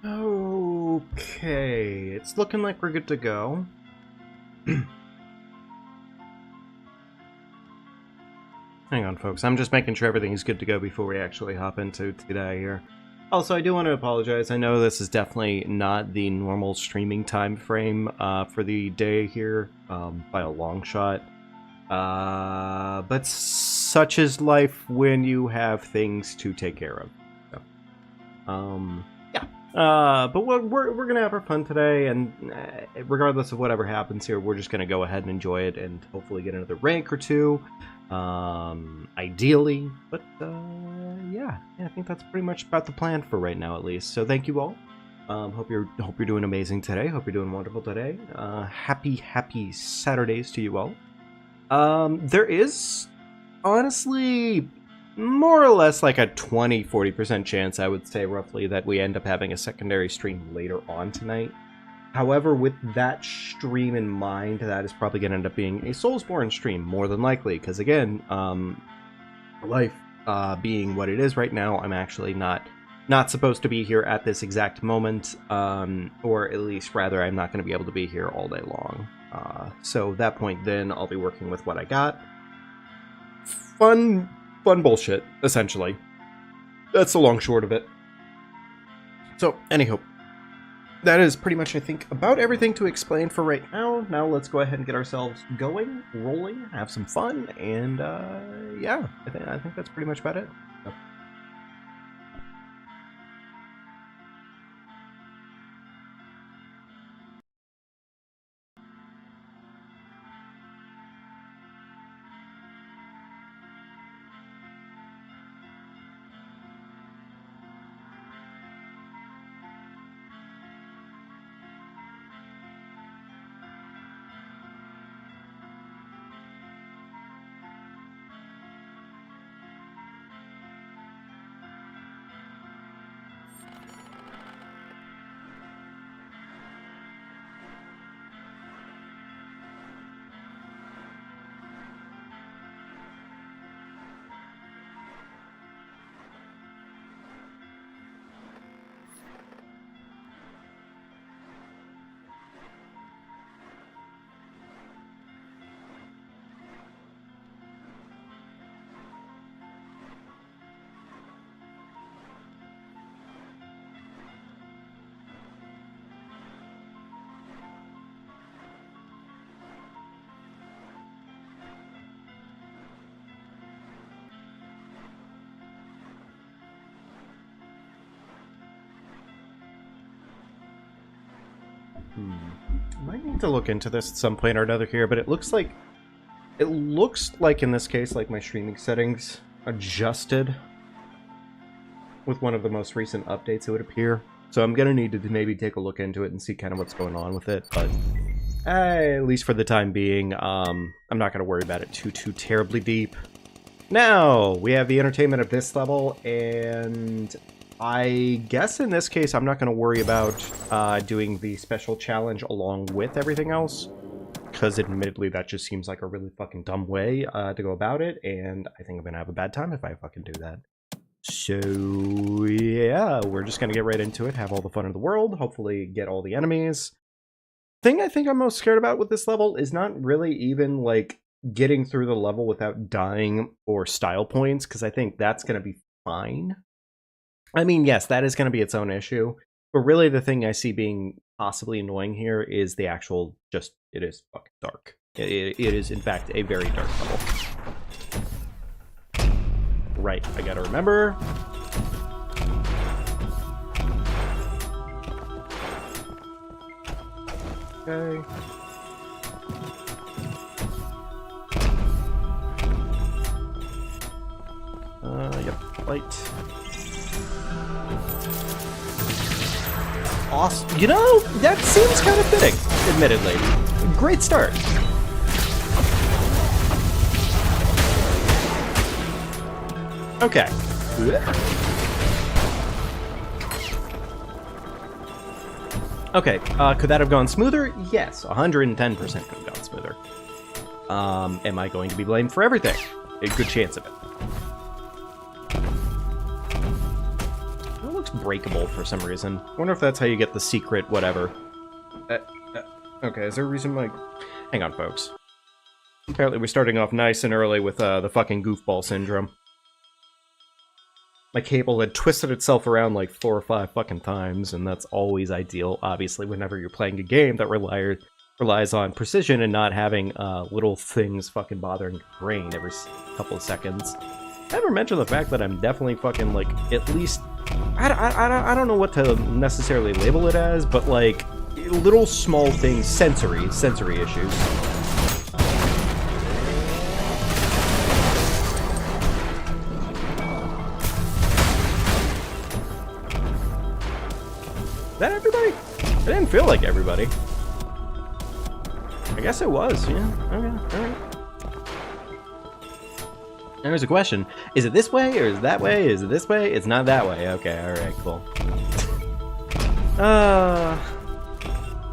Okay, it's looking like we're good to go. Hang on, folks. I'm just making sure everything is good to go before we actually hop into today here. Also, I do want to apologize. I know this is definitely not the normal streaming time frame for the day here, by a long shot. But such is life when you have things to take care of. So, yeah. But we're gonna have our fun today, and regardless of whatever happens here, we're just gonna go ahead and enjoy it, and hopefully get another rank or two, ideally. But yeah, I think that's pretty much about the plan for right now, at least. So thank you all. Hope you're doing amazing today. Hope you're doing wonderful today. Happy Saturdays to you all. There is honestly more or less like a 20-40% chance, I would say roughly, that we end up having a secondary stream later on tonight. However, with that stream in mind, that is probably going to end up being a Soulsborne stream, more than likely, because again, life being what it is right now, I'm actually not supposed to be here at this exact moment, or at least rather, I'm not going to be able to be here all day long. So at that point, then I'll be working with what I got. Fun bullshit, essentially. That's the long short of it. So, anyhow, that is pretty much, I think, about everything to explain for right now. Now let's go ahead and get ourselves going, rolling, have some fun, and yeah, I think that's pretty much about it. So. Might need to look into this at some point or another here, but it looks like in this case, like my streaming settings adjusted with one of the most recent updates, it would appear. So I'm gonna need to maybe take a look into it and see kind of what's going on with it. But at least for the time being, I'm not gonna worry about it too terribly deep. Now we have the entertainment of this level, and I guess in this case, I'm not going to worry about doing the special challenge along with everything else, because admittedly, that just seems like a really fucking dumb way to go about it, and I think I'm going to have a bad time if I fucking do that. So, yeah, we're just going to get right into it, have all the fun in the world, hopefully get all the enemies. The thing I think I'm most scared about with this level is not really even, like, getting through the level without dying or style points, because I think that's going to be fine. I mean, yes, that is going to be its own issue, but really the thing I see being possibly annoying here is the actual, just, it is fucking dark. It is, in fact, a very dark level. Right, I gotta remember. Okay. Yep, light. Awesome. You know, that seems kind of fitting, admittedly. Great start. Okay. Okay, could that have gone smoother? Yes, 110% could have gone smoother. Am I going to be blamed for everything? A good chance of it. breakable for some reason. I wonder if that's how you get the secret whatever. Okay, is there a reason, like... Hang on, folks. Apparently we're starting off nice and early with the fucking goofball syndrome. My cable had twisted itself around like 4 or 5 fucking times, and that's always ideal, obviously, whenever you're playing a game that relies on precision and not having little things fucking bothering your brain every couple of seconds. I never mentioned the fact that I'm definitely fucking, like, at least... I don't know what to necessarily label it as, but, like, little small things, sensory issues. Is that everybody? I didn't feel like everybody. I guess it was, yeah. Okay, alright. There's a question. Is it this way, or is it that way? Is it this way? It's not that way. Okay, alright, cool.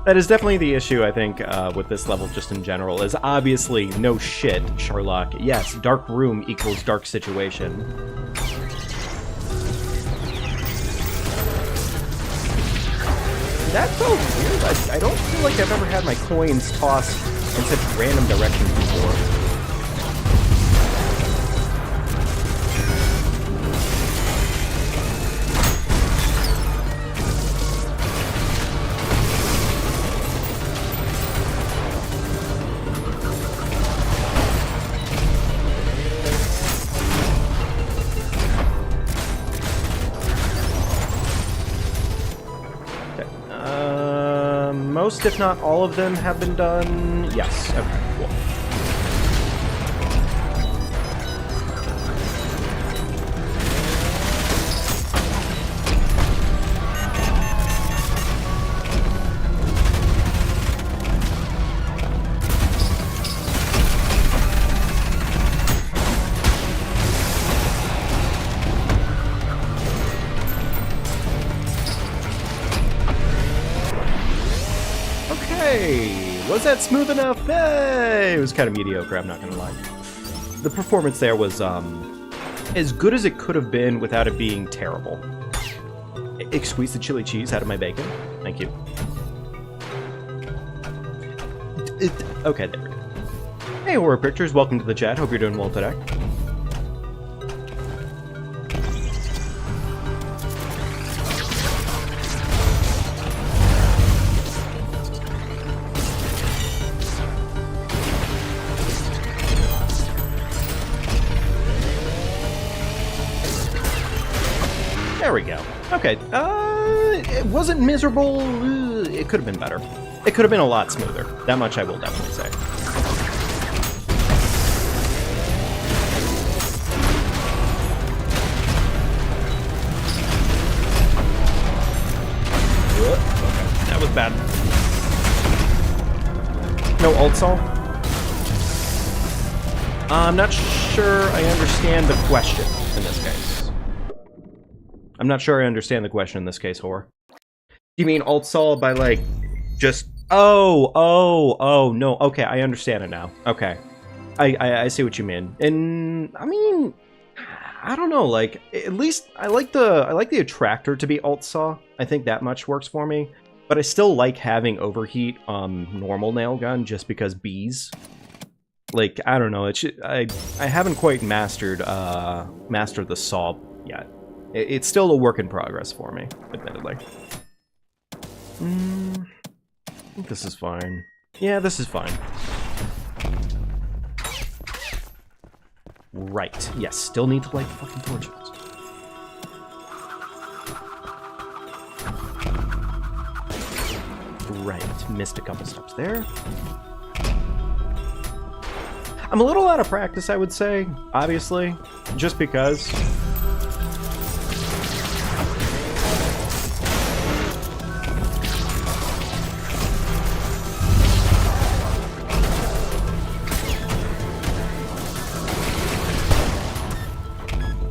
That is definitely the issue, I think, with this level just in general, is obviously, no shit, Sherlock. Yes, dark room equals dark situation. That felt weird. I don't feel like I've ever had my coins tossed in such random directions before. Most, if not all of them, have been done. Yes. Okay, cool. Was that smooth enough? Hey! It was kind of mediocre, I'm not gonna lie. The performance there was, as good as it could have been without it being terrible. Squeeze the chili cheese out of my bacon. Thank you. Okay, there we go. Hey, Horror Pictures, welcome to the chat. Hope you're doing well today. There we go. Okay, it wasn't miserable. It could have been better. It could have been a lot smoother. That much I will definitely say. Okay, that was bad. No alt sol? I'm not sure I understand the question in this case. I'm not sure I understand the question in this case, Horror. You mean alt sol by, like, just... Oh, no. Okay, I understand it now. Okay. I see what you mean. And, I mean, I don't know, like, at least I like the attractor to be alt saw. I think that much works for me. But I still like having overheat on normal nail gun just because bees. Like, I don't know, I haven't quite mastered the saw yet. It's still a work in progress for me, admittedly. I think this is fine. Yeah, this is fine. Right. Yes, still need to light the fucking torches. Right. Missed a couple steps there. I'm a little out of practice, I would say, obviously, just because...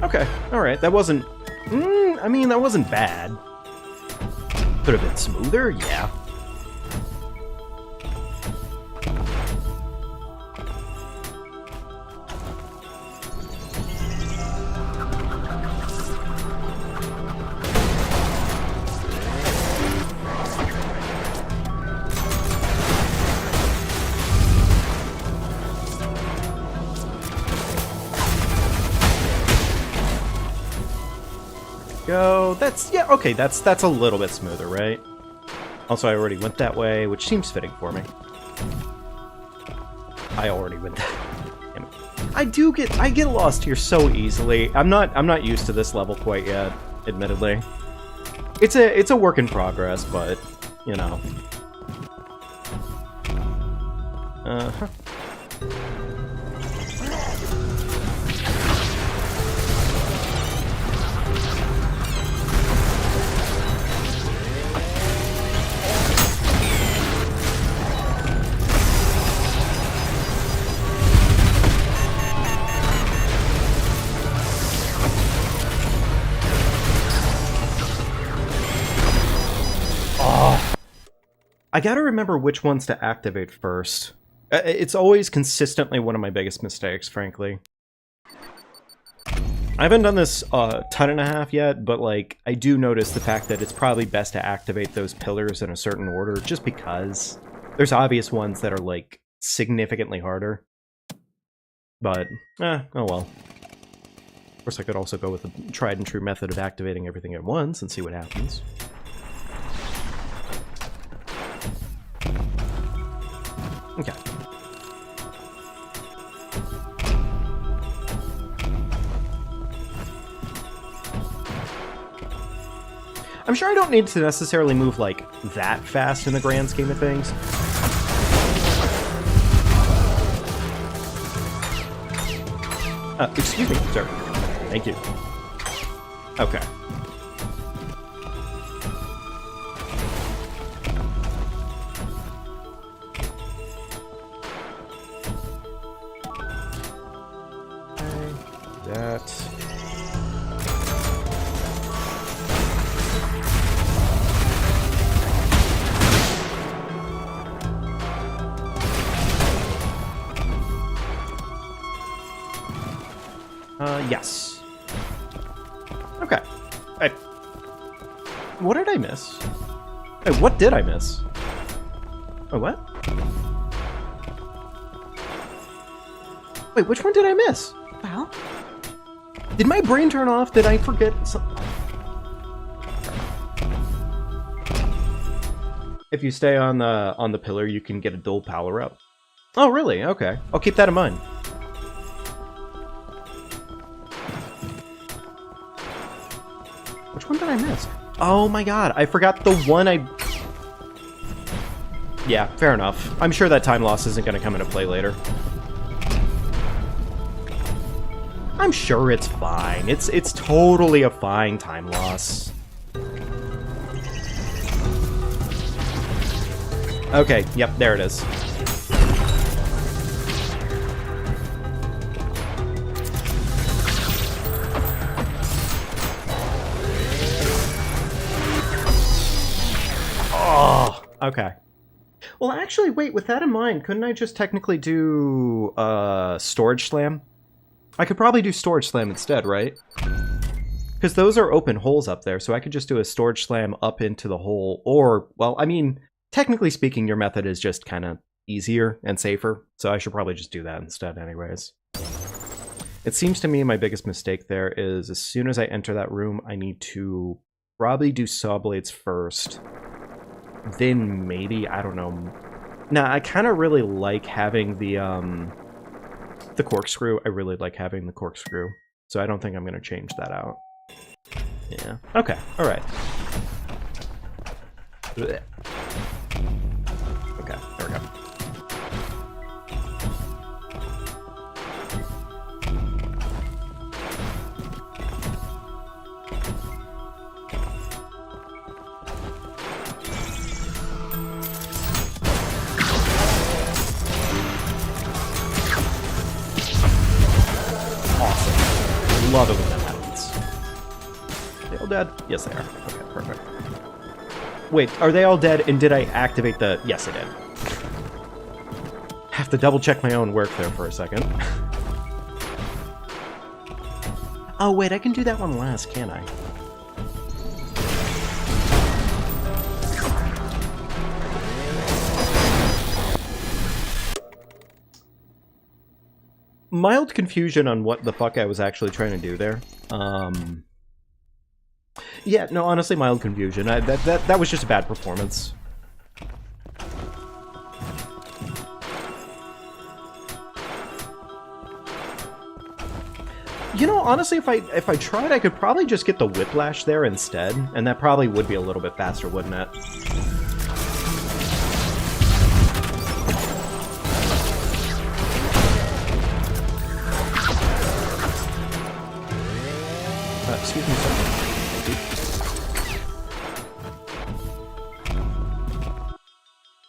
Okay, alright, that wasn't... I mean, that wasn't bad. Could have been smoother, yeah. Go. That's, yeah, okay, that's a little bit smoother, right? Also, I already went that way, which seems fitting for me. I already went that way. I get lost here so easily. I'm not used to this level quite yet, admittedly. It's a work in progress, but, you know. Uh-huh. I gotta remember which ones to activate first. It's always consistently one of my biggest mistakes, frankly. I haven't done this a ton and a half yet, but like, I do notice the fact that it's probably best to activate those pillars in a certain order, just because there's obvious ones that are like significantly harder. But, oh well. Of course, I could also go with the tried and true method of activating everything at once and see what happens. Okay. I'm sure I don't need to necessarily move, like, that fast in the grand scheme of things. Excuse me, sir. Thank you. Okay. That. Yes. Okay. What did I miss? Hey, what did I miss? Oh, what? Wait, which one did I miss? Well? Did my brain turn off? Did I forget something? If you stay on the pillar, you can get a dual power up. Oh, really? Okay. I'll keep that in mind. Which one did I miss? Oh my god, I forgot the one I... Yeah, fair enough. I'm sure that time loss isn't going to come into play later. I'm sure it's fine. It's totally a fine time loss. Okay, yep, there it is. Oh, okay. Well, actually, wait, with that in mind, couldn't I just technically do Storage Slam? I could probably do Storage Slam instead, right? Because those are open holes up there, so I could just do a Storage Slam up into the hole, or, well, I mean, technically speaking, your method is just kind of easier and safer, so I should probably just do that instead anyways. It seems to me my biggest mistake there is as soon as I enter that room, I need to probably do Saw Blades first. Then maybe, I don't know. Nah, I kind of really like having the corkscrew. I really like having the corkscrew. So I don't think I'm going to change that out. Yeah. Okay. All right. Okay. There we go. Love it when that happens. They all dead? Yes, they are. Okay, perfect. Wait, are they all dead? And did I activate the... Yes, I did. Have to double check my own work there for a second. Oh, wait, I can do that one last, can't I? Mild confusion on what the fuck I was actually trying to do there. Yeah, no, honestly, mild confusion. That was just a bad performance. You know, honestly, if I tried, I could probably just get the whiplash there instead, and that probably would be a little bit faster, wouldn't it? Excuse me, sir. Thank you.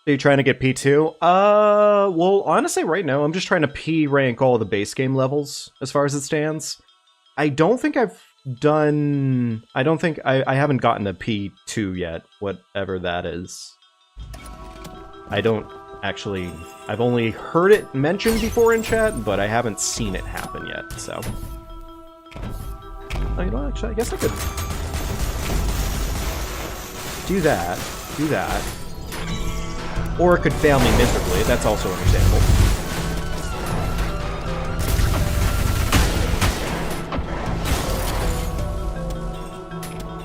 Are you trying to get P2? Well, honestly, right now, I'm just trying to P-rank all the base game levels, as far as it stands. I don't think I've done... I haven't gotten a P2 yet, whatever that is. I don't actually... I've only heard it mentioned before in chat, but I haven't seen it happen yet, so... Oh, you know, actually, I guess I could... do that. Or it could fail me miserably, that's also understandable.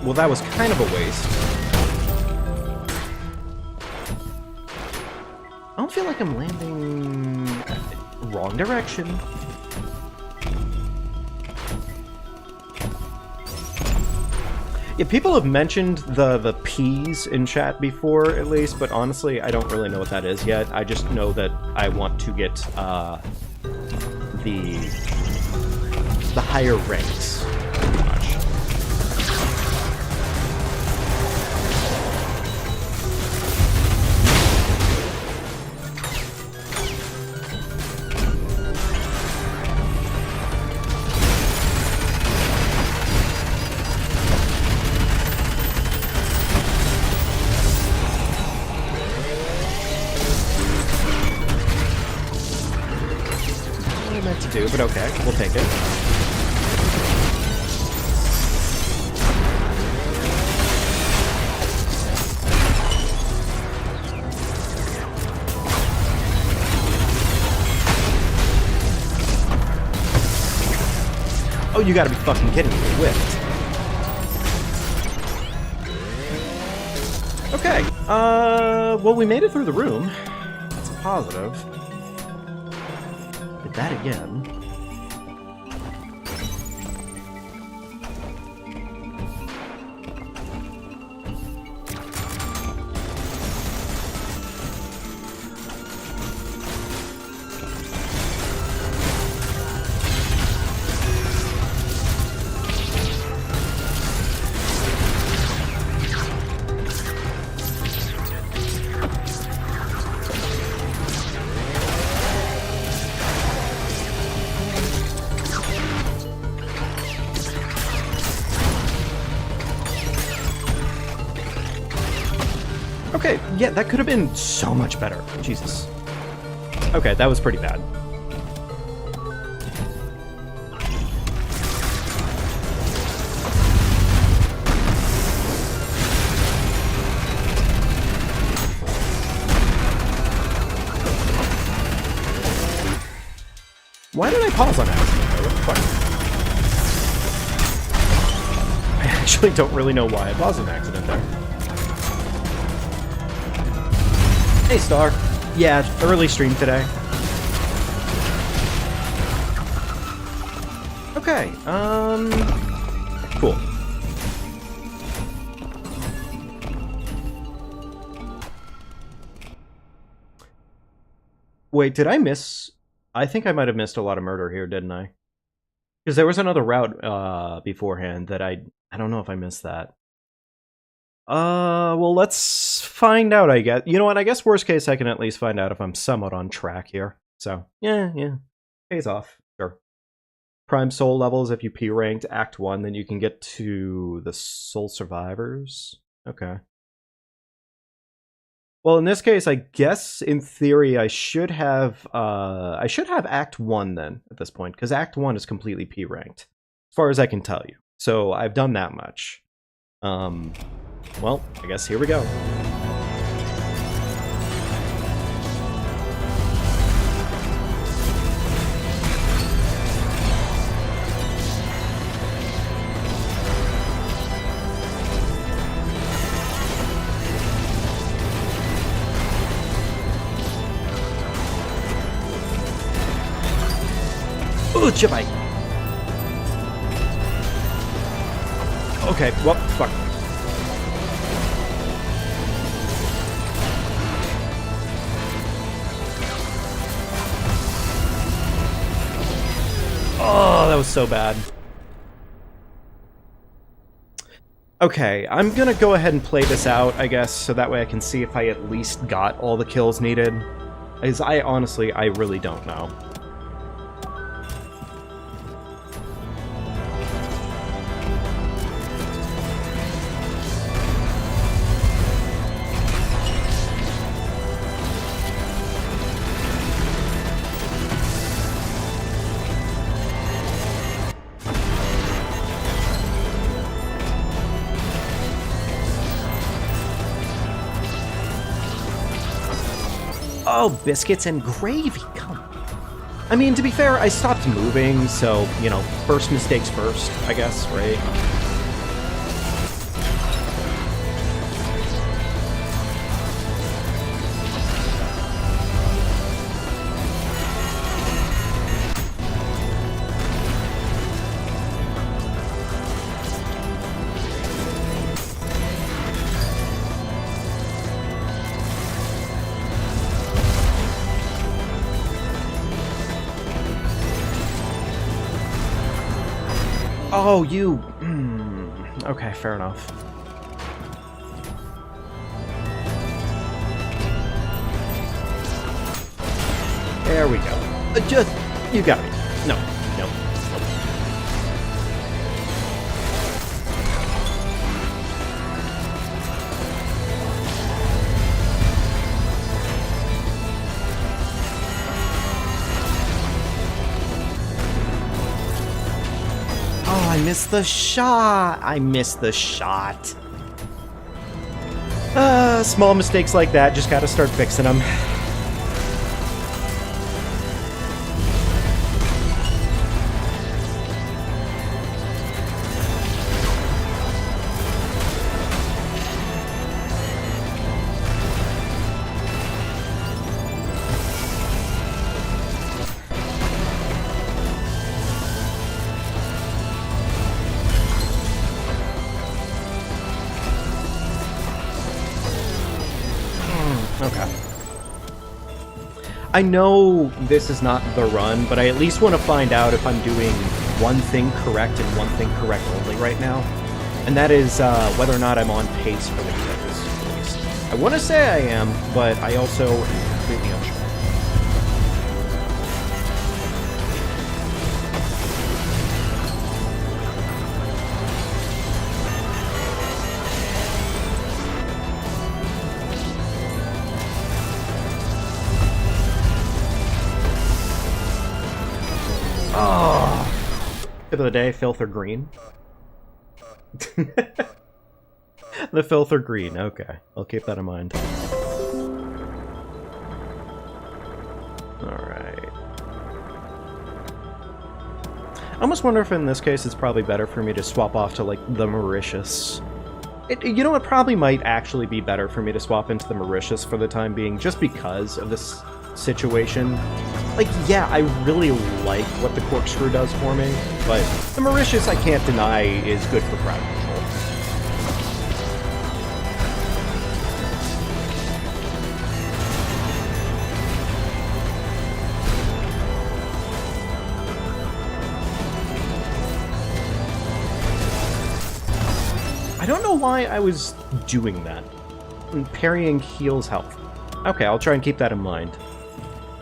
Well, that was kind of a waste. I don't feel like I'm landing... wrong direction. Yeah, people have mentioned the P's in chat before, at least, but honestly, I don't really know what that is yet. I just know that I want to get the higher ranks, pretty much. But okay, we'll take it. Oh, you gotta be fucking kidding me. Whipped. Okay, well, we made it through the room. That's a positive. Did that again. Okay, yeah, that could have been so much better. Jesus. Okay, that was pretty bad. Why did I pause on accident? What the fuck? I actually don't really know why I paused on accident there. Hey, Star. Yeah, early stream today. Okay, cool. Wait, did I miss... I think I might have missed a lot of murder here, didn't I? Because there was another route beforehand that I don't know if I missed that. Well, let's find out, I guess. You know what, I guess worst case I can at least find out if I'm somewhat on track here. So, yeah. Pays off. Sure. Prime Soul levels, if you P-ranked Act 1, then you can get to the Soul Survivors. Okay. Well, in this case, I guess, in theory, I should have Act 1, then, at this point, because Act 1 is completely P-ranked, as far as I can tell you. So, I've done that much. Well, I guess here we go. Jabite! Okay, well, fuck. Oh, that was so bad. Okay, I'm gonna go ahead and play this out, I guess, so that way I can see if I at least got all the kills needed. Because I really don't know. Oh, biscuits and gravy, come on. I mean, to be fair, I stopped moving, so, you know, first mistakes first, I guess, right? Oh, you... Okay, fair enough. There we go. Just... You got me. No. No. Nope. Oh, I missed the shot! I missed the shot. Small mistakes like that, just gotta start fixing them. Okay. I know this is not the run, but I at least want to find out if I'm doing one thing correct and one thing correct only right now. And that is whether or not I'm on pace for the kills, at least. I want to say I am, but I also am completely unsure. Oh, tip of the day, filth or green? The filth or green, okay. I'll keep that in mind. Alright. I almost wonder if in this case it's probably better for me to swap off to, like, the Mauritius. You know, it probably might actually be better for me to swap into the Mauritius for the time being, just because of this situation. Like, yeah, I really like what the corkscrew does for me, but the Mauritius, I can't deny, is good for crowd control. I don't know why I was doing that. Parrying heals health. Okay, I'll try and keep that in mind.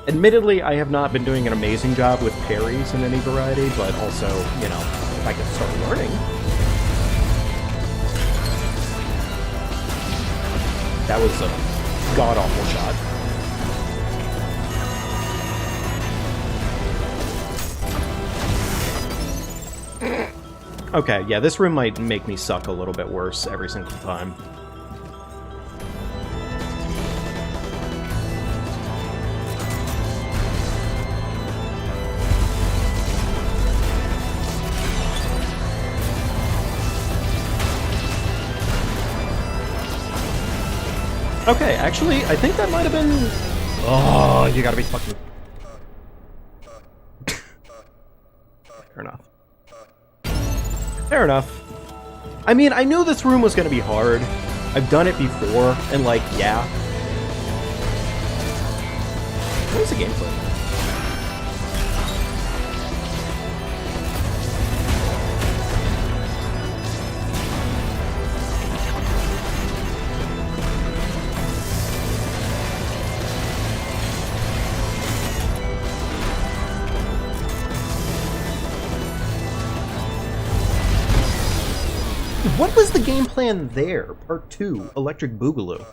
Admittedly, I have not been doing an amazing job with parries in any variety, but also, you know, if I can start learning. That was a god-awful shot. Okay, yeah, this room might make me suck a little bit worse every single time. Okay, actually, I think that might have been... Oh, you gotta be fucking... Fair enough. I mean, I knew this room was going to be hard. I've done it before, and like, yeah. What was the gameplay? What was the game plan there? Part 2, Electric Boogaloo.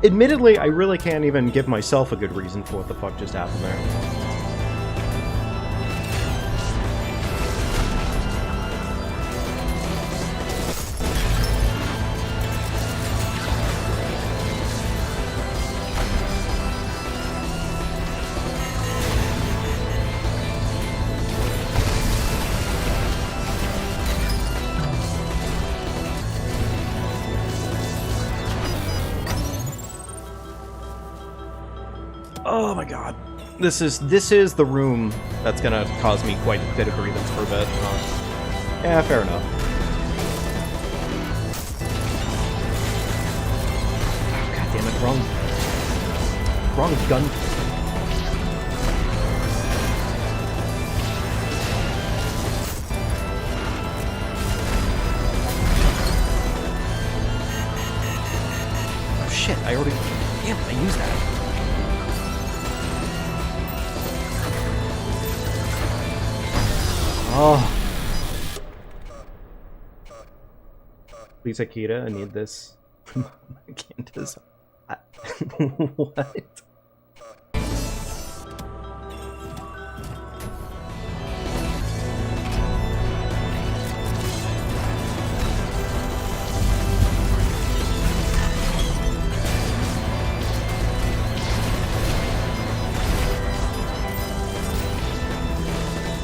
Admittedly, I really can't even give myself a good reason for what the fuck just happened there. Oh my god. This is the room that's gonna cause me quite a bit of grievance for a bit. Yeah, fair enough. Oh, god damn it, wrong gun. Oh shit, I already... Damn, I used that. Oh. Please, Akita, I need this. I can't just... What?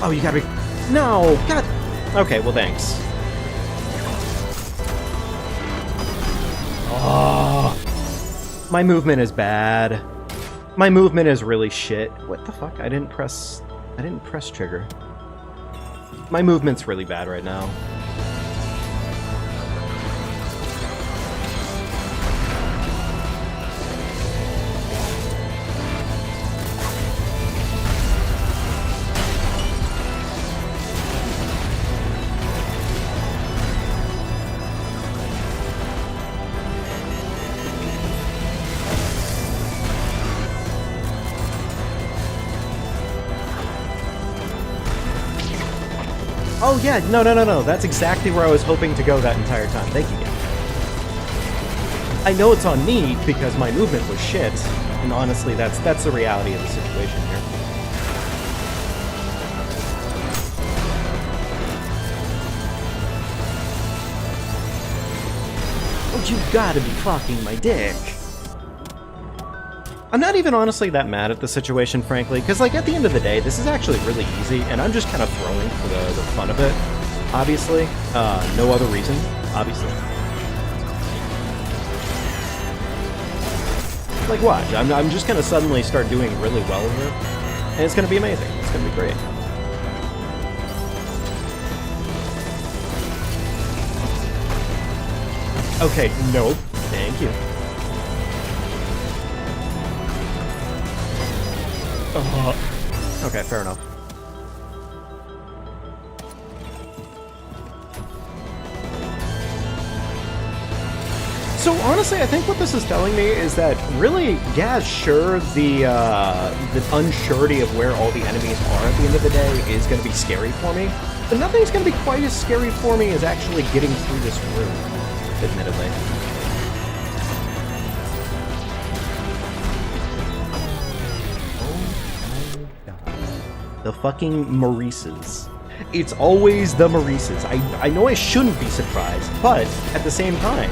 Oh, you gotta be... No! God! Okay, well, thanks. Oh, my movement is bad. My movement is really shit. What the fuck? I didn't press trigger. My movement's really bad right now. Oh yeah, no, that's exactly where I was hoping to go that entire time. Thank you, game. I know it's on me because my movement was shit, and honestly, that's the reality of the situation here. Oh, you gotta be fucking my dick. I'm not even honestly that mad at the situation, frankly, because, like, at the end of the day, this is actually really easy, and I'm just kind of throwing for the fun of it, obviously. No other reason, obviously. Like, watch, I'm just gonna suddenly start doing really well with it, and it's gonna be amazing. It's gonna be great. Okay, nope. Thank you. Okay, fair enough. So honestly, I think what this is telling me is that really, yeah, sure, the unsurety of where all the enemies are at the end of the day is going to be scary for me, but nothing's going to be quite as scary for me as actually getting through this room, admittedly. The fucking Maurices. It's always the Maurices. I know I shouldn't be surprised, but at the same time.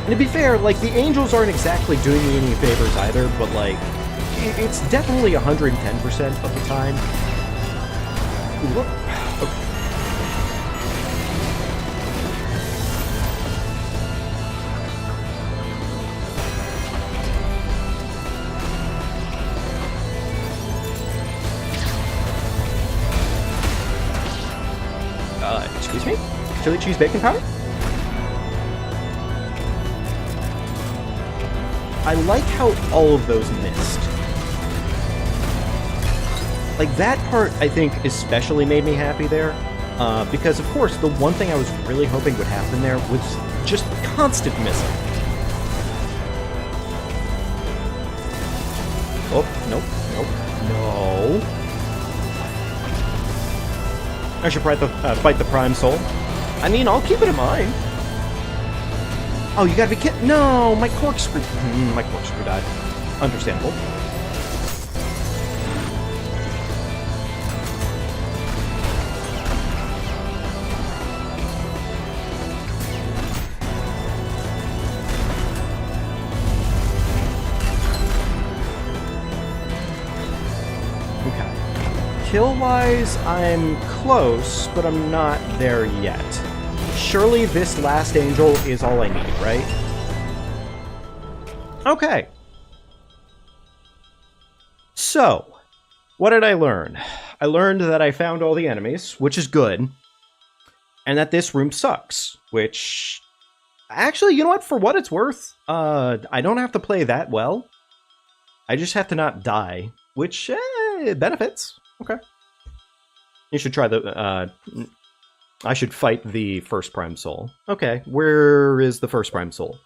And to be fair, like, the Angels aren't exactly doing me any favors either, but, like, it's definitely 110% of the time. Look. Okay. Excuse me? Chili cheese bacon powder? I like how all of those missed. Like, that part, I think, especially made me happy there. Because, of course, the one thing I was really hoping would happen there was just constant missing. Oh, nope, no. I should fight the Prime Soul. I mean, I'll keep it in mind. Oh, you gotta be kidding. No, my corkscrew. My corkscrew died. Understandable. Kill-wise, I'm close, but I'm not there yet. Surely this last angel is all I need, right? Okay. So, what did I learn? I learned that I found all the enemies, which is good, and that this room sucks, which... Actually, you know what? For what it's worth, I don't have to play that well. I just have to not die, which benefits. Okay. You should try the, I should fight the first Prime Soul. Okay, where is the first Prime Soul?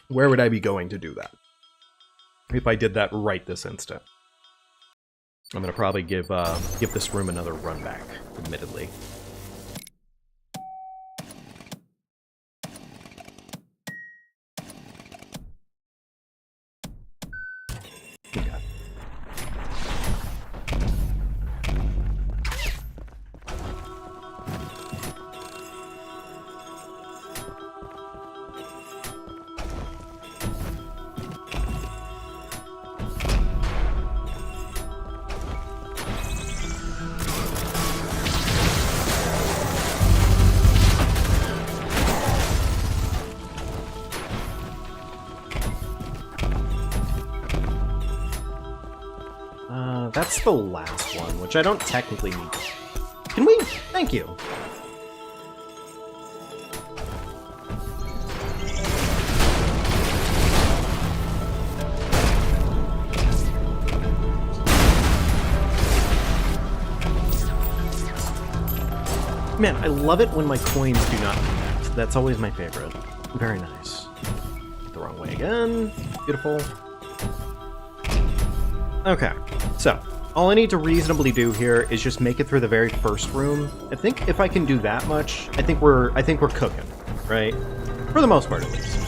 Where would I be going to do that? If I did that right this instant. I'm gonna probably give this room another run back, admittedly. That's the last one, which I don't technically need. Can we? Thank you. Man, I love it when my coins do not connect. That's always my favorite. Very nice. The wrong way again. Beautiful. Okay, so all I need to reasonably do here is just make it through the very first room. I think if I can do that much, I think we're cooking, right? For the most part, at least.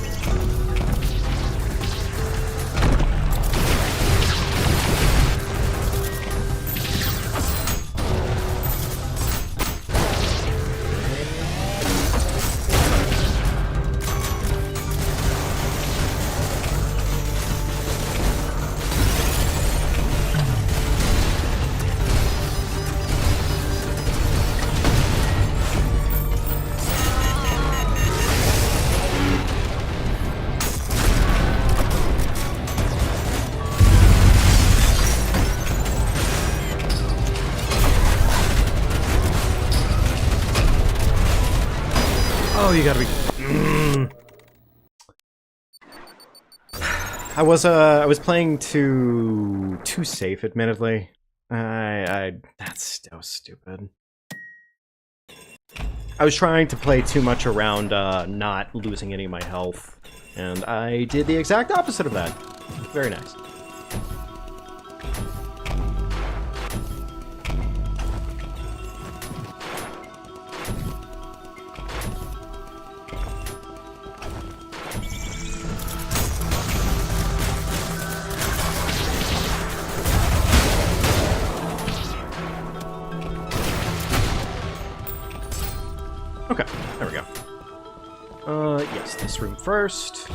Oh, you gotta be... I was playing too safe, admittedly. That was stupid. I was trying to play too much around not losing any of my health, and I did the exact opposite of that. Very nice. Okay, there we go. Yes, this room first.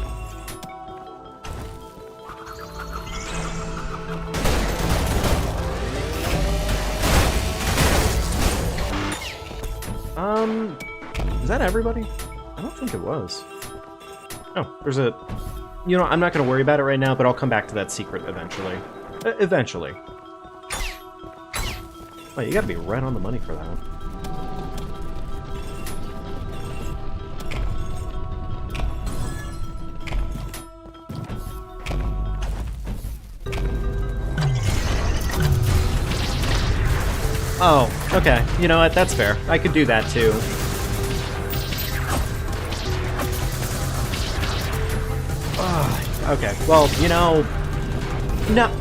Is that everybody? I don't think it was. Oh, there's a... You know, I'm not gonna worry about it right now, but I'll come back to that secret eventually. Eventually. Oh, you gotta be right on the money for that. Oh, okay. You know what? That's fair. I could do that too. Okay, well, you know... No.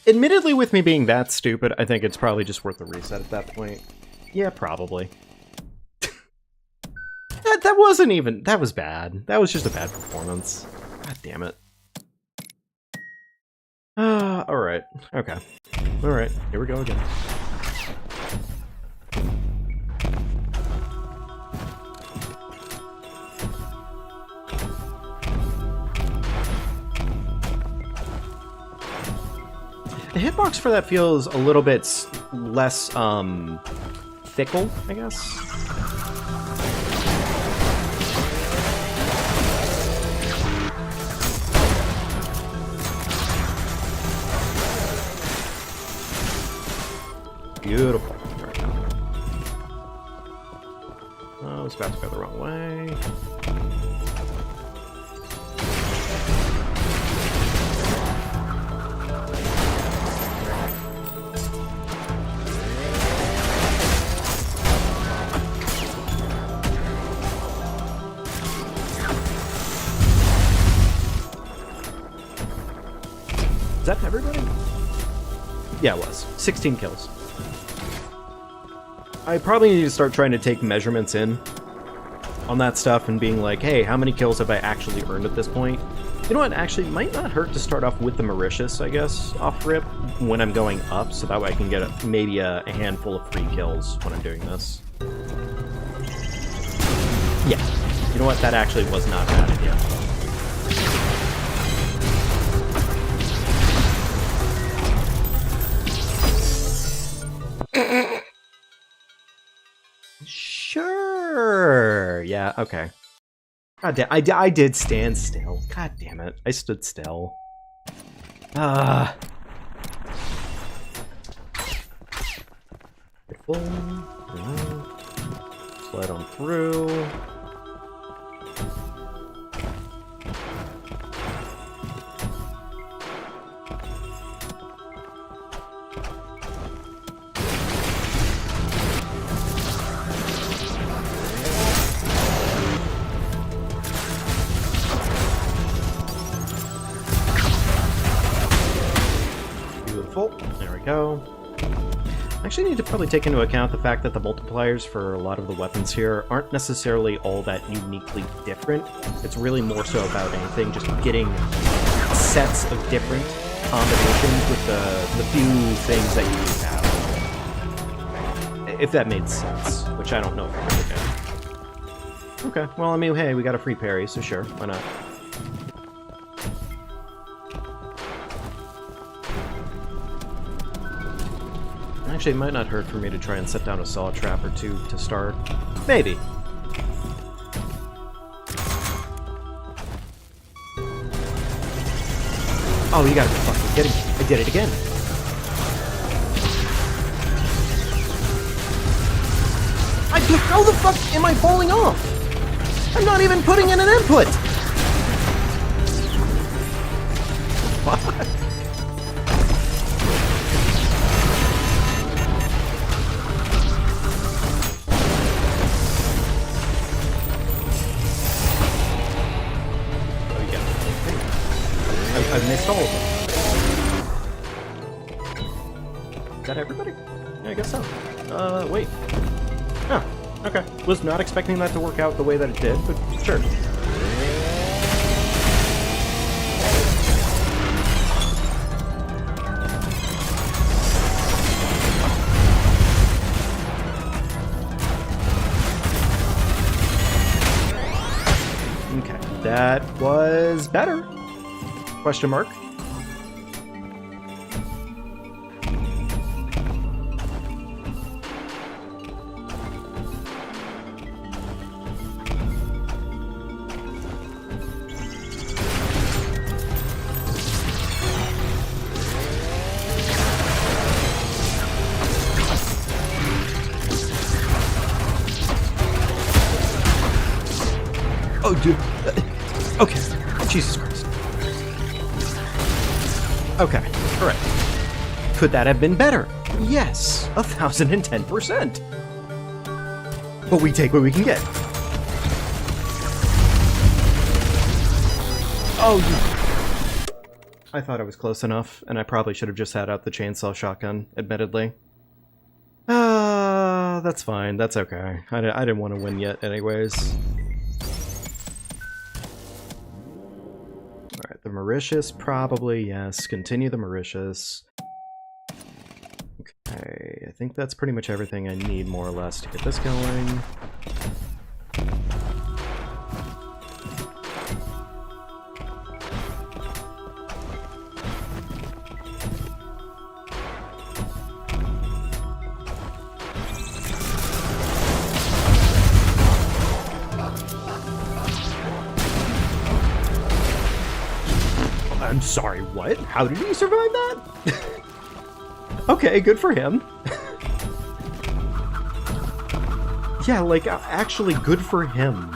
Admittedly, with me being that stupid, I think it's probably just worth a reset at that point. Yeah, probably. that wasn't even... That was bad. That was just a bad performance. God damn it. Alright. Okay. Alright, here we go again. The hitbox for that feels a little bit less, fickle, I guess. Beautiful. There we go. Oh, I was about to go the wrong way. Is that everybody? Yeah, it was. 16 kills. I probably need to start trying to take measurements in on that stuff and being like, hey, how many kills have I actually earned at this point? You know what, actually, it might not hurt to start off with the Mauritius, I guess, off rip when I'm going up, so that way I can get maybe a handful of free kills when I'm doing this. Yeah, you know what, that actually was not a bad idea. Sure. Yeah, okay. God damn, I did stand still. God damn it. I stood still. Slide on through. There we go. I actually need to probably take into account the fact that the multipliers for a lot of the weapons here aren't necessarily all that uniquely different. It's really more so about anything, just getting sets of different combinations with the few things that you have. If that made sense, which I don't know if it really did. Okay, well, I mean, hey, we got a free parry, so sure, why not? Actually, it might not hurt for me to try and set down a saw trap or two to start. Maybe. Oh, you gotta be fucking kidding me. I did it again. How the fuck am I falling off? I'm not even putting in an input! What? I've missed all of them. Is that everybody? Yeah, I guess so. Wait. Oh, okay. Was not expecting that to work out the way that it did, but sure. Okay, that was better. Question mark. Jesus Christ. Okay, alright. Could that have been better? Yes, 1010%. But we take what we can get. Oh, I thought I was close enough, and I probably should have just had out the chainsaw shotgun, admittedly. That's fine. That's okay. I didn't want to win yet anyways. Alright, the Mauritius, probably, yes. Continue the Mauritius. Okay, I think that's pretty much everything I need, more or less, to get this going. I'm sorry, what? How did he survive that? Okay, good for him. Yeah, like, actually good for him.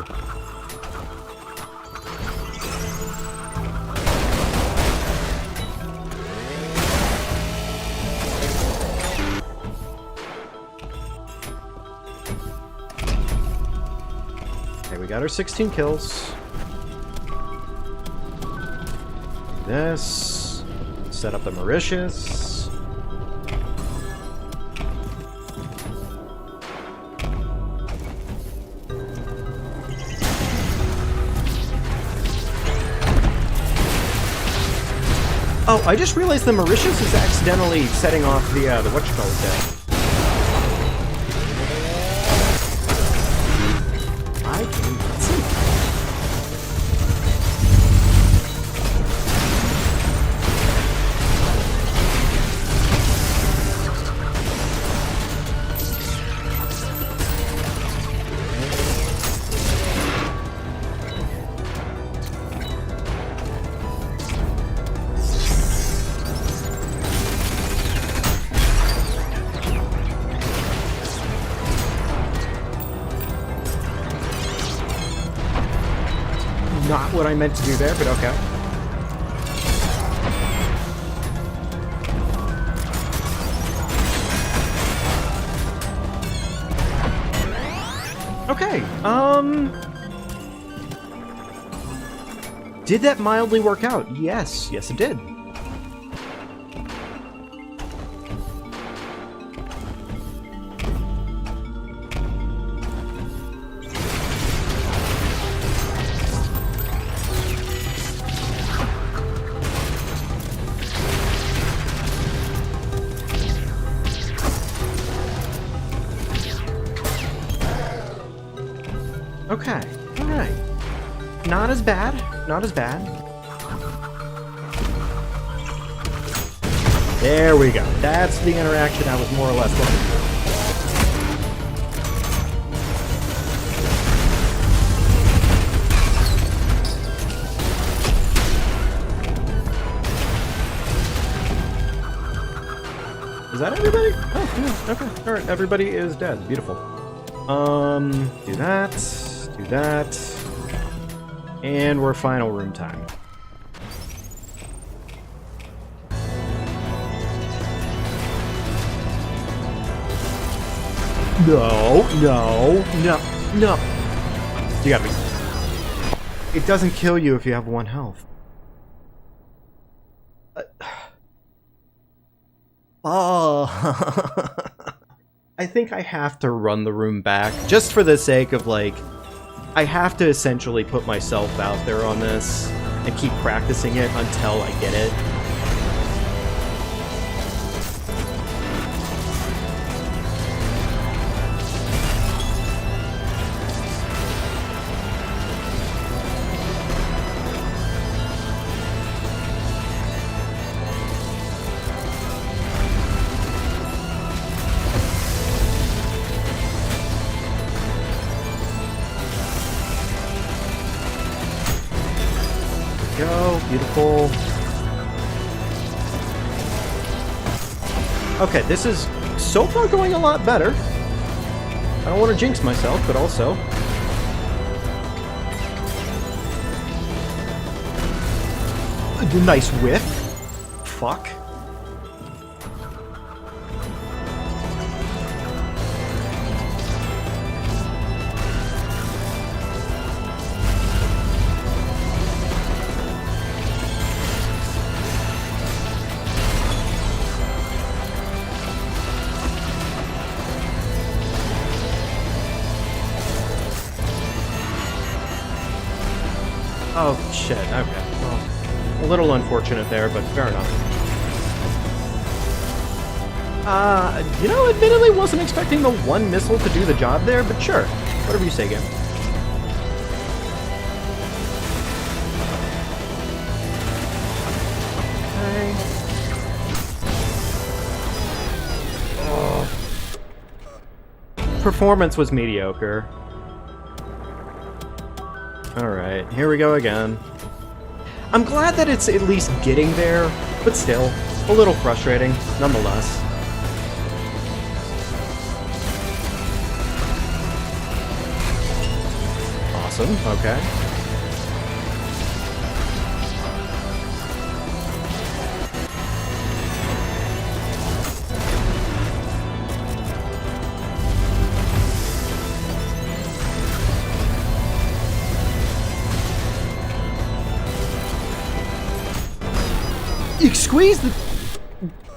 Okay, we got our 16 kills. This. Set up the Mauritius. Oh, I just realized the Mauritius is accidentally setting off the whatchamacallit deck. I can't see. Not what I meant to do there, but okay. Okay, did that mildly work out? Yes, yes it did. Okay, alright. Not as bad, not as bad. There we go. That's the interaction I was more or less looking for. Is that everybody? Oh, yeah, okay. Alright, everybody is dead. Beautiful. Do that. Do that. And we're final room time. No, no, no, no. You gotta be. It doesn't kill you if you have 1 health. Oh. I think I have to run the room back, just for the sake of, like, I have to essentially put myself out there on this and keep practicing it until I get it. Go, beautiful. Okay, this is so far going a lot better. I don't want to jinx myself, but also. Nice whiff. Fuck. Oh, shit. Okay. Well, a little unfortunate there, but fair enough. You know, admittedly wasn't expecting the one missile to do the job there, but sure. Whatever you say, game. Okay. Oh. Performance was mediocre. Alright, here we go again. I'm glad that it's at least getting there, but still, a little frustrating, nonetheless. Awesome, okay. Squeeze the...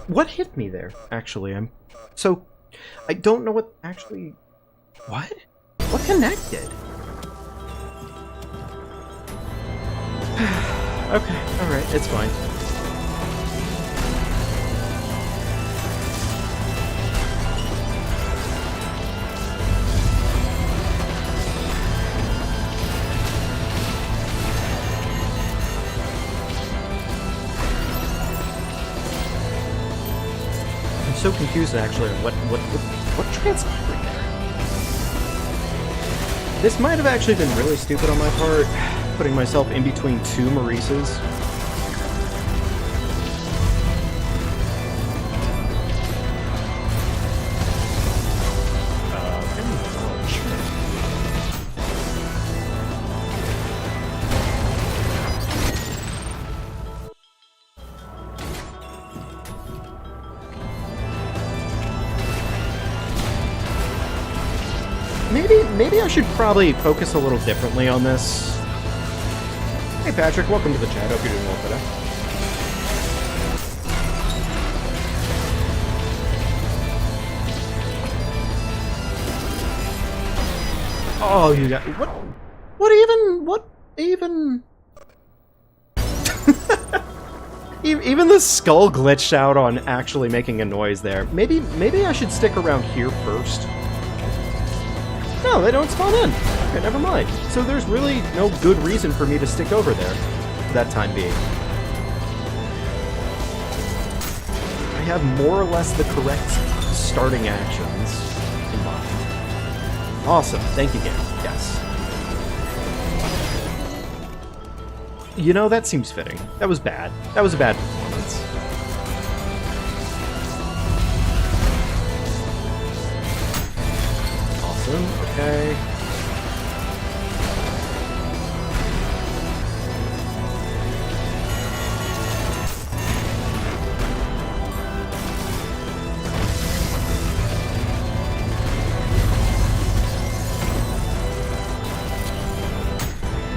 What hit me there, actually? I don't know what actually... What? What connected? Okay, alright, it's fine. So confused actually on what transpired there. This might have actually been really stupid on my part, putting myself in between two Maurices. Maybe I should probably focus a little differently on this. Hey Patrick, welcome to the chat. Hope you're doing well today. Oh, you got what even even the skull glitched out on actually making a noise there. Maybe I should stick around here first. No, they don't spawn in. Okay, never mind. So there's really no good reason for me to stick over there for that time being. I have more or less the correct starting actions in mind. Awesome. Thank you, game. Yes. You know, that seems fitting. That was bad. That was a bad performance. Okay.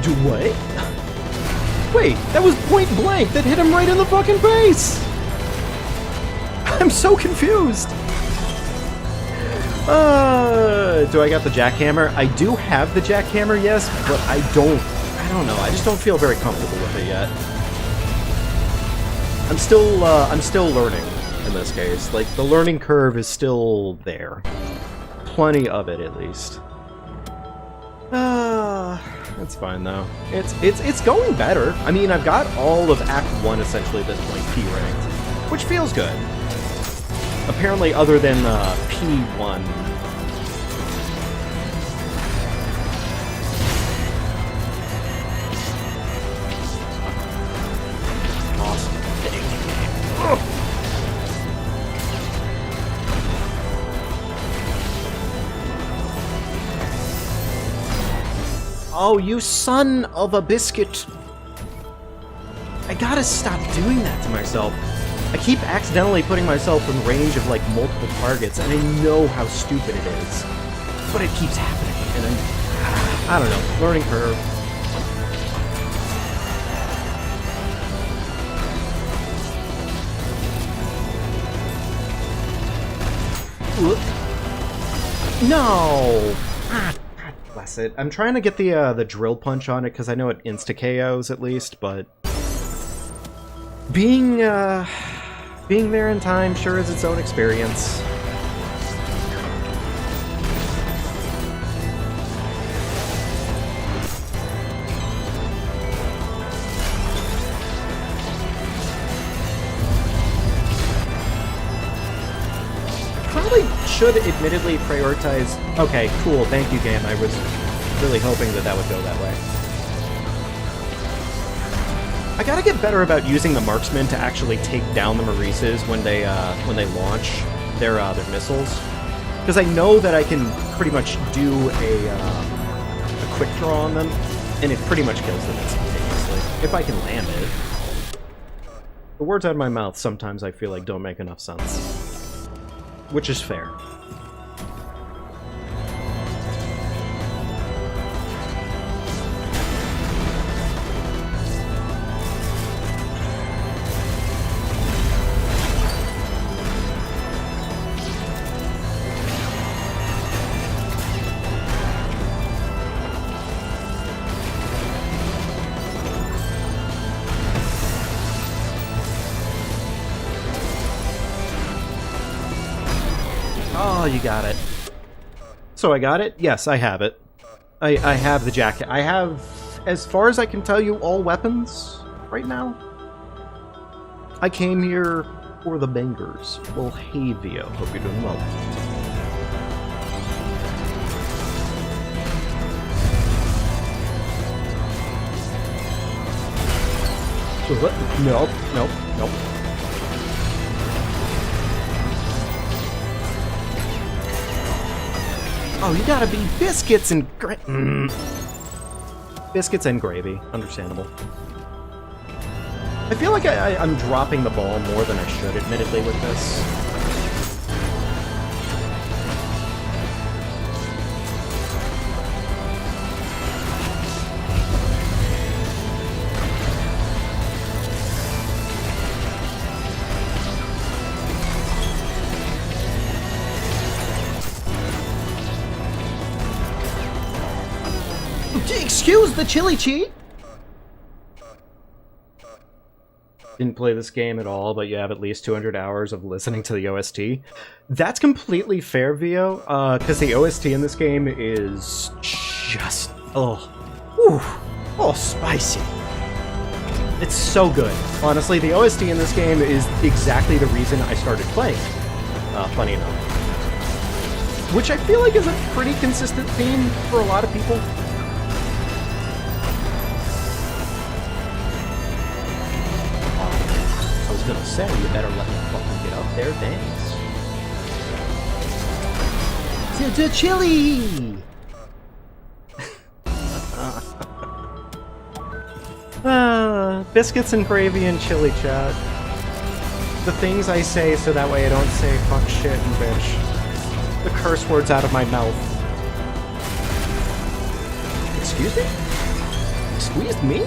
Do what? Wait, that was point blank that hit him right in the fucking face! I'm so confused! Do I got the jackhammer? I do have the jackhammer, yes, but I don't know. I just don't feel very comfortable with it yet. I'm still learning in this case. Like, the learning curve is still there. Plenty of it, at least. That's fine, though. It's going better. I mean, I've got all of Act 1, essentially, at this point, P-ranked, which feels good. Apparently, other than P1. Awesome. Oh, you son of a biscuit. I gotta stop doing that to myself. I keep accidentally putting myself in range of, like, multiple targets, and I know how stupid it is. But it keeps happening, and I don't know, learning curve. No! Ah, God bless it. I'm trying to get the drill punch on it, because I know it insta-KOs at least, but... Being there in time sure is its own experience. Probably should admittedly prioritize... Okay, cool, thank you, game. I was really hoping that would go that way. I gotta get better about using the marksmen to actually take down the Maurices when they launch their missiles, because I know that I can pretty much do a quick draw on them, and it pretty much kills them instantaneously if I can land it. The words out of my mouth sometimes I feel like don't make enough sense, which is fair. Oh, you got it. So I got it? Yes, I have it. I have the jacket. I have, as far as I can tell you, all weapons right now. I came here for the bangers. Well, hey, Vio. Hope you're doing well. Nope, nope, nope. Oh, you gotta be biscuits and biscuits and gravy. Understandable. I feel like I'm dropping the ball more than I should, admittedly, with this. Excuse the chili cheat! Didn't play this game at all, but you have at least 200 hours of listening to the OST. That's completely fair, Vio, because the OST in this game is just... spicy. It's so good. Honestly, the OST in this game is exactly the reason I started playing. Funny enough. Which I feel like is a pretty consistent theme for a lot of people. I was gonna say, you better let me fucking get up there, thanks. To chili! Biscuits and gravy and chili, chat. The things I say so that way I don't say fuck, shit, and bitch. The curse words out of my mouth. Excuse me? Squeezed me?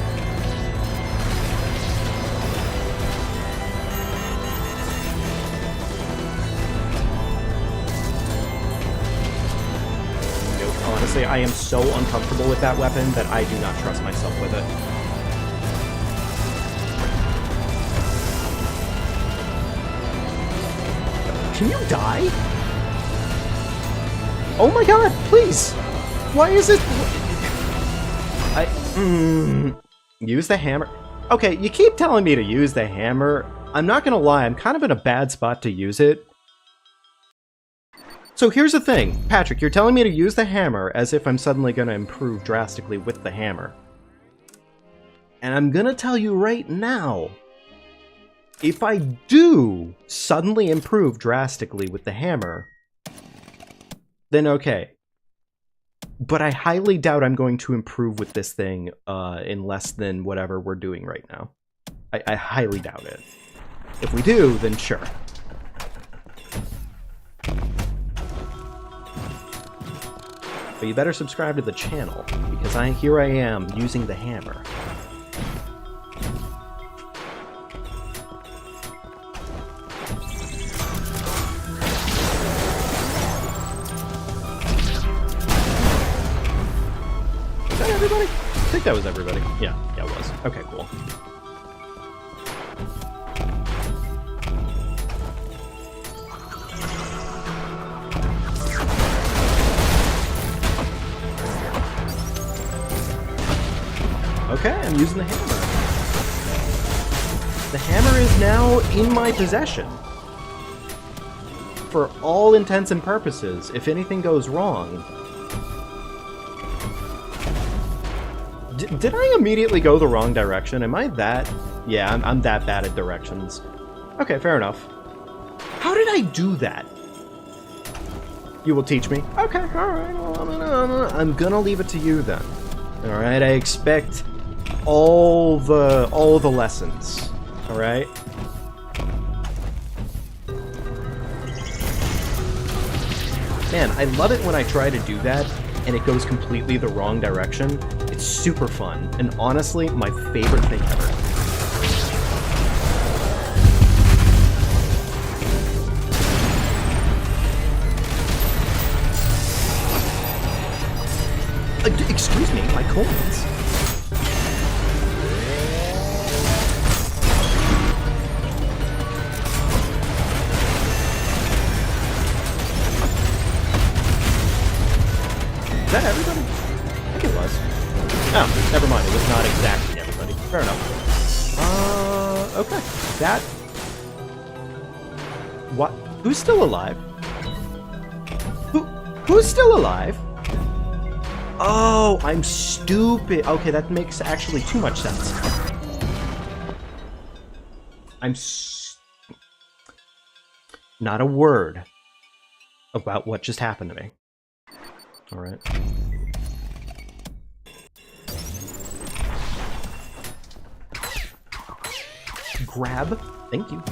Honestly, I am so uncomfortable with that weapon that I do not trust myself with it. Can you die? Oh my god, please! Why is it... Use the hammer. Okay, you keep telling me to use the hammer. I'm not gonna lie, I'm kind of in a bad spot to use it. So here's the thing, Patrick, you're telling me to use the hammer as if I'm suddenly gonna improve drastically with the hammer. And I'm gonna tell you right now, if I do suddenly improve drastically with the hammer, then okay. But I highly doubt I'm going to improve with this thing in less than whatever we're doing right now. I highly doubt it. If we do, then sure. But you better subscribe to the channel, because here I am using the hammer. Is that everybody? I think that was everybody. Yeah, it was. Okay, cool. Okay, I'm using the hammer. The hammer is now in my possession. For all intents and purposes, if anything goes wrong... Did I immediately go the wrong direction? Am I that... Yeah, I'm that bad at directions. Okay, fair enough. How did I do that? You will teach me? Okay, alright, well, I'm gonna leave it to you then. Alright, I expect... all the lessons, all right? Man, I love it when I try to do that and it goes completely the wrong direction. It's super fun, and honestly, my favorite thing ever. Excuse me, my coins. Is that everybody? I think it was. Oh, never mind. It was not exactly everybody. Fair enough. Okay. That... What? Who's still alive? Who's still alive? Oh, I'm stupid. Okay, that makes actually too much sense. Not a word about what just happened to me. Alright. Grab. Thank you.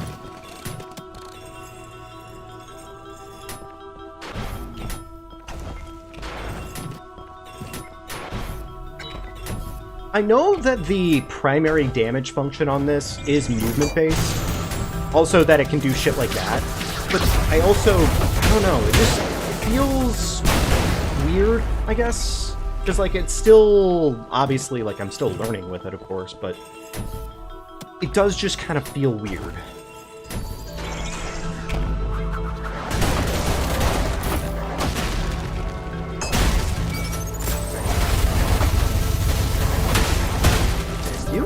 I know that the primary damage function on this is movement-based. Also that it can do shit like that. But I also... I don't know, it feels... weird, I guess, because like it's still obviously like I'm still learning with it, of course, but it does just kind of feel weird. Thank you.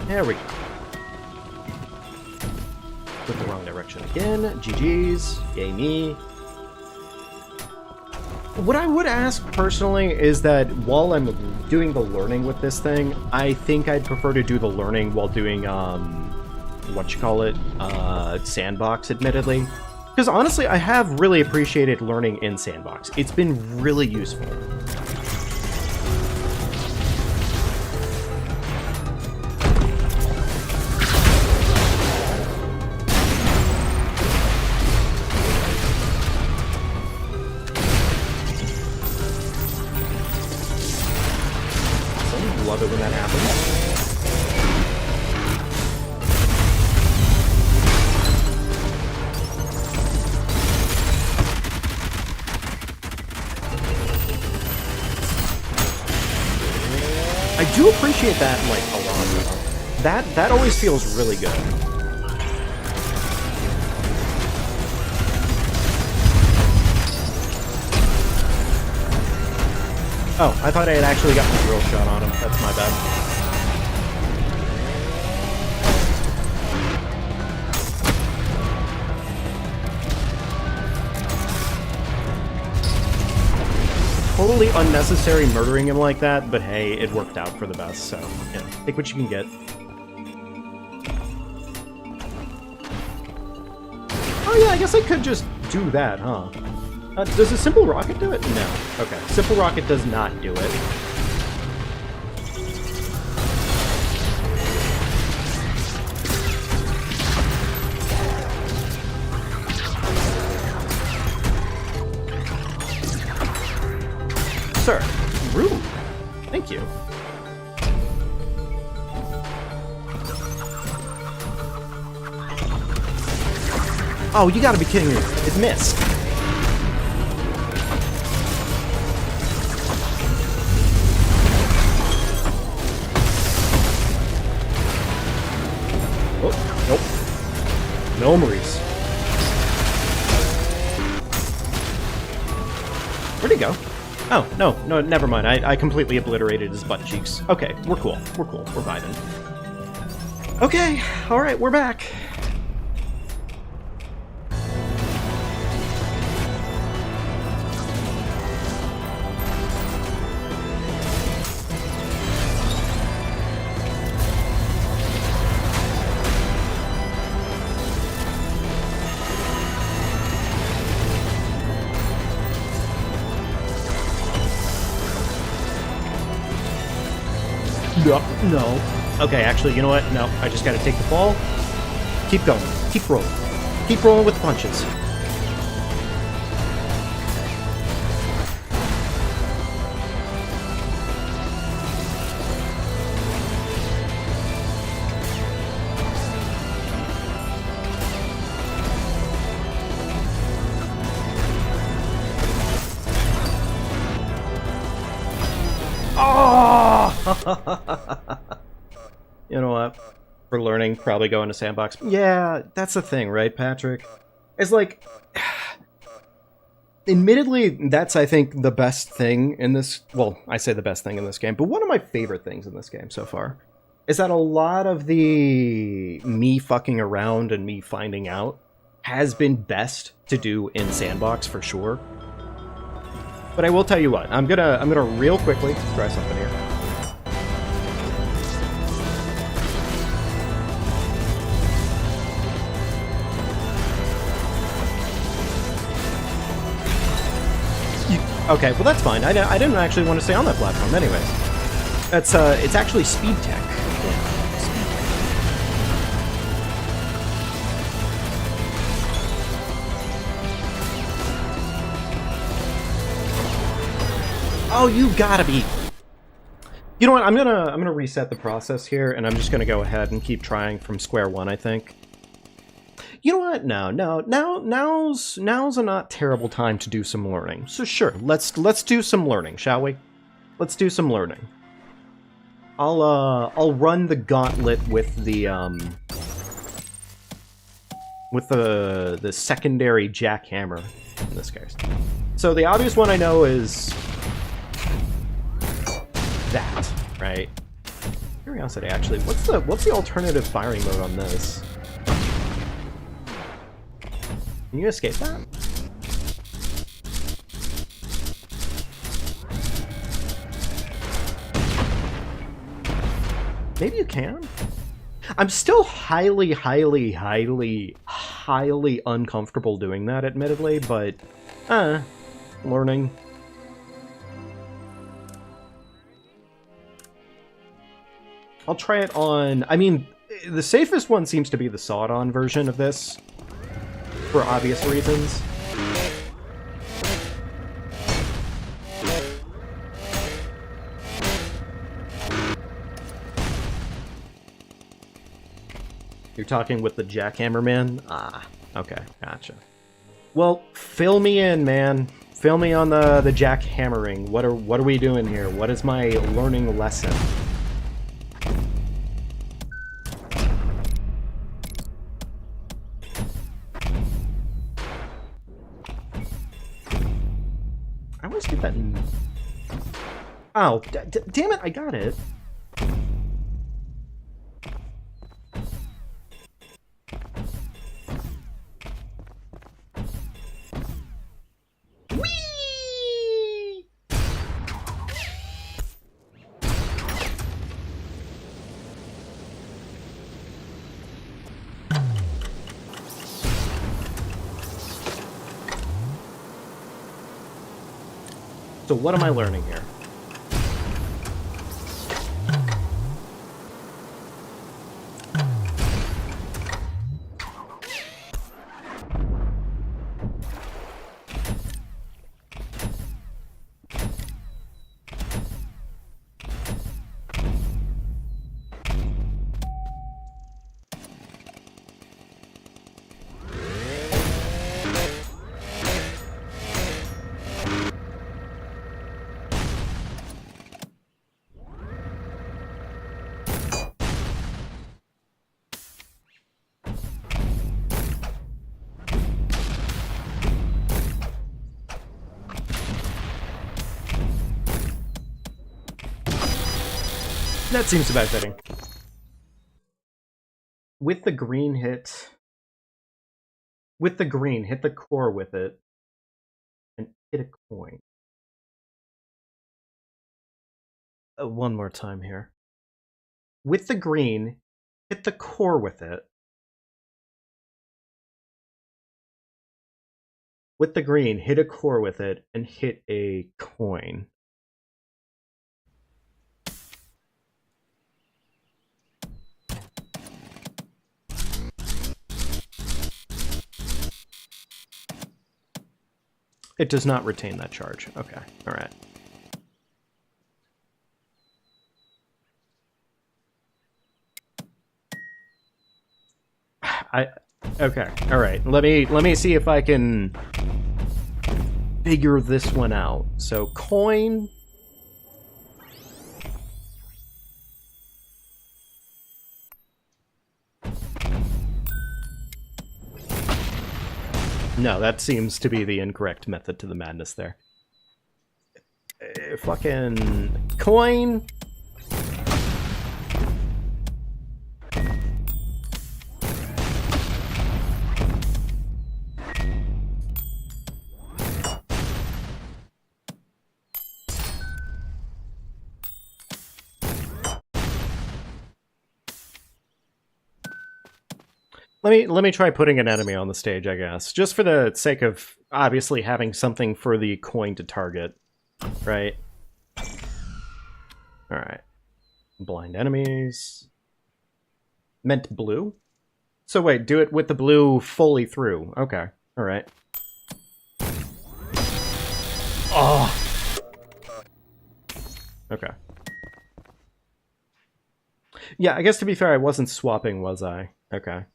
There we go. Went the wrong direction again. GG's. Yay me. What I would ask personally is that while I'm doing the learning with this thing, I think I'd prefer to do the learning while doing, Sandbox, admittedly. Because honestly, I have really appreciated learning in Sandbox. It's been really useful. Love it when that happens. I do appreciate that, like, a lot, though. That always feels really good. Oh, I thought I had actually gotten a drill shot on him. That's my bad. Totally unnecessary murdering him like that, but hey, it worked out for the best, so, yeah, take what you can get. Oh yeah, I guess I could just do that, huh? Does a simple rocket do it? No. Okay. Simple rocket does not do it. Sir, rude. Thank you. Oh, you gotta be kidding me. It missed. Oh, nope. No Maurice. Where'd he go? Oh, no, never mind. I completely obliterated his butt cheeks. Okay, we're cool. We're cool. We're vibing. Okay, alright, we're back. No. Okay, actually, you know what? No, I just gotta take the ball. Keep going. Keep rolling. Keep rolling with the punches. You know what? For learning, probably go into sandbox. Yeah, that's the thing, right, Patrick? It's like... Admittedly, that's, I think, the best thing in this... Well, I say the best thing in this game, but one of my favorite things in this game so far is that a lot of the me fucking around and me finding out has been best to do in sandbox, for sure. But I will tell you what, I'm gonna real quickly try something here. Okay, well that's fine. I didn't actually want to stay on that platform anyways. That's, it's actually speed tech. Yeah, speed tech. Oh, you gotta be... You know what, I'm gonna reset the process here, and I'm just gonna go ahead and keep trying from square one, I think. You know what? Now's a not terrible time to do some learning. So sure, let's do some learning, shall we? Let's do some learning. I'll run the gauntlet with the secondary jackhammer in this case. So the obvious one I know is that, right? Curiosity, actually, what's the alternative firing mode on this? Can you escape that? Maybe you can? I'm still highly uncomfortable doing that, admittedly, but... learning. I'll try it on... I mean, the safest one seems to be the sawed-on version of this. For obvious reasons. You're talking with the jackhammer man? Ah, okay, gotcha. Well, fill me in, man. Fill me on the jackhammering. What are we doing here? What is my learning lesson? I always get that. Oh, damn it! I got it. Whee! So what am I learning here? That seems about fitting. With the green hit... With the green, hit the core with it, and hit a coin. One more time here. With the green, hit the core with it. With the green, hit a core with it, and hit a coin. It does not retain that charge. Okay, alright. Okay, alright. Let me see if I can figure this one out. So coin. No, that seems to be the incorrect method to the madness there. Fucking coin. Let me try putting an enemy on the stage, I guess. Just for the sake of obviously having something for the coin to target. Right? Alright. Blind enemies. Meant blue? So wait, do it with the blue fully through. Okay. Alright. Oh! Okay. Yeah, I guess to be fair, I wasn't swapping, was I? Okay.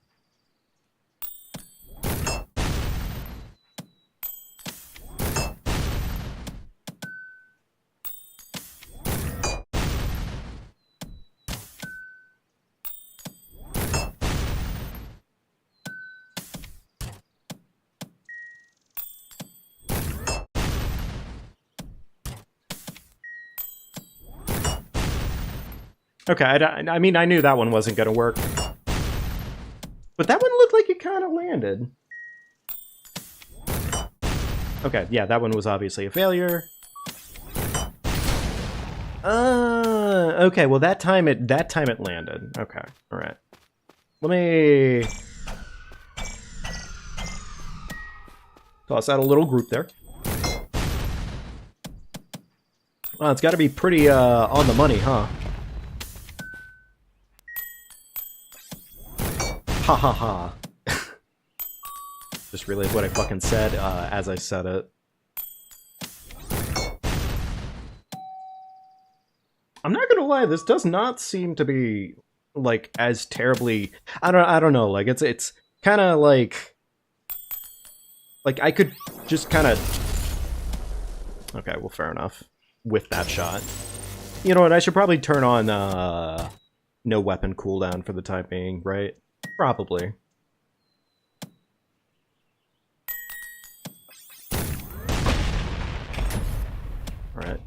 Okay, I mean, I knew that one wasn't gonna work. But that one looked like it kind of landed. Okay, yeah, that one was obviously a failure. Okay, well that time it landed. Okay, alright. Let me toss out a little group there. Well, it's gotta be pretty on the money, huh? Ha ha ha. Just realized what I fucking said as I said it. I'm not gonna lie, this does not seem to be like as terribly. I don't know. Like it's kind of like I could just kind of. Okay, well, fair enough. With that shot, you know what? I should probably turn on no weapon cooldown for the time being, right? Probably. Alright.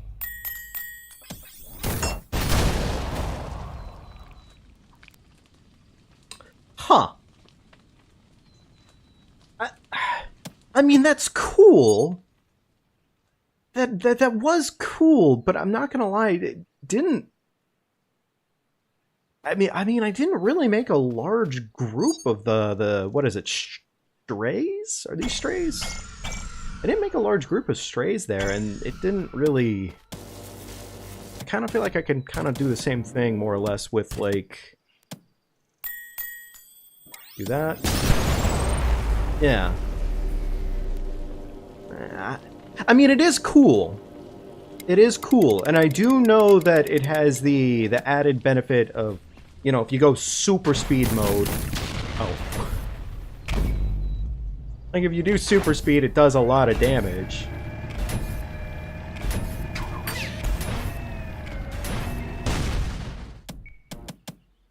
Huh. I mean, that's cool. That was cool, but I'm not gonna lie, it didn't. I mean, I didn't really make a large group of the what is it, strays? Are these strays? I didn't make a large group of strays there, and it didn't really... I kind of feel like I can kind of do the same thing, more or less, with, like... Do that. Yeah. I mean, it is cool. It is cool, and I do know that it has the added benefit of, you know, if you go super speed mode... Oh. Like, if you do super speed, it does a lot of damage.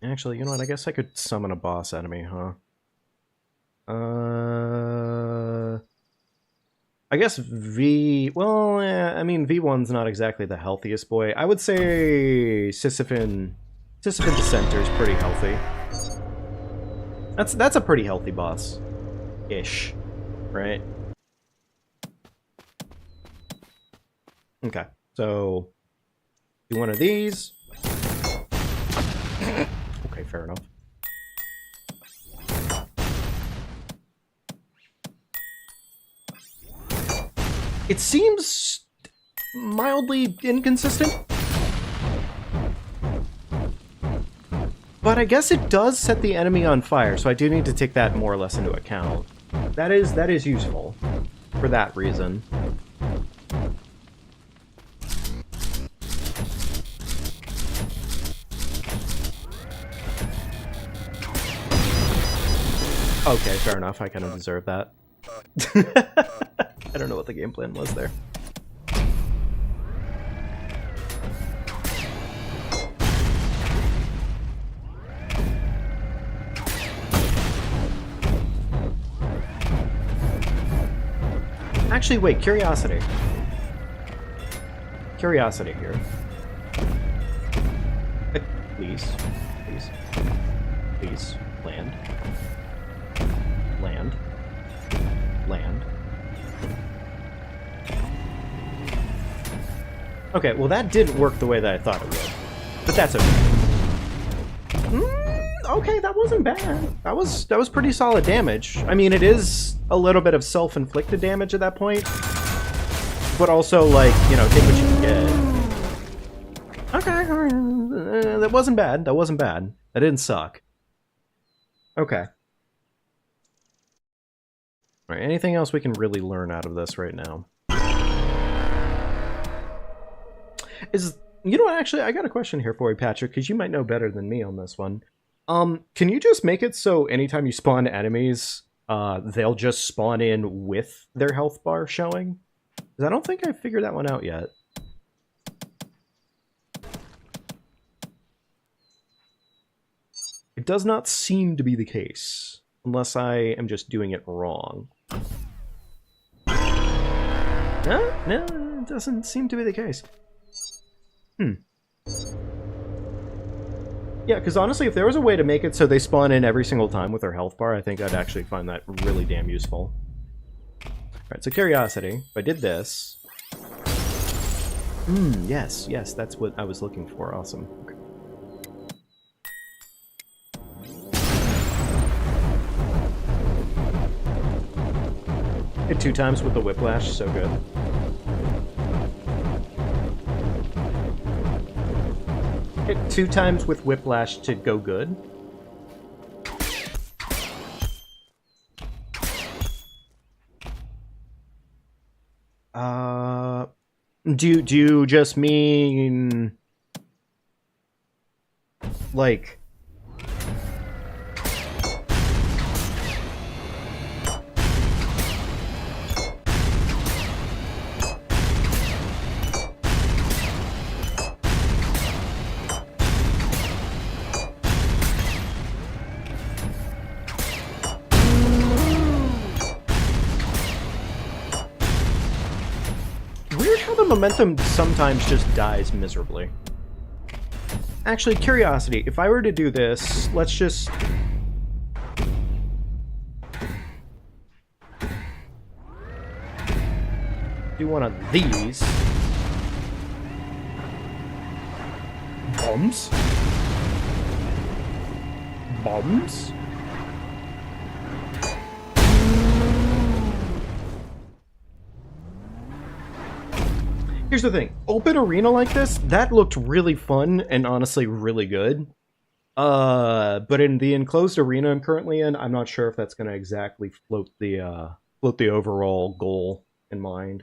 Actually, you know what? I guess I could summon a boss enemy, huh? I guess V... Well, I mean, V1's not exactly the healthiest boy. I would say Sisyphon Dissenter is pretty healthy. That's a pretty healthy boss-ish. Right? Okay, so do one of these. Okay, fair enough. It seems mildly inconsistent. But I guess it does set the enemy on fire, so I do need to take that more or less into account. That is useful for that reason. Okay, fair enough. I kind of deserve that. I don't know what the game plan was there. Actually, wait, curiosity. Curiosity here. Please. Please. Please. Land. Land. Land. Okay, well that didn't work the way that I thought it would. But that's okay. Okay, that wasn't bad. That was pretty solid damage. I mean, it is a little bit of self-inflicted damage at that point. But also, like, you know, take what you can get. Okay, that wasn't bad. That wasn't bad. That didn't suck. Okay. Alright, anything else we can really learn out of this right now? You know what, actually, I got a question here for you, Patrick, because you might know better than me on this one. Can you just make it so anytime you spawn enemies, they'll just spawn in with their health bar showing? Because I don't think I figured that one out yet. It does not seem to be the case, unless I am just doing it wrong. No, it doesn't seem to be the case. Yeah, because honestly, if there was a way to make it so they spawn in every single time with their health bar, I think I'd actually find that really damn useful. Alright, so curiosity. If I did this... yes, that's what I was looking for. Awesome. Okay. Hit 2 times with the whiplash, so good. Hit 2 times with whiplash to go good. Do you just mean like momentum sometimes just dies miserably. Actually, curiosity, if I were to do this, let's just... do one of these. Bombs? Bombs? Here's the thing. Open arena like this, that looked really fun and honestly really good. But in the enclosed arena I'm currently in, I'm not sure if that's going to exactly float the overall goal in mind.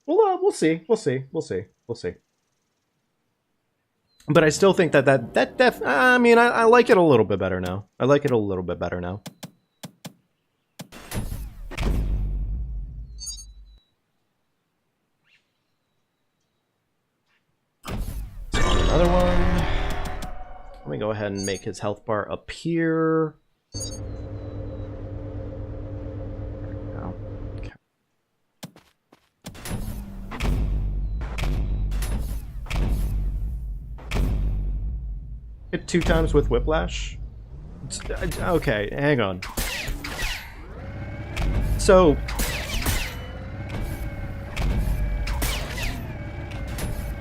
Well, we'll see. We'll see. We'll see. We'll see. But I still think I mean, I like it a little bit better now. I like it a little bit better now. Another one. Let me go ahead and make his health bar appear. There we go. Okay. Hit 2 times with whiplash. Okay, hang on. So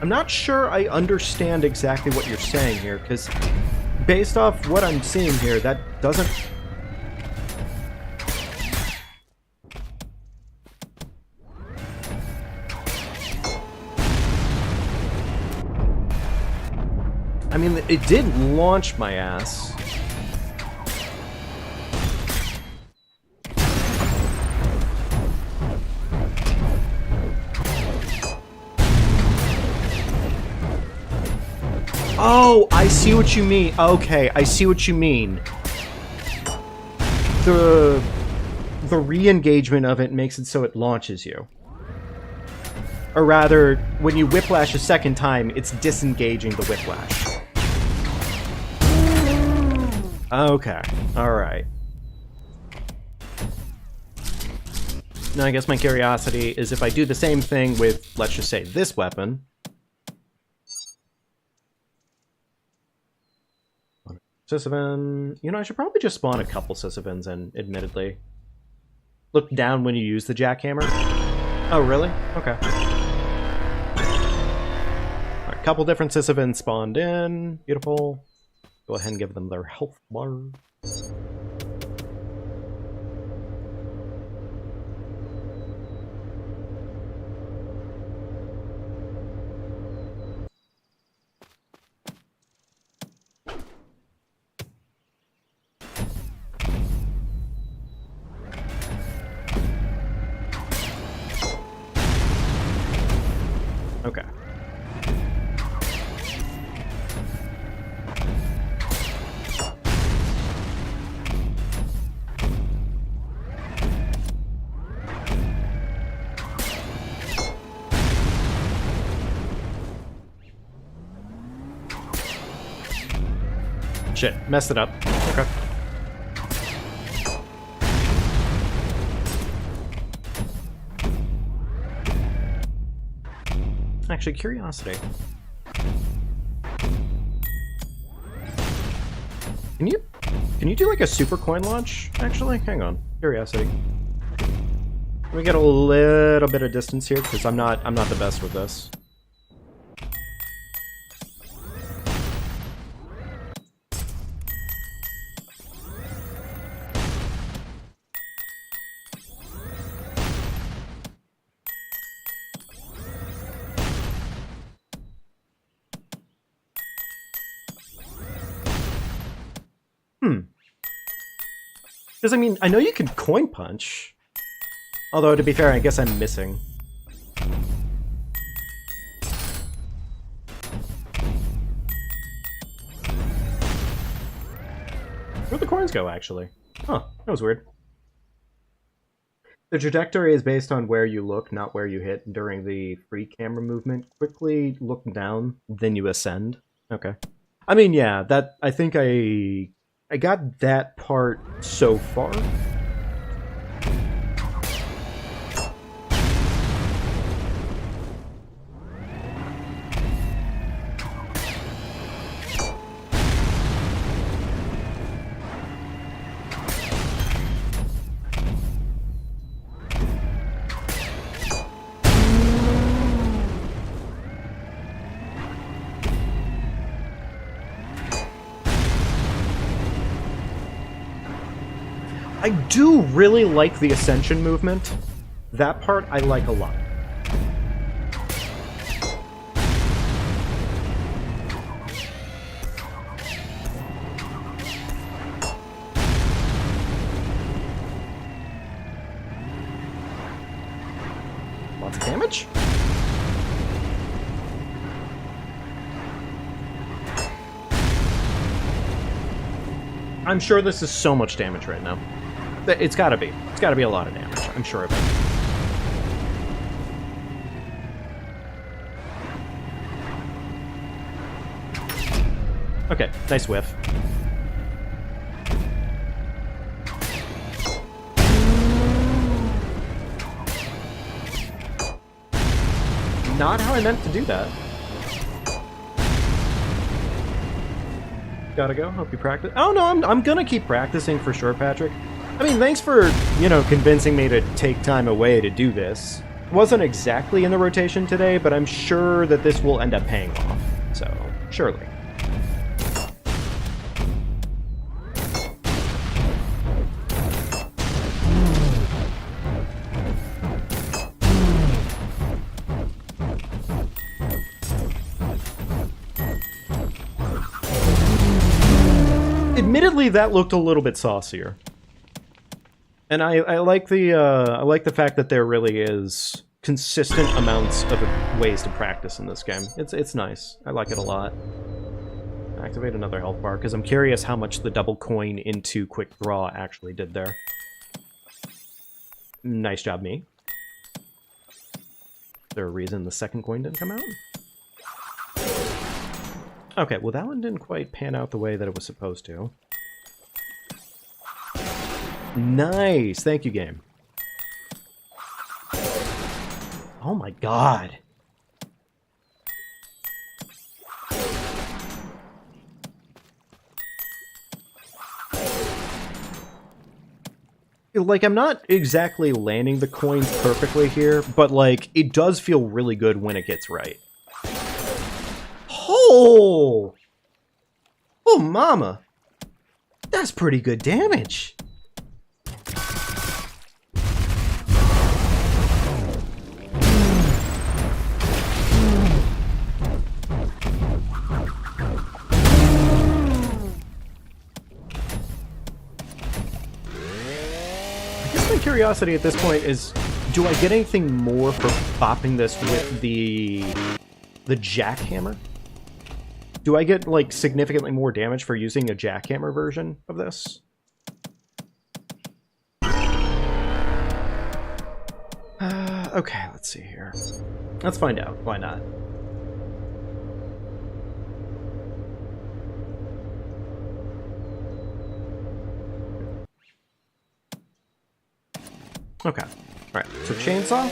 I'm not sure I understand exactly what you're saying here, because based off what I'm seeing here, that doesn't... I mean, it did launch my ass. Oh, I see what you mean. Okay, I see what you mean. The re-engagement of it makes it so it launches you. Or rather, when you whiplash a second time, it's disengaging the whiplash. Okay, alright. Now I guess my curiosity is if I do the same thing with, let's just say, this weapon. Sisyphon. You know, I should probably just spawn a couple Sisyphons in, admittedly. Look down when you use the jackhammer. Oh, really? Okay. Alright, a couple different Sisyphons spawned in. Beautiful. Go ahead and give them their health bar. Okay. Shit, messed it up. Okay. Actually, curiosity. Can you do like a super coin launch? Actually, hang on. Curiosity. Let me get a little bit of distance here because I'm not the best with this. Because, I mean, I know you can coin punch. Although, to be fair, I guess I'm missing. Where'd the coins go, actually? Huh, that was weird. The trajectory is based on where you look, not where you hit during the free camera movement. Quickly look down, then you ascend. Okay. I mean, yeah, that... I think I got that part so far. I do really like the ascension movement. That part I like a lot. damage? I'm sure this is so much damage right now. It's gotta be. It's gotta be a lot of damage. I'm sure of it. Okay, nice whiff. Not how I meant to do that. Gotta go. Hope you practice. Oh no, I'm gonna keep practicing for sure, Patrick. I mean, thanks for, you know, convincing me to take time away to do this. Wasn't exactly in the rotation today, but I'm sure that this will end up paying off. So, surely. Admittedly, that looked a little bit saucier, and I like the fact that there really is consistent amounts of ways to practice in this game. It's nice. I like it a lot. Activate another health bar because I'm curious how much the double coin into quick draw actually did there. Nice job, me. Is there a reason the second coin didn't come out? Okay, well that one didn't quite pan out the way that it was supposed to. Nice! Thank you, game. Oh my god! Like, I'm not exactly landing the coins perfectly here, but, like, it does feel really good when it gets right. Oh! Oh, mama! That's pretty good damage! Curiosity at this point is, do I get anything more for bopping this with the jackhammer? Do I get, like, significantly more damage for using a jackhammer version of this? Okay, let's see here. Let's find out. Why not? Okay. Alright, so chainsaw.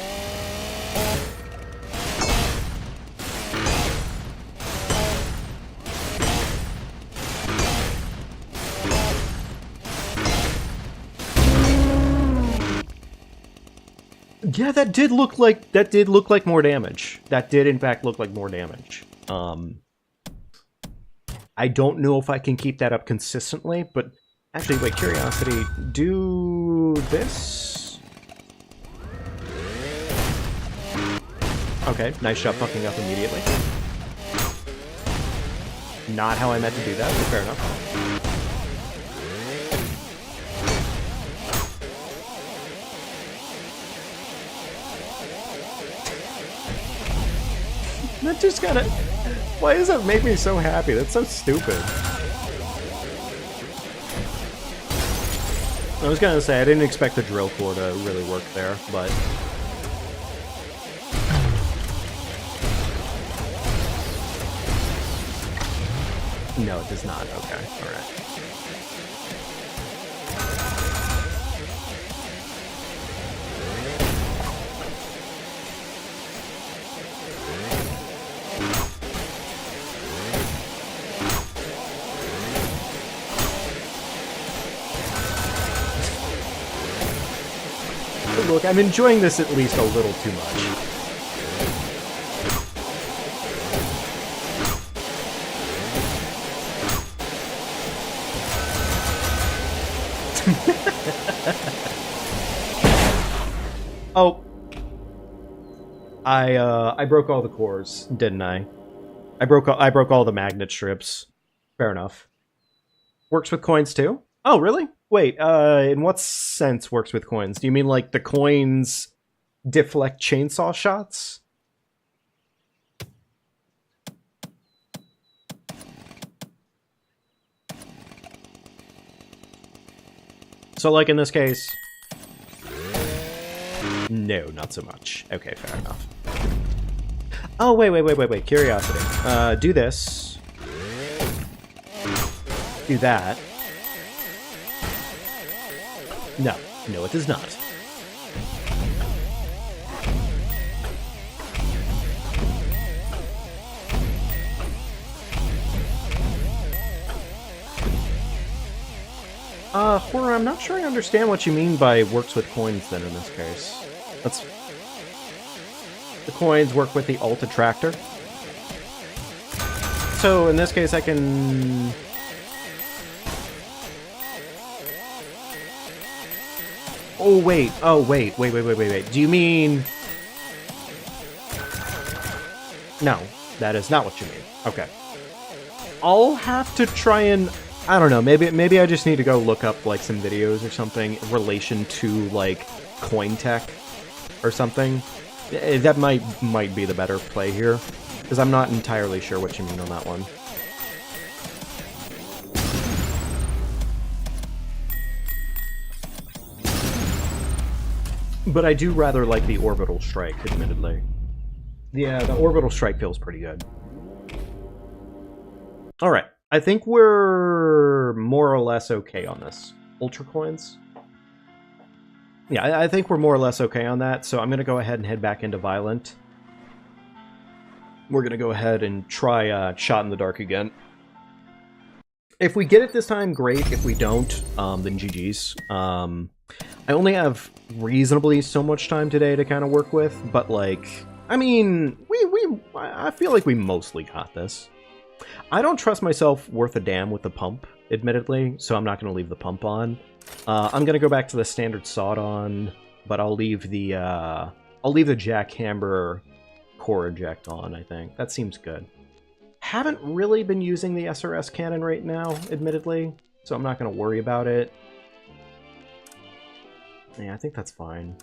Yeah, that did look like more damage. That did in fact look like more damage. I don't know if I can keep that up consistently, but actually, wait, curiosity, do this. Okay, nice job fucking up immediately. Not how I meant to do that, but fair enough. That just kinda... Why does that make me so happy? That's so stupid. I was gonna say, I didn't expect the drill core to really work there, but... No, it does not. Okay, alright. Look, I'm enjoying this at least a little too much. Oh, I broke all the cores, didn't I? I broke all the magnet strips. Fair enough. Works with coins too? Oh, really? Wait, in what sense works with coins? Do you mean like the coins deflect chainsaw shots. So, like in this case... No, not so much. Okay, fair enough. Oh, wait. Curiosity. Do this. Do that. No, it does not. Horror, I'm not sure I understand what you mean by works with coins then in this case. That's... The coins work with the alt attractor. So in this case I can... Oh wait. Do you mean... No, that is not what you mean. Okay. I'll have to try and... I don't know, maybe I just need to go look up, like, some videos or something in relation to, like, coin tech or something. That might be the better play here, because I'm not entirely sure what you mean on that one. But I do rather like the orbital strike, admittedly. Yeah, the orbital strike feels pretty good. Alright. I think we're more or less okay on this. Ultra coins? Yeah, I think we're more or less okay on that, so I'm going to go ahead and head back into Violent. We're going to go ahead and try Shot in the Dark again. If we get it this time, great. If we don't, then GG's. I only have reasonably so much time today to kind of work with, but, like, I mean, I feel like we mostly got this. I don't trust myself worth a damn with the pump, admittedly, so I'm not going to leave the pump on. I'm going to go back to the standard sawed on, but I'll leave the jackhammer core eject on, I think. That seems good. Haven't really been using the SRS cannon right now, admittedly, so I'm not going to worry about it. Yeah, I think that's fine.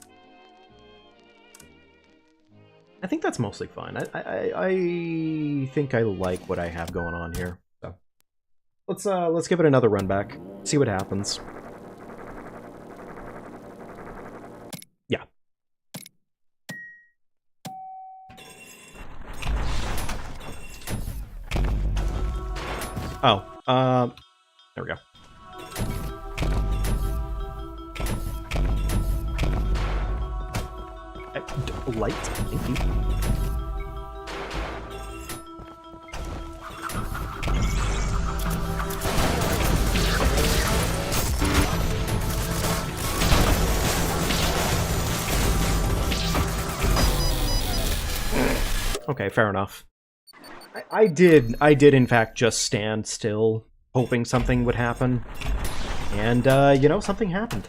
I think that's mostly fine. I think I like what I have going on here. So let's give it another run back. See what happens. Yeah. Oh, there we go. Light, thank you. Okay, fair enough. I did in fact just stand still, hoping something would happen. And, you know, something happened.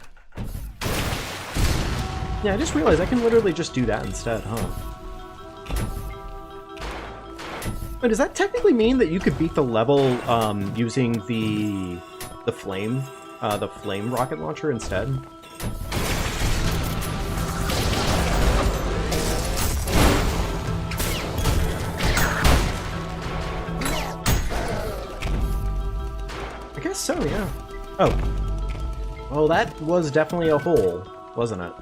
Yeah, I just realized I can literally just do that instead, huh? Wait, does that technically mean that you could beat the level using the flame rocket launcher instead? I guess so, yeah. Oh. Well, that was definitely a hole, wasn't it?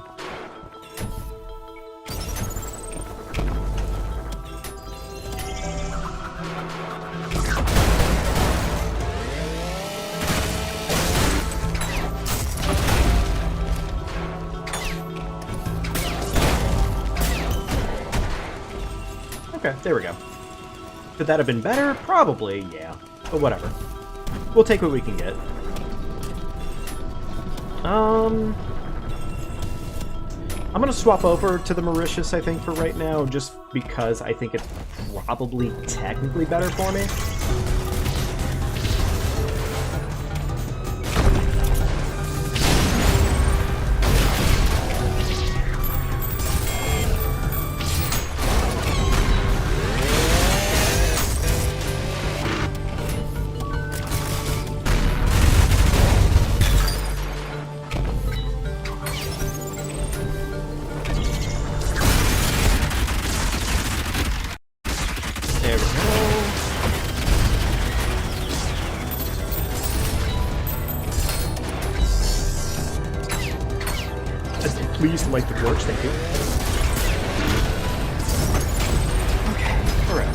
Okay, there we go. Could that have been better? Probably, yeah. But whatever. We'll take what we can get. I'm gonna swap over to the Mauritius, I think, for right now, just because I think it's probably technically better for me. Please light the torch, thank you. Okay, alright.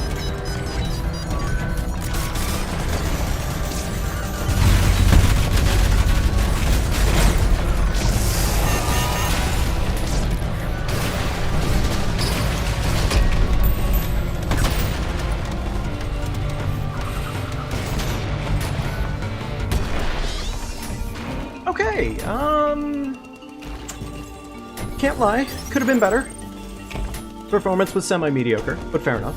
Okay, can't lie, could have been better. Performance was semi-mediocre, but fair enough.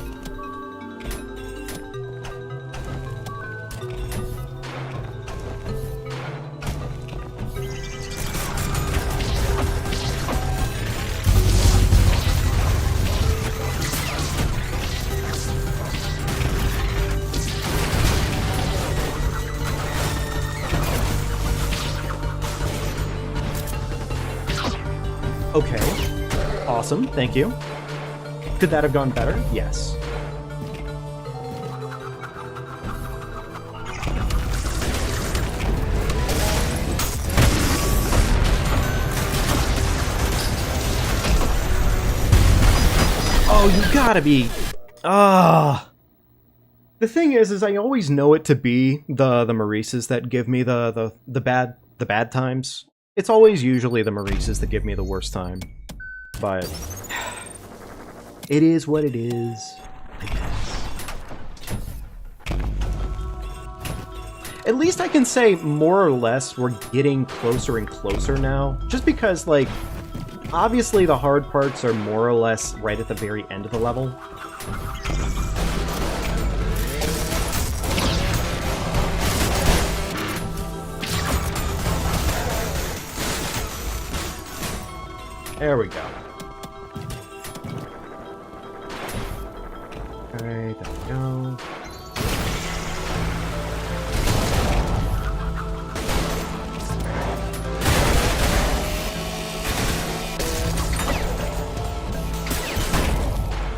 Okay. Awesome, thank you. Could that have gone better? Yes. Oh, you gotta be... The thing is I always know it to be the Maurices that give me the bad times. It's always usually the Maurices that give me the worst time. But it is what it is, I guess. At least I can say more or less we're getting closer and closer now. Just because, like, obviously the hard parts are more or less right at the very end of the level. There we go. Alright, there we go.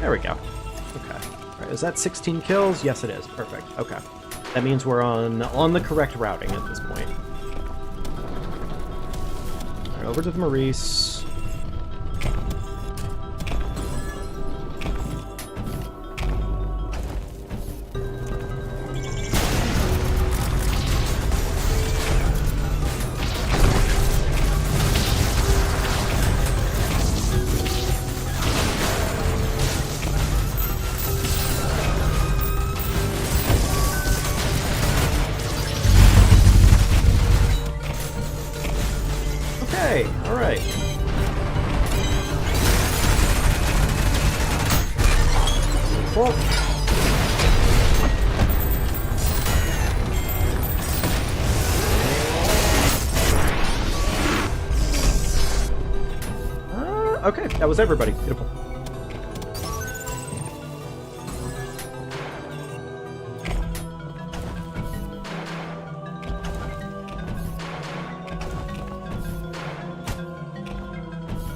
There we go. Okay. Alright, is that 16 kills? Yes, it is. Perfect. Okay. That means we're on the correct routing at this point. Alright, over to the Maurice. Okay, alright. Well, okay, that was everybody. Beautiful.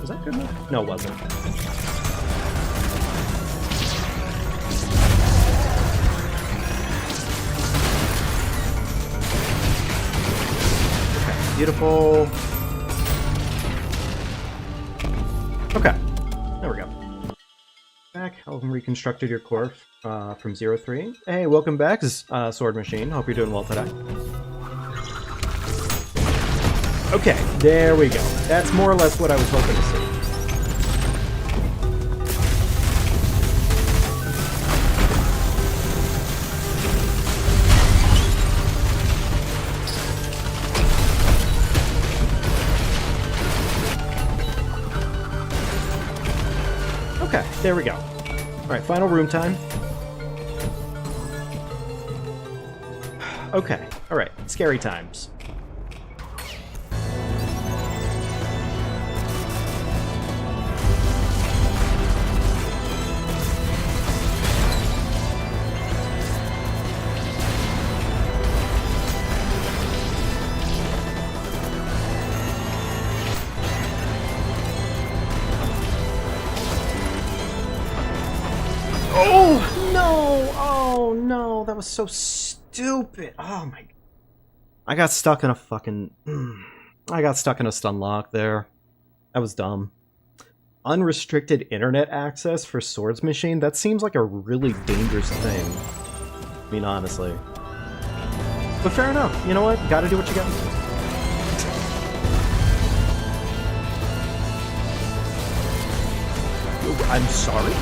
Was that good enough? No, it wasn't. Okay, beautiful. Okay, there we go. Back, I've reconstructed your core from 03. Hey, welcome back, Sword Machine. Hope you're doing well today. Okay, there we go. That's more or less what I was hoping to see. Okay, there we go. Alright, final room time. Okay, alright, scary times. Oh, no! Oh, no, that was so stupid. Oh, my... I got stuck in a fucking... I got stuck in a stun lock there. That was dumb. Unrestricted internet access for Swords Machine? That seems like a really dangerous thing. I mean, honestly. But fair enough. You know what? Gotta do what you gotta do. I'm sorry?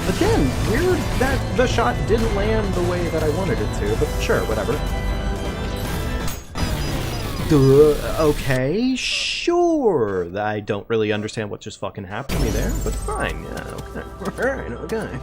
Again, weird that the shot didn't land the way that I wanted it to, but sure, whatever. Okay, sure. I don't really understand what just fucking happened to me there, but fine, yeah, okay. Alright, okay.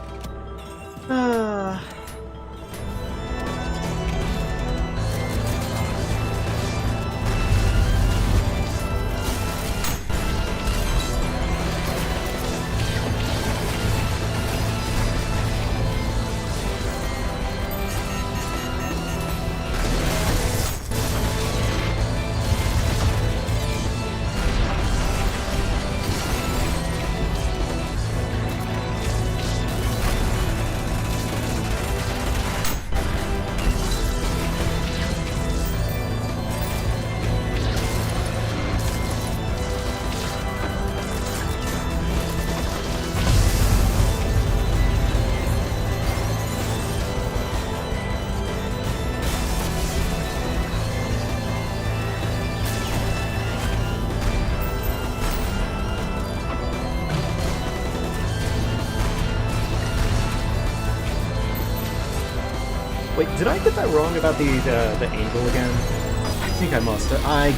Wait, did I get that wrong about the angle again? I think I must have. I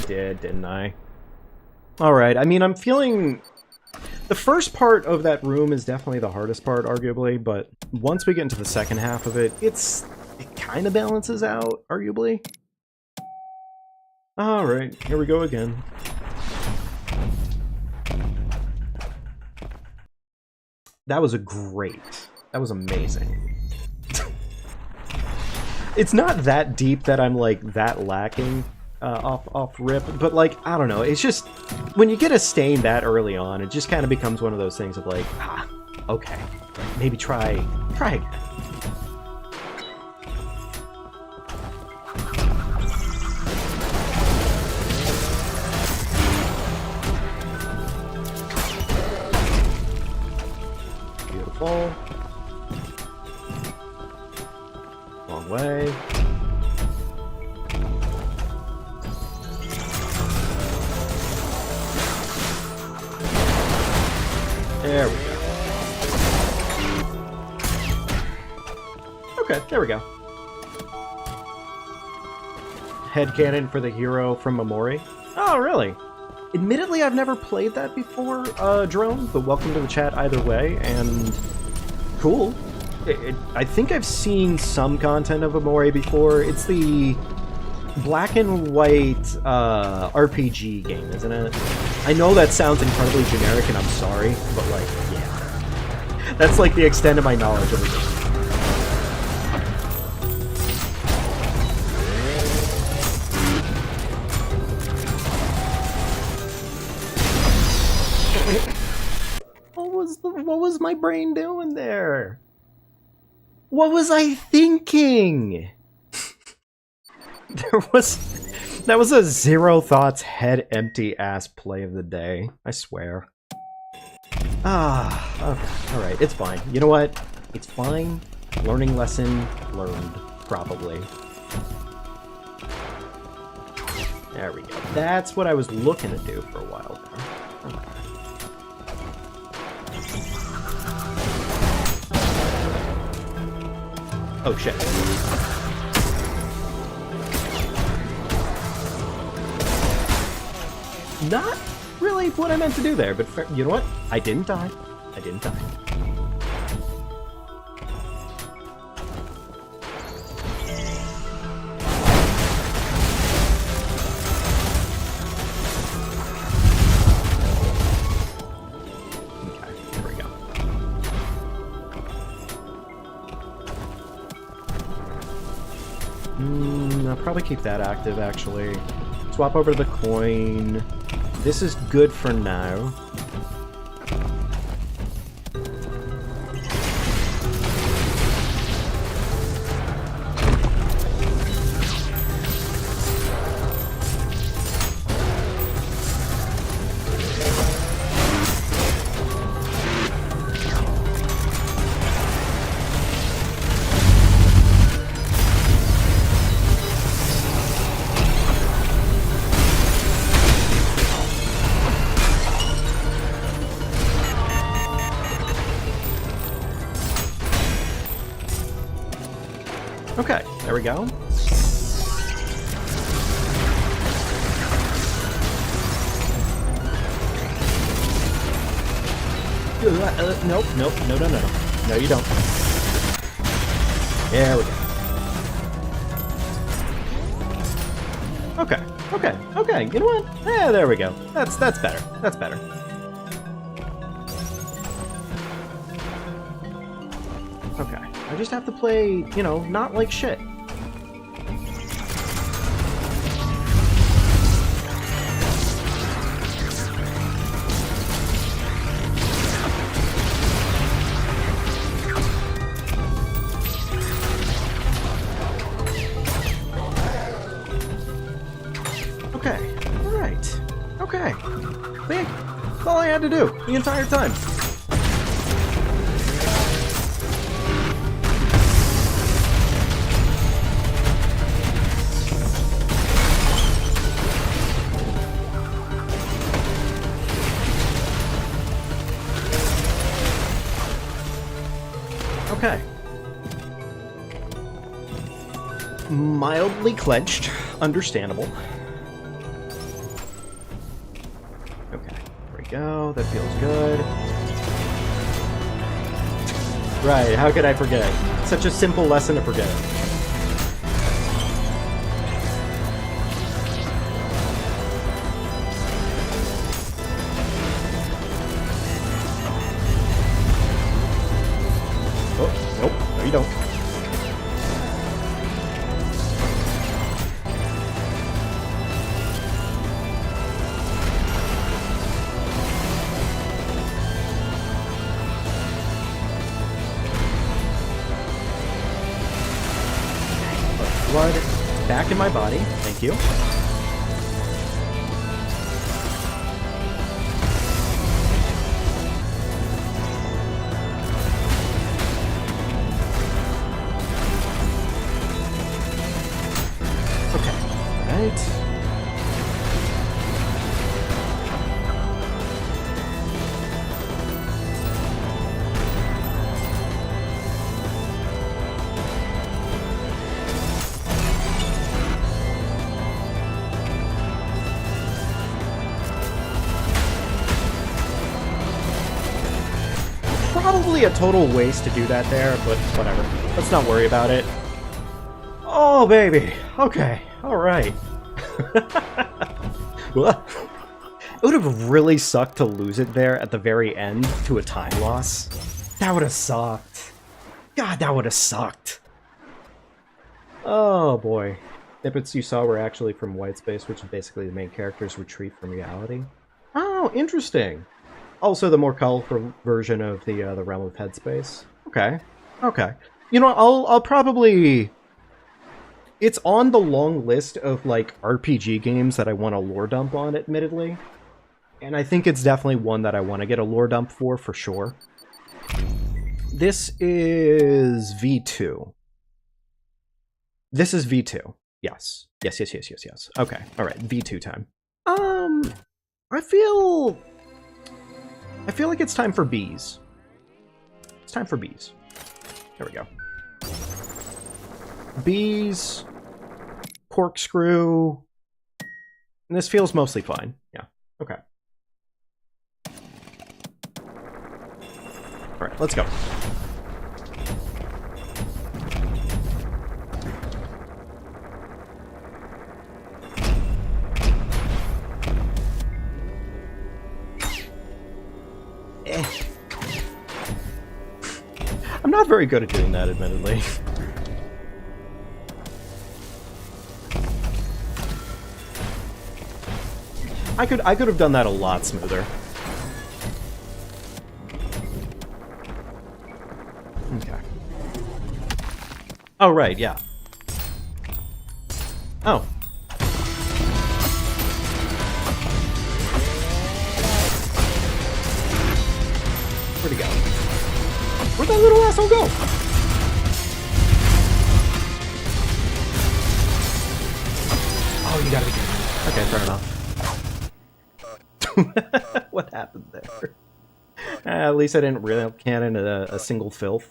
did, didn't I? Alright, I mean, I'm feeling... The first part of that room is definitely the hardest part, arguably, but once we get into the second half of it, it kind of balances out, arguably. Alright, here we go again. That was that was amazing. It's not that deep that I'm, like, that lacking off rip, but, like, I don't know, it's just, when you get a stain that early on, it just kind of becomes one of those things of, like, okay, maybe try again. Beautiful. Long way. There we go. Okay, there we go. Headcanon for the hero from Mamori. Oh, really? Admittedly, I've never played that before, Drone, but welcome to the chat either way, and cool. I think I've seen some content of Amore before. It's the black and white RPG game, isn't it? I know that sounds incredibly generic, and I'm sorry, but, like, yeah. That's, like, the extent of my knowledge of the game. What was my brain doing there? What was I thinking? That was a zero thoughts, head empty ass play of the day. I swear. Okay, alright, it's fine. You know what? It's fine. Learning lesson learned, probably. There we go. That's what I was looking to do for a while there. Okay. Oh shit. Not really what I meant to do there, but you know what? I didn't die. I didn't die. Okay, there we go. I'll probably keep that active, actually. It's swap over to the coin. This is good for now. Okay, there we go. Nope, nope, no, no, no. No, you don't. There we go. Okay, okay, okay, you know what? Yeah, there we go. That's better. That's better. Okay, I just have to play, you know, not like shit. Okay, alright. Okay. See? That's all I had to do the entire time. Okay. Mildly clenched. Understandable. Okay, there we go. That feels good. Right, how could I forget? Such a simple lesson to forget. Oh, nope, no you don't. Blood back in my body. Thank you. Okay. Right. Probably a total waste to do that there, but whatever. Let's not worry about it. Oh, baby. Okay. All right. Well, it would have really sucked to lose it there at the very end to a time loss. That would have sucked. God, that would have sucked. Oh, boy. Snippets you saw were actually from Whitespace, which is basically the main character's retreat from reality. Oh, interesting. Also, the more colorful version of the Realm of Headspace. Okay, okay. You know, I'll probably. It's on the long list of like RPG games that I want a lore dump on, admittedly, and I think it's definitely one that I want to get a lore dump for sure. This is V2. This is V2. Yes. Yes. Okay. All right. V2 time. I feel like it's time for bees. It's time for bees. There we go. Bees, corkscrew, and this feels mostly fine. Yeah, okay. Alright, let's go. I'm not very good at doing that, admittedly. I could have done that a lot smoother. Okay. Oh, right, yeah. Oh. Where'd he go? Where'd that little asshole go? Oh, you gotta be kidding me. Okay, fair enough. What happened there? At least I didn't rail cannon a single filth.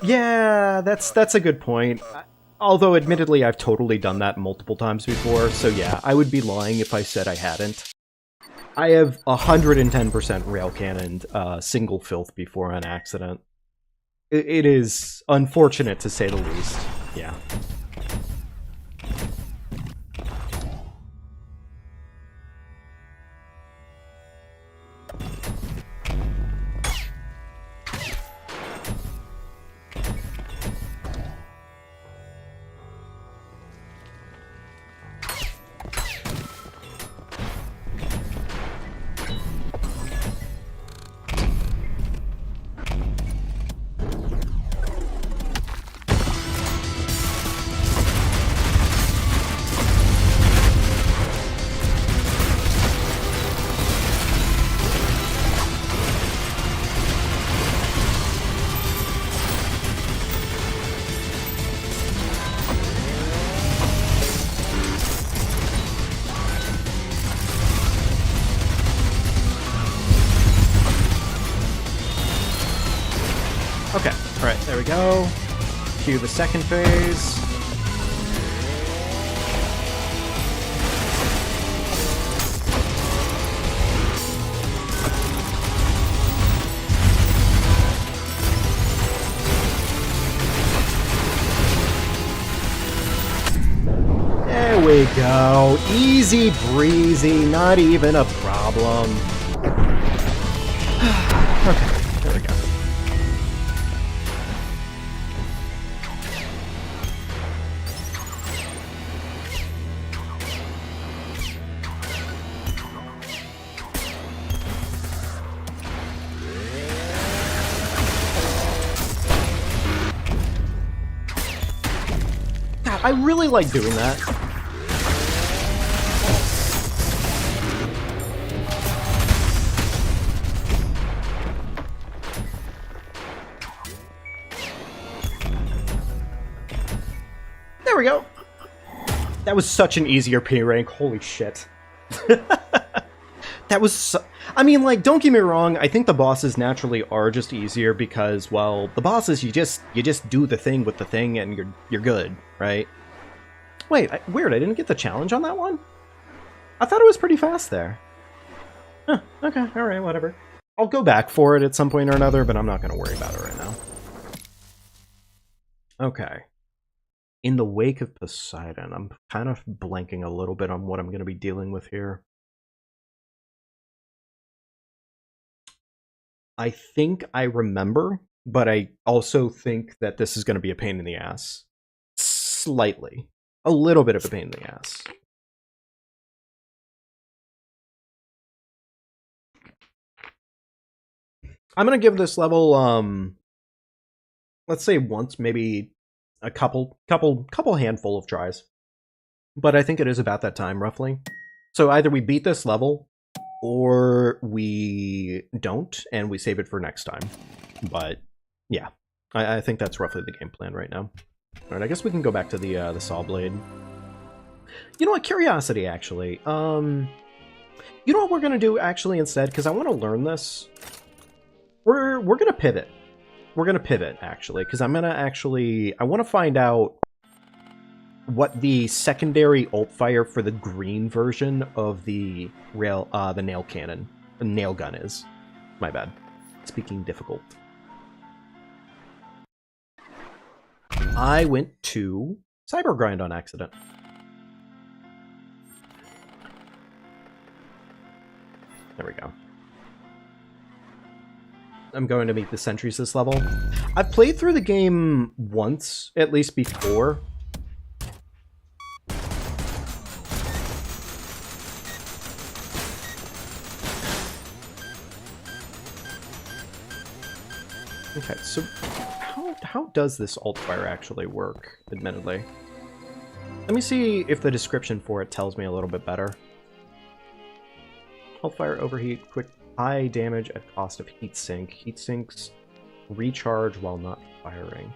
Yeah, that's a good point. Although, admittedly, I've totally done that multiple times before, so yeah, I would be lying if I said I hadn't. I have 110% rail cannoned single filth before on accident. It is unfortunate to say the least. Yeah. Okay, alright, there we go. Cue the second phase. There we go. Easy breezy, not even a problem. Okay, there we go. I really like doing that. There we go. That was such an easier P rank. Holy shit. That was I mean, like, don't get me wrong, I think the bosses naturally are just easier because, well, the bosses, you just do the thing with the thing and you're good, right? Wait, weird, I didn't get the challenge on that one? I thought it was pretty fast there. Huh, okay, alright, whatever. I'll go back for it at some point or another, but I'm not going to worry about it right now. Okay. In the Wake of Poseidon, I'm kind of blanking a little bit on what I'm going to be dealing with here. I think I remember, but I also think that this is going to be a pain in the ass. Slightly. A little bit of a pain in the ass. I'm going to give this level, let's say once, maybe a couple handful of tries. But I think it is about that time, roughly. So either we beat this level, or we don't, and we save it for next time. But, yeah. I think that's roughly the game plan right now. Alright, I guess we can go back to the saw blade. You know what? Curiosity, actually. You know what we're gonna do, actually, instead? Because I want to learn this. We're gonna pivot. We're gonna pivot, actually, because I'm gonna I want to find out what the secondary ult fire for the green version of the nail cannon, the nail gun is. My bad. Speaking difficult. I went to Cybergrind on accident. There we go. I'm going to meet the sentries this level. I've played through the game once, at least before. Okay, so how does this alt fire actually work, admittedly? Let me see if the description for it tells me a little bit better. Alt fire overheat, quick high damage at cost of heatsink. Heatsinks recharge while not firing.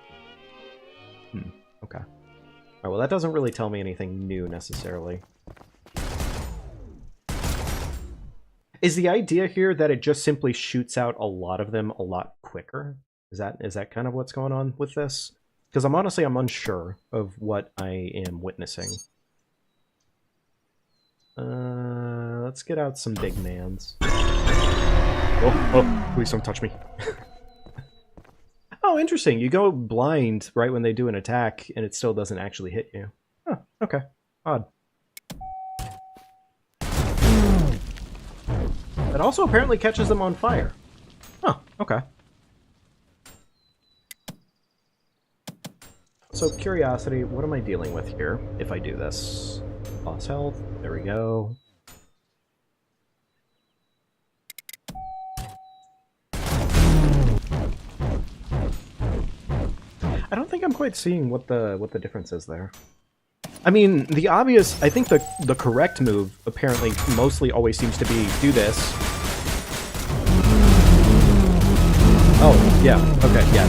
Okay. Alright, well that doesn't really tell me anything new necessarily. Is the idea here that it just simply shoots out a lot of them a lot quicker? Is that kind of what's going on with this? Because I'm unsure of what I am witnessing. Let's get out some big mans. Oh, please don't touch me. Oh, interesting. You go blind right when they do an attack, and it still doesn't actually hit you. Oh, okay. Odd. It also apparently catches them on fire. Oh, okay. So, curiosity, what am I dealing with here if I do this? Boss health, there we go. I don't think I'm quite seeing what the difference is there. I mean, the obvious, I think the correct move apparently mostly always seems to be do this. Oh, yeah, okay, yeah,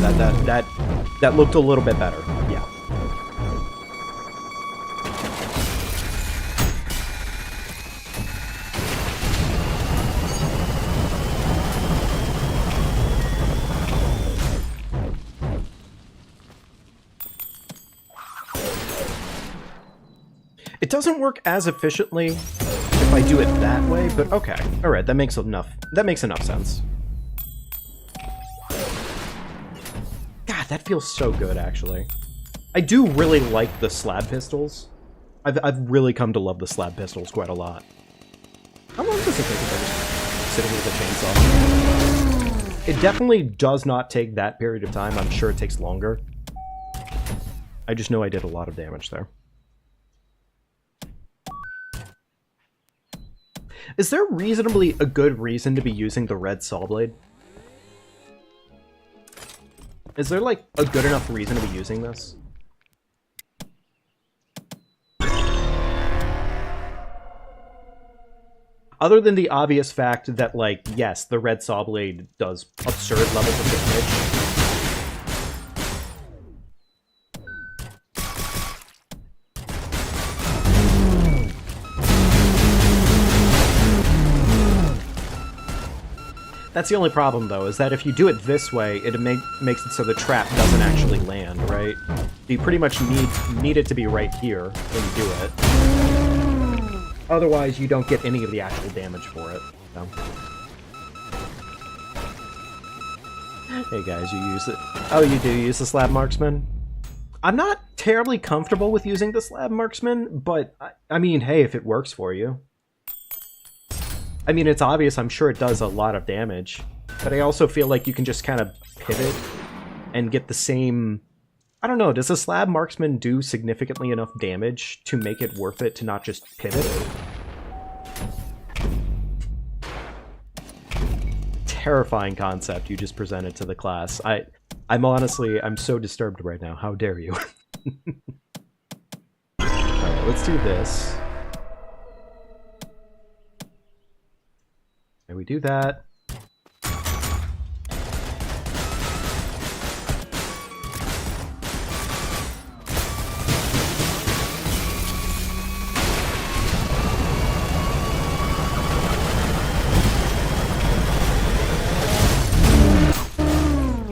that looked a little bit better, yeah. It doesn't work as efficiently if I do it that way, but okay. Alright, that makes enough sense. God, that feels so good, actually. I do really like the slab pistols. I've really come to love the slab pistols quite a lot. How long does it take if I just sit here with a chainsaw? It definitely does not take that period of time. I'm sure it takes longer. I just know I did a lot of damage there. Is there reasonably a good reason to be using the red saw blade? Is there, like, a good enough reason to be using this? Other than the obvious fact that, like, yes, the red saw blade does absurd levels of damage. That's the only problem, though, is that if you do it this way, it makes it so the trap doesn't actually land, right? You pretty much need it to be right here when you do it. Otherwise, you don't get any of the actual damage for it. So. Hey guys, you use it. Oh, you do use the Slab Marksman? I'm not terribly comfortable with using the Slab Marksman, but, I mean, hey, if it works for you. I mean, it's obvious, I'm sure it does a lot of damage, but I also feel like you can just kind of pivot and get the same... I don't know, does the Slab Marksman do significantly enough damage to make it worth it to not just pivot? Terrifying concept you just presented to the class. I'm so disturbed right now. How dare you? Alright, let's do this. And we do that.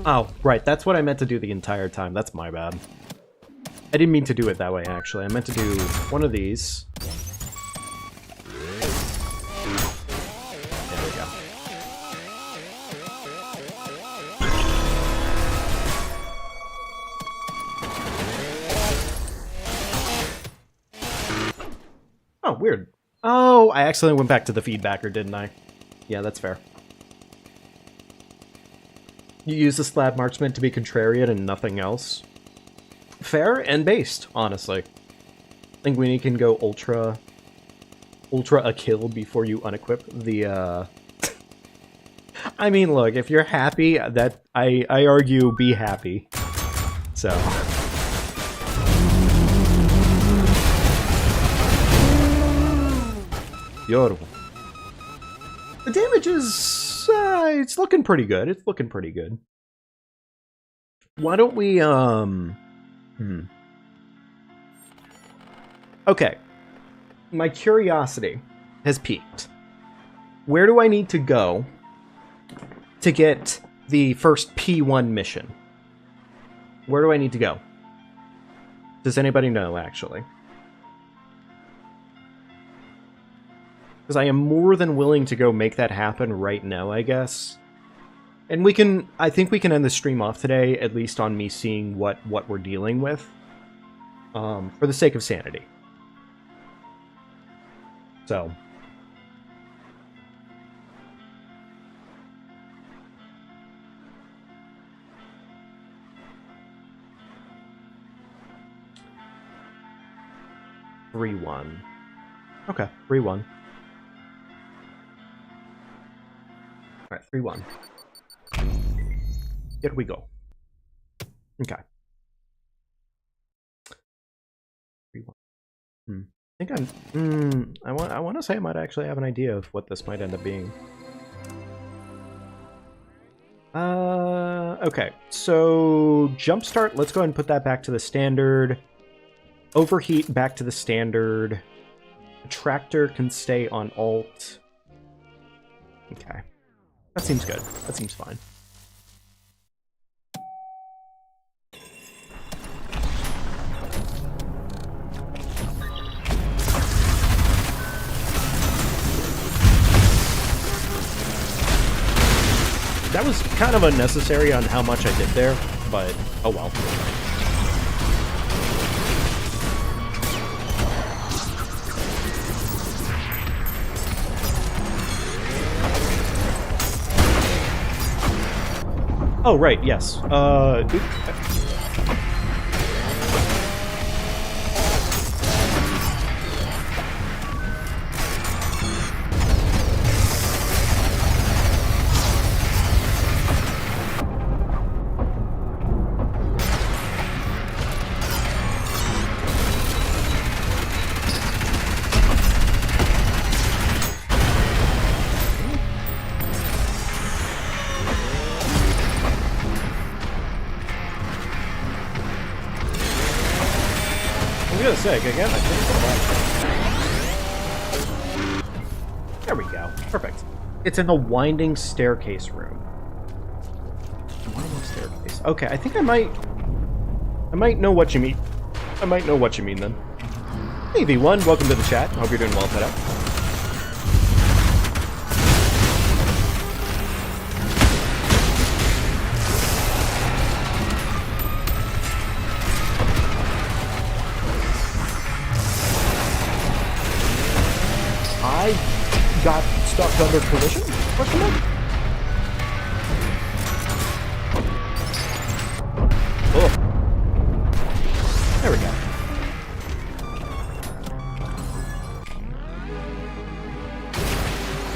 Oh, right, that's what I meant to do the entire time. That's my bad. I didn't mean to do it that way, actually. I meant to do one of these. There we go. Oh, weird. Oh, I accidentally went back to the feedbacker, didn't I? Yeah, that's fair. You use the Slab Marksman to be contrarian and nothing else. Fair and based, honestly. I think we can go ultra a kill before you unequip the I mean, look, if you're happy, that I argue be happy. So. Beautiful. The damage is, it's looking pretty good. It's looking pretty good. Why don't we, Okay. My curiosity has peaked. Where do I need to go to get the first P1 mission? Where do I need to go? Does anybody know, actually? Because I am more than willing to go make that happen right now, I guess. And we can... I think we can end the stream off today, at least on me seeing what we're dealing with. For the sake of sanity. So... (3-1). Okay, 3-1. Alright, 3-1. Here we go. Okay. 3-1. I think I'm... I want to say I might actually have an idea of what this might end up being. Okay. So, Jumpstart, let's go ahead and put that back to the standard. Overheat, back to the standard. Attractor can stay on alt. Okay. That seems good. That seems fine. That was kind of unnecessary on how much I did there, but oh well. Oh, right, yes. Again, I think there we go. Perfect. It's in the winding staircase room. Winding staircase. Okay, I think I might know what you mean. I might know what you mean then. Hey V1, welcome to the chat. Hope you're doing well today. Got stuck under collision? Question mark? Oh. There we go.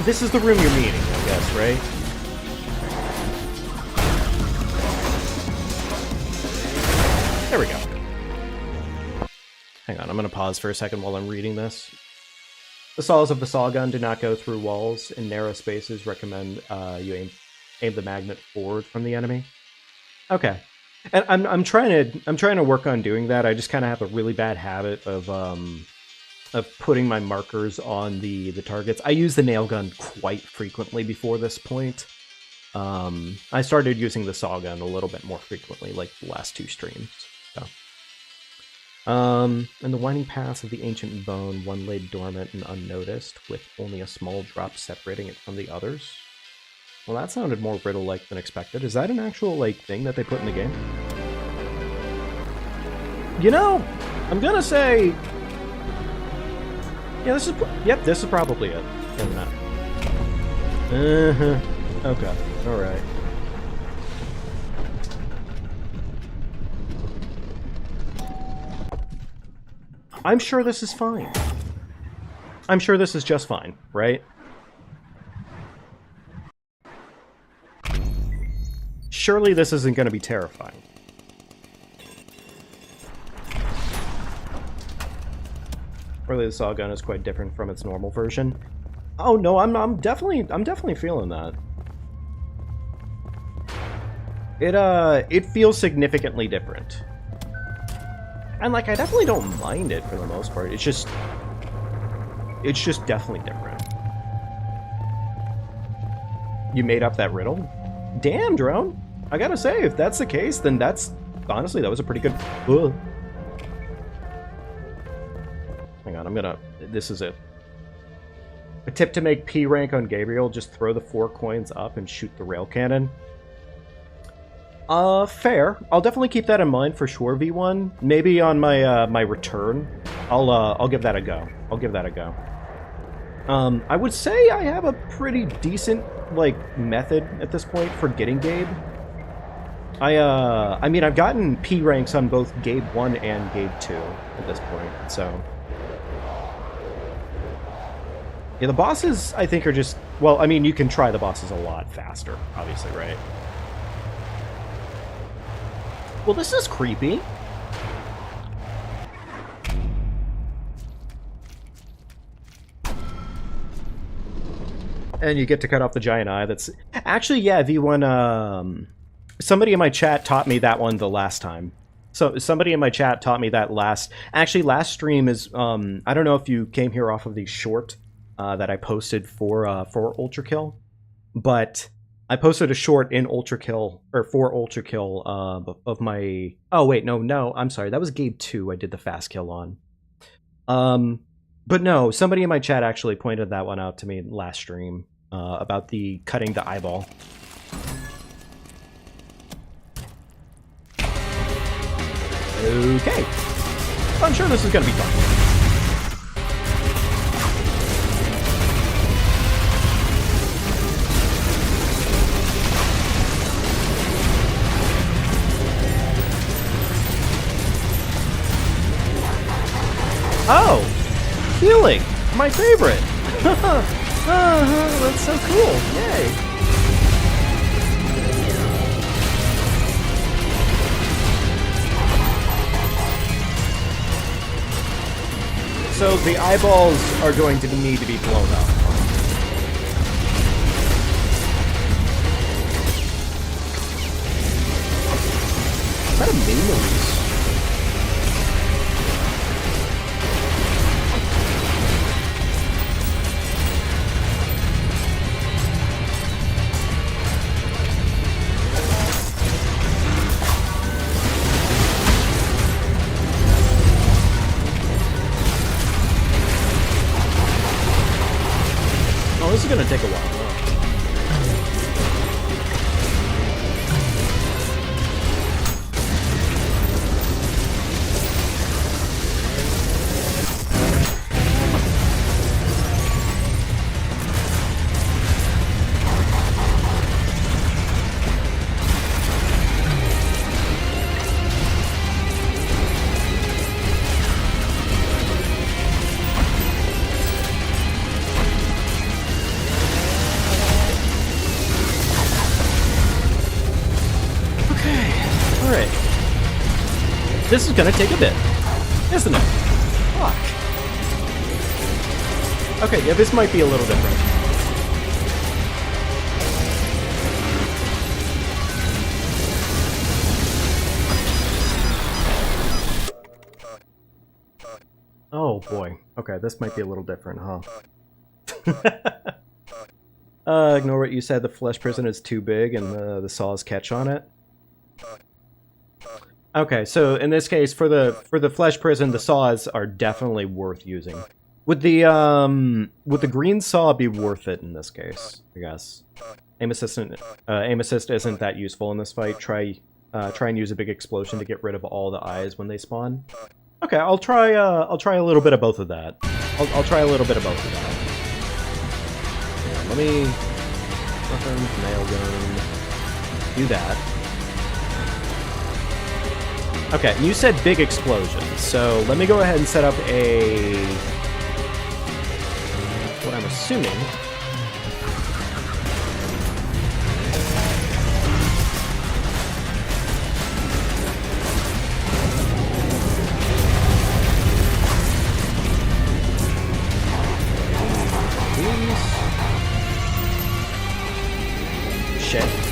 This is the room you're meeting, I guess, right? There we go. Hang on, I'm gonna pause for a second while I'm reading this. The saws of the saw gun do not go through walls. In narrow spaces, recommend you aim the magnet forward from the enemy. Okay, and I'm trying to work on doing that. I just kind of have a really bad habit of putting my markers on the targets. I use the nail gun quite frequently before this point. I started using the saw gun a little bit more frequently, like the last 2 streams. So. And the winding paths of the ancient bone, one laid dormant and unnoticed, with only a small drop separating it from the others. Well, that sounded more riddle-like than expected. Is that an actual, like, thing that they put in the game? You know, I'm gonna say... Yeah, this is... Yep, this is probably it. Okay, alright. I'm sure this is fine. I'm sure this is just fine, right? surely this isn't going to be terrifying. Really, the saw gun is quite different from its normal version. Oh no, I'm definitely feeling that. It feels significantly different. And like, I definitely don't mind it for the most part. It's just definitely different. You made up that riddle? Damn, Drone. I gotta say, if that's the case, then honestly, that was a pretty good... Ugh. Hang on, this is it. A tip to make P rank on Gabriel, just throw the 4 coins up and shoot the rail cannon. Fair. I'll definitely keep that in mind for sure, V1. Maybe on my my return, I'll give that a go. I'll give that a go. I would say I have a pretty decent, like, method at this point for getting Gabe. I mean, I've gotten P ranks on both Gabe 1 and Gabe 2 at this point, so... Yeah, the bosses, I think, are just... Well, I mean, you can try the bosses a lot faster, obviously, right? Well, this is creepy. And you get to cut off the giant eye. That's... Actually, yeah, V1, somebody in my chat taught me that one the last time. So, somebody in my chat taught me that last... Actually, last stream is, I don't know if you came here off of the short that I posted for Ultrakill, but... I posted a short in Ultrakill, or for Ultrakill, of my... Oh, wait, no, I'm sorry. That was Gabe 2 I did the fast kill on. But no, somebody in my chat actually pointed that one out to me last stream, about the cutting the eyeball. Okay. I'm sure this is going to be fun. Oh! Healing! My favorite! That's so cool! Yay! So the eyeballs are going to need to be blown up. Is that a meme release? This is gonna take a while. This is gonna take a bit, isn't it? Fuck. Okay, yeah, this might be a little different. Oh boy. Okay, this might be a little different, huh? Ignore what you said, the flesh prison is too big and the saws catch on it. Okay, so in this case, for the flesh prison, the saws are definitely worth using. Would the green saw be worth it in this case? I guess. Aim assist isn't that useful in this fight. Try and use a big explosion to get rid of all the eyes when they spawn. Okay, I'll try a little bit of both of that. I'll try a little bit of both of that. Yeah, let me weapons, nail gun, do that. Okay, you said big explosion, so let me go ahead and set up what I'm assuming.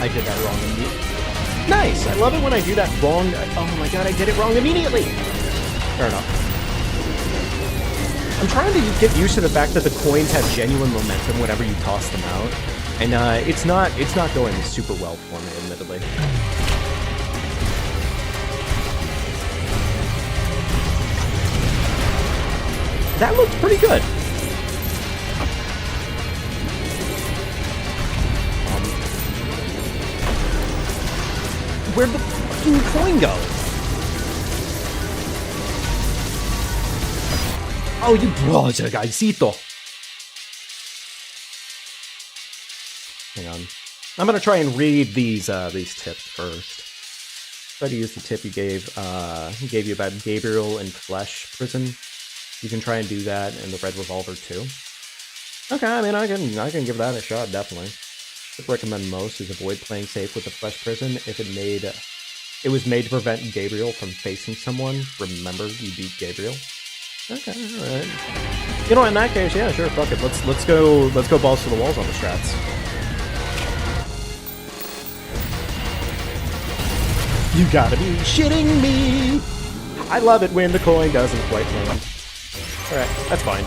I did that wrong immediately. Nice! I love it when I do that wrong. Oh my god, I did it wrong immediately! Fair enough. I'm trying to get used to the fact that the coins have genuine momentum whenever you toss them out. And it's not going super well for me, admittedly. That looked pretty good. Where'd the fucking coin go? Oh, you guysito. Hang on. I'm gonna try and read these tips first. Try to use the tip he gave you about Gabriel and Flesh Prison. You can try and do that in the Red Revolver too. Okay, I mean I can give that a shot, definitely. What I recommend most is avoid playing safe with the Flesh Prison if it was made to prevent Gabriel from facing someone. Remember, you beat Gabriel. Okay, alright. You know, in that case, yeah, sure, fuck it. Let's go balls to the walls on the strats. You gotta be shitting me! I love it when the coin doesn't quite land. Alright, that's fine.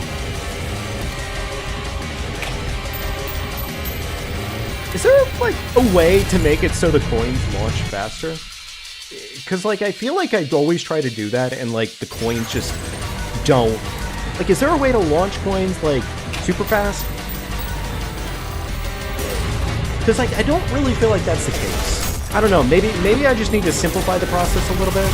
Is there, like, a way to make it so the coins launch faster? Because, like, I feel like I always try to do that, and, like, the coins just don't. Like, is there a way to launch coins, like, super fast? Because, like, I don't really feel like that's the case. I don't know, maybe I just need to simplify the process a little bit.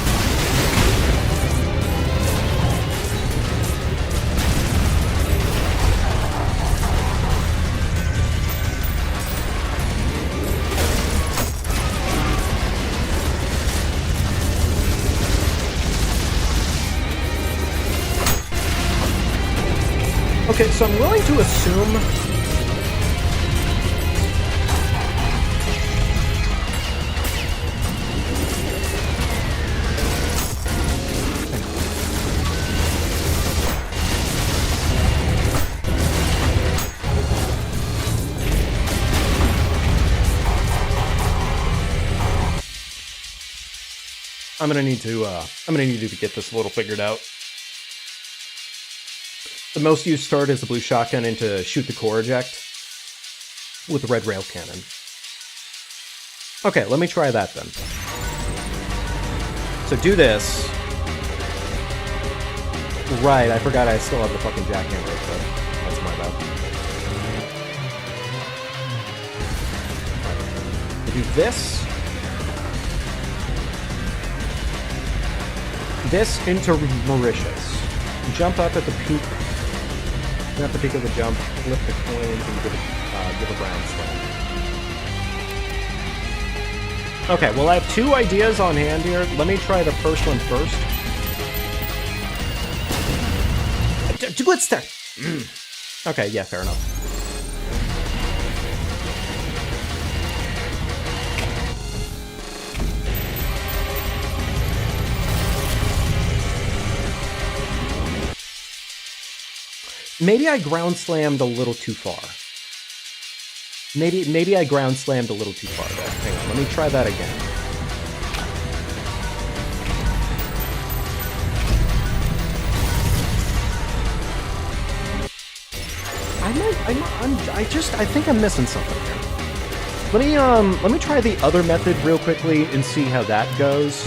Okay, so I'm willing to assume... I'm gonna need to get this a little figured out. The most used start is the blue shotgun into shoot the core eject with the red rail cannon. Okay, let me try that then. So do this. Right, I forgot I still have the fucking jackhammer equipped. That's my bad. Right. Do this. This into Mauritius. Jump up at the peak. At the peak of the jump, flip the coins, and give a ground slam. Okay, well I have two ideas on hand here. Let me try the first one first. What's there? Okay, yeah, fair enough. Maybe I ground slammed a little too far. Maybe I ground slammed a little too far there. Hang on, let me try that again. I think I'm missing something here. Let me try the other method real quickly and see how that goes.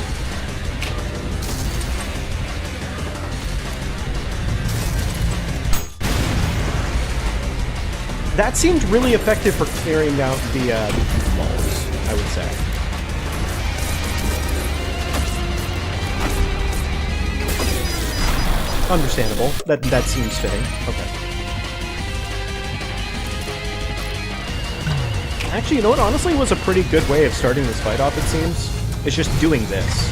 That seemed really effective for clearing out the balls, I would say. Understandable. That seems fitting. Okay. Actually, you know what? Honestly, was a pretty good way of starting this fight off, it seems. It's just doing this.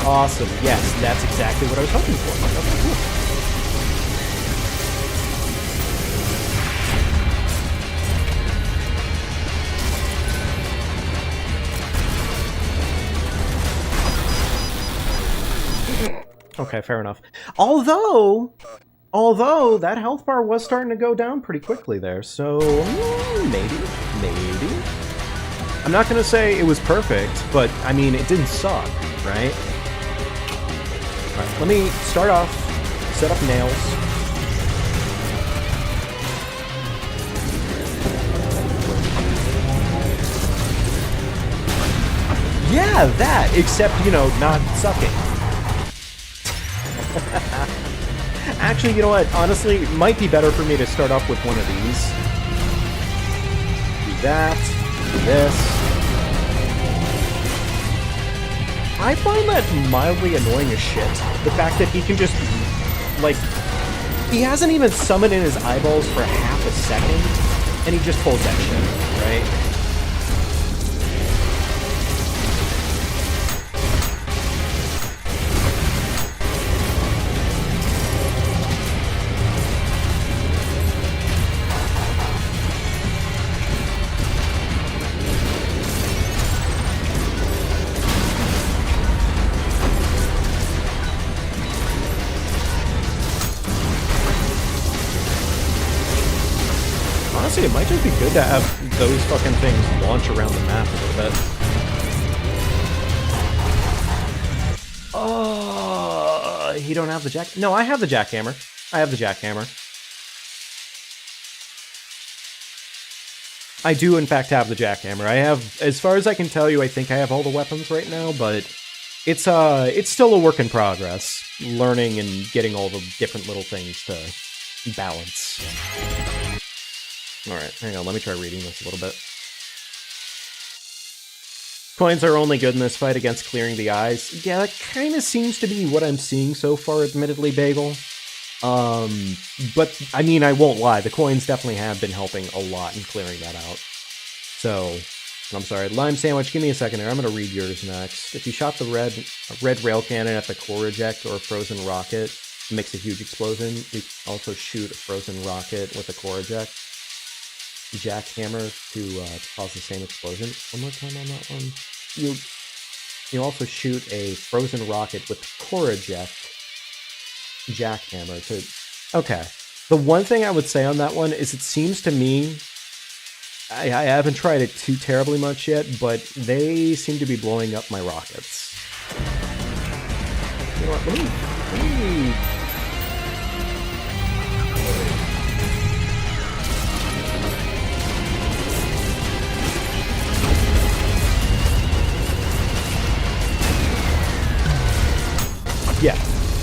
Awesome. Yes, that's exactly what I was hoping for. Okay, cool. Okay, fair enough. Although, Although, that health bar was starting to go down pretty quickly there, so maybe. I'm not gonna say it was perfect, but, I mean, it didn't suck, right? Alright, let me start off, set up nails. Yeah, that, except, you know, not sucking. Actually, you know what? Honestly, it might be better for me to start off with one of these. Do that. Do this. I find that mildly annoying as shit. The fact that he can just, like... He hasn't even summoned in his eyeballs for half a second, and he just pulls that shit, right? Honestly, it might just be good to have those fucking things launch around the map a little bit. Oh, he don't have the jack... No, I have the jackhammer. I have the jackhammer. I do, in fact, have the jackhammer. I have, as far as I can tell you, I think I have all the weapons right now, but it's still a work in progress. Learning and getting all the different little things to balance. Alright, hang on, let me try reading this a little bit. Coins are only good in this fight against clearing the eyes. Yeah, that kind of seems to be what I'm seeing so far, admittedly, Bagel. But, I mean, I won't lie, the coins definitely have been helping a lot in clearing that out. So, I'm sorry, Lime Sandwich, give me a second here, I'm gonna read yours next. If you shot the red rail cannon at the core eject or frozen rocket, it makes a huge explosion. You also shoot a frozen rocket with a core eject. Jackhammer to cause the same explosion. One more time on that one. You also shoot a frozen rocket with core eject jackhammer to... Okay. The one thing I would say on that one is it seems to me... I haven't tried it too terribly much yet, but they seem to be blowing up my rockets. You know what? Let me...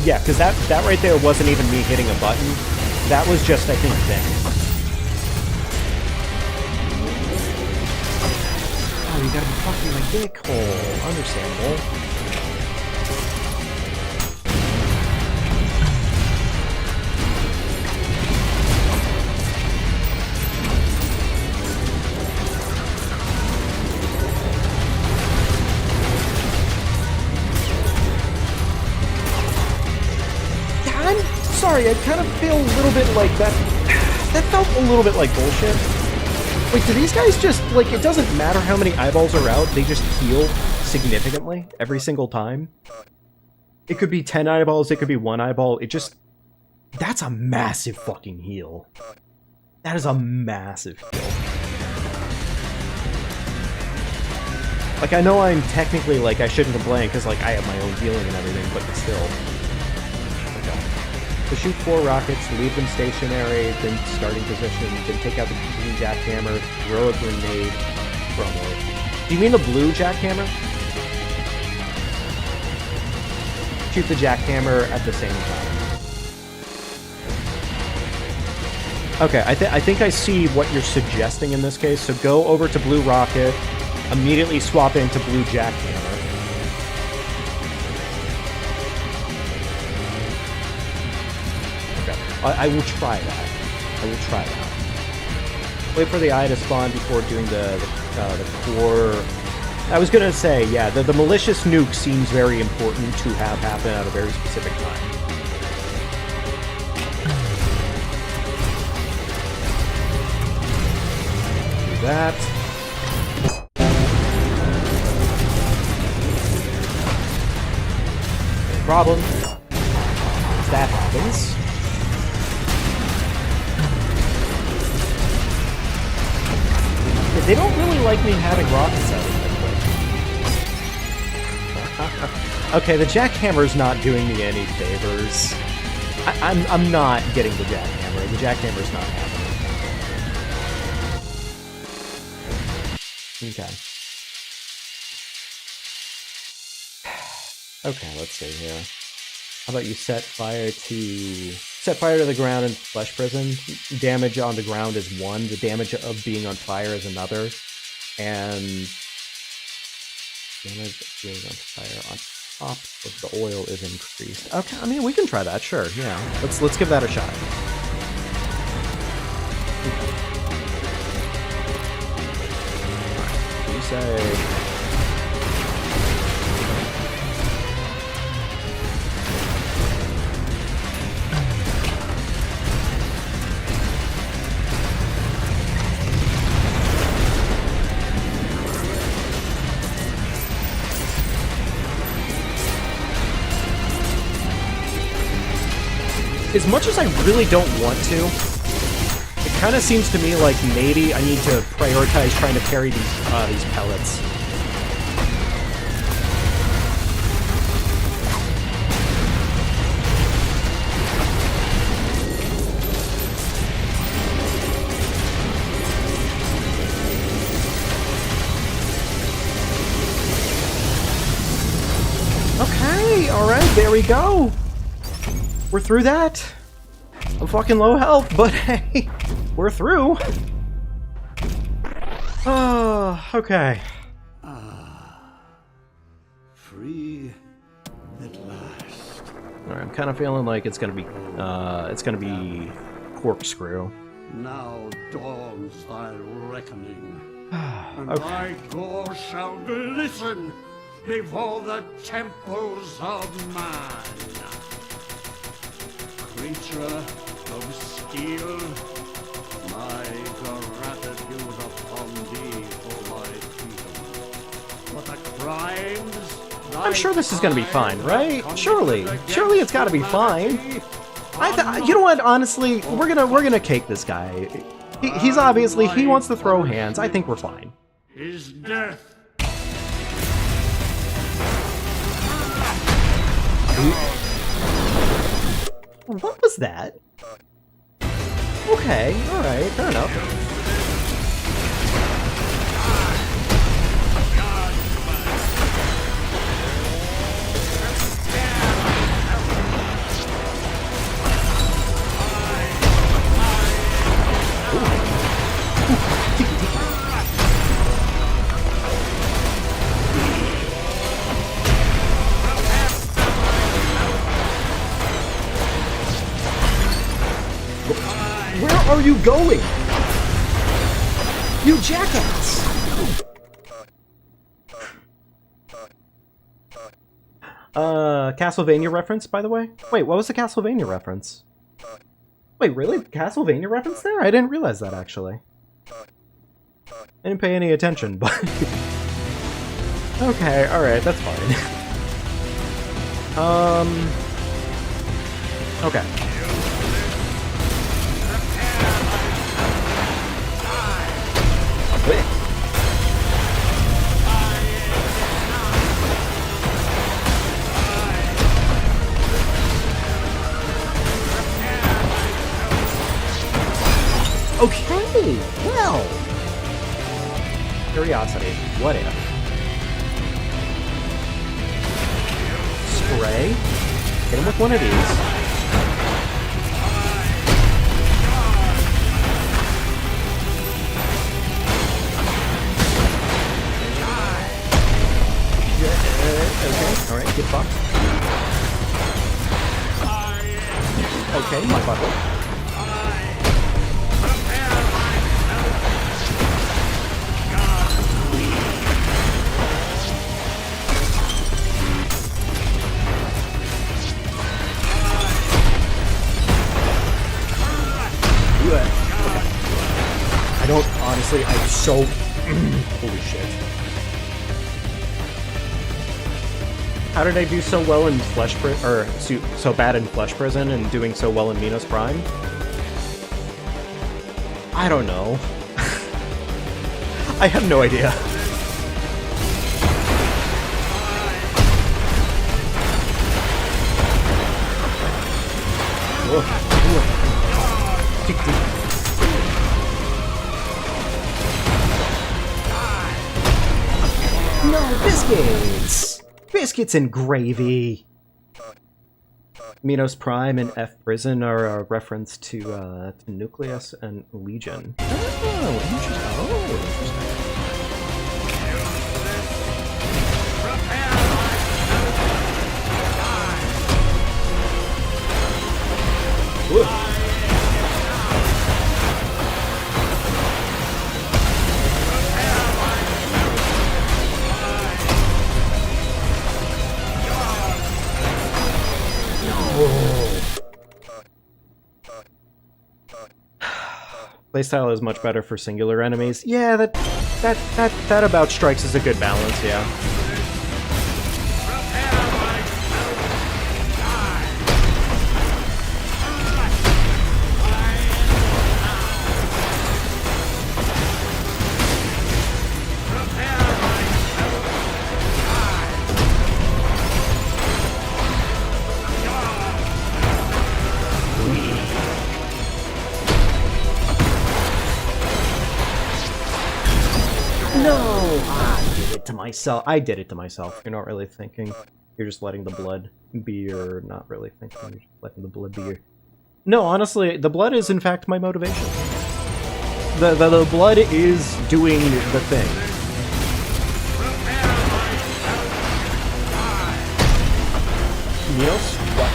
Yeah, because that right there wasn't even me hitting a button. That was just, I think, thing. Oh, you gotta be fucking my dick hole. Understandable. Sorry, I kind of feel a little bit like that. That felt a little bit like bullshit. Wait, do these guys just, like, it doesn't matter how many eyeballs are out, they just heal significantly every single time? It could be 10 eyeballs, it could be 1 eyeball, it just... That's a massive fucking heal. That is a massive heal. Like, I know I'm technically, like, I shouldn't complain, because, like, I have my own healing and everything, but still. So shoot 4 rockets, leave them stationary, then starting position, then take out the green jackhammer, throw a grenade from it. Do you mean the blue jackhammer? Shoot the jackhammer at the same time. Okay, I think I see what you're suggesting in this case, so go over to blue rocket, immediately swap into blue jackhammer. I will try that. I will try that. Wait for the eye to spawn before doing the core... I was gonna say, yeah, the malicious nuke seems very important to have happen at a very specific time. Do that. No problem. If that happens... They don't really like me having rockets out of the Okay, the jackhammer's not doing me any favors. I'm not getting the jackhammer. The jackhammer's not happening. Okay. Okay, let's see here. How about you set fire to the ground in Flesh Prison? Damage on the ground is 1. The damage of being on fire is another. And damage of being on fire on top of the oil is increased. Okay, I mean we can try that, sure. Yeah. Let's give that a shot. You say as much as I really don't want to, it kind of seems to me like maybe I need to prioritize trying to carry these pellets. Okay, alright, there we go. We're through that. I'm fucking low health, but hey, we're through. Oh, okay. Free at last. Alright, I'm kind of feeling like it's gonna be corkscrew. Now dawns thy reckoning, and Okay. thy gore shall glisten before the temples of man. Creature of steel, my gratitude upon thee for my freedom. But the crimes I'm sure this is gonna be fine, right? Surely it's gotta be fine. You know what? Honestly, we're gonna cake this guy. He's obviously he wants to throw hands. I think we're fine. His death. What was that? Okay, alright, fair enough. Where are you going? You jackass! Castlevania reference, by the way? Wait, what was the Castlevania reference? Wait, really? Castlevania reference there? I didn't realize that, actually. I didn't pay any attention, but... Okay, alright, that's fine. Okay. Okay, well. Curiosity. What if? Spray. Hit him with one of these. Okay, alright, get fucked. Okay, my butthole. I don't, honestly, I'm so... Holy shit. How did I do so well in Flesh Prison, or so bad in Flesh Prison and doing so well in Minos Prime? I don't know. I have no idea. Whoa. No, biscuits! Biscuits and gravy! Minos Prime and F Prison are a reference to Nucleus and Legion. Oh, interesting. Whoa. Playstyle is much better for singular enemies. Yeah, that about strikes as a good balance, yeah. I did it to myself. You're not really thinking. You're just letting the blood be your... Not really thinking. You're just letting the blood be your... No, honestly, the blood is in fact my motivation. The blood is doing the thing. Niels? What?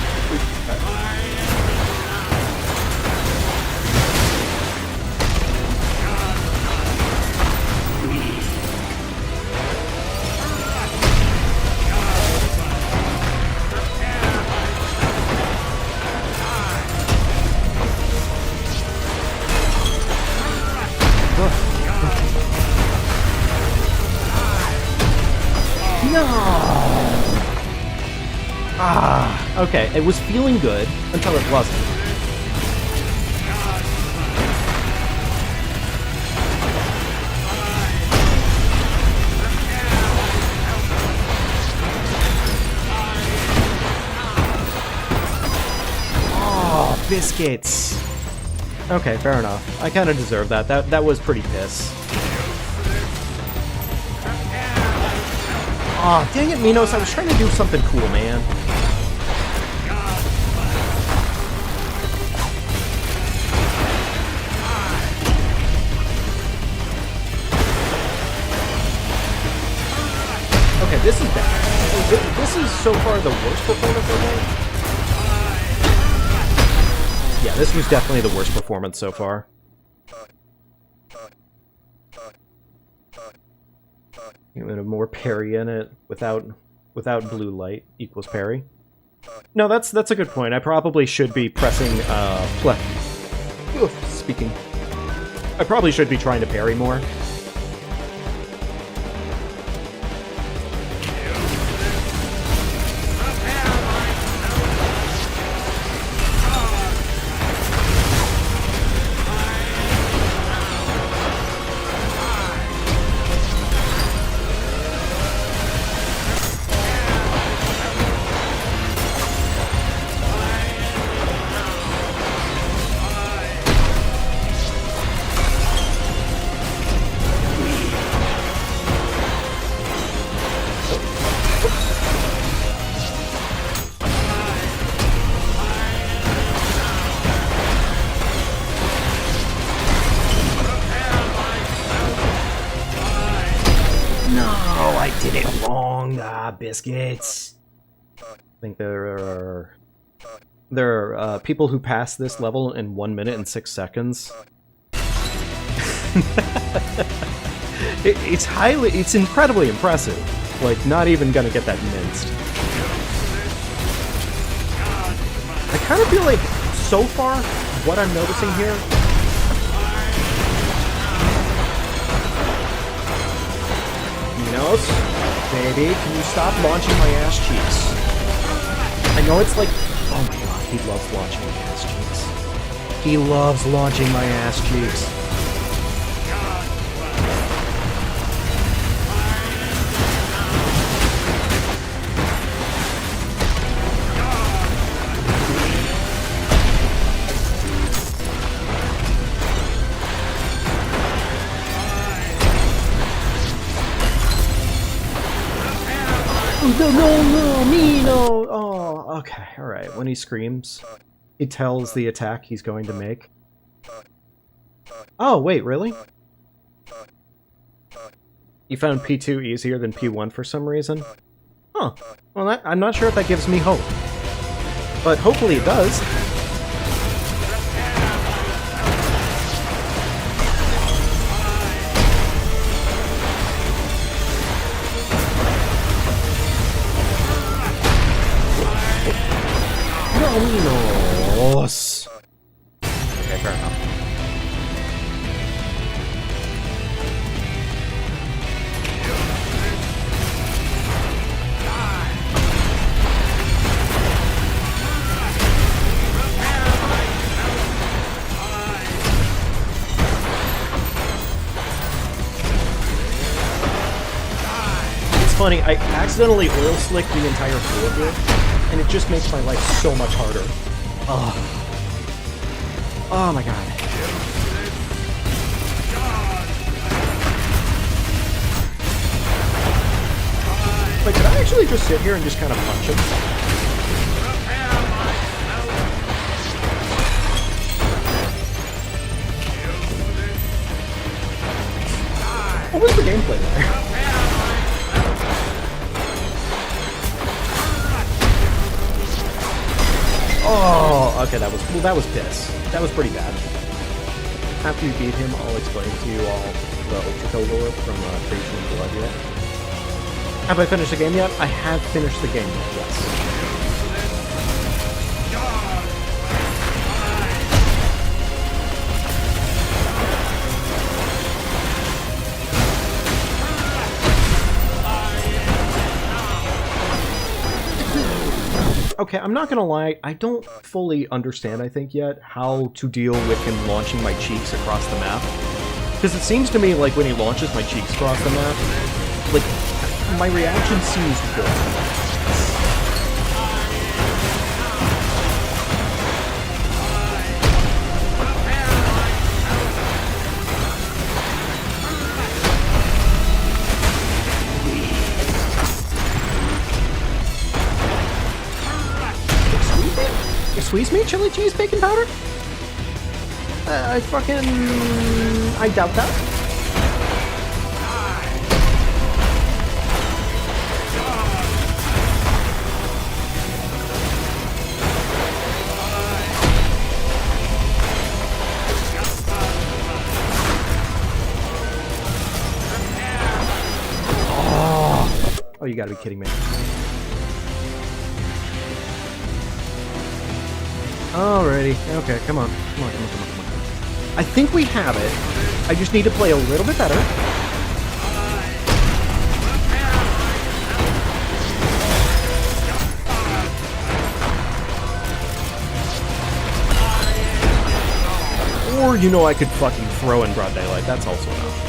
Okay, it was feeling good until it wasn't. Oh, biscuits. Okay, fair enough. I kind of deserve that. That was pretty piss. Aw, oh, dang it, Minos. I was trying to do something cool, man. Okay, this is bad. This is so far the worst performance I've made. Yeah, this was definitely the worst performance so far. You want more parry in it without blue light equals parry. No, that's a good point. I probably should be pressing speaking. I probably should be trying to parry more. Biscuits. I think there are people who pass this level in 1 minute and 6 seconds. It's incredibly impressive. Like, not even gonna get that minced. I kind of feel like, so far, what I'm noticing here... Minos? Baby, can you stop launching my ass cheeks? I know it's like... Oh my god, he loves launching my ass cheeks. He loves launching my ass cheeks. no, me, no! Oh, okay, alright. When he screams, he tells the attack he's going to make. Oh, wait, really? You found P2 easier than P1 for some reason? Huh. Well, I'm not sure if that gives me hope. But hopefully it does. Dominos! Okay, fair enough. It's funny, I accidentally oil slicked the entire floor here, and it just makes my life so much harder. Oh. Oh my god. Wait, could I actually just sit here and just kind of punch him? What was the gameplay there? Oh, okay, that was piss. That was pretty bad. After you beat him, I'll explain to you all the Ultrakill lore from Creation of Blood yet. Have I finished the game yet? I have finished the game yet, yes. Okay, I'm not gonna lie, I don't fully understand, I think, yet, how to deal with him launching my cheeks across the map. Because it seems to me like when he launches my cheeks across the map, like, my reaction seems good. Squeeze me? Chili cheese baking powder? I doubt that. Oh, you gotta be kidding me. Alrighty. Okay, come on. Come on. I think we have it. I just need to play a little bit better. Or, you know, I could fucking throw in broad daylight. That's also enough.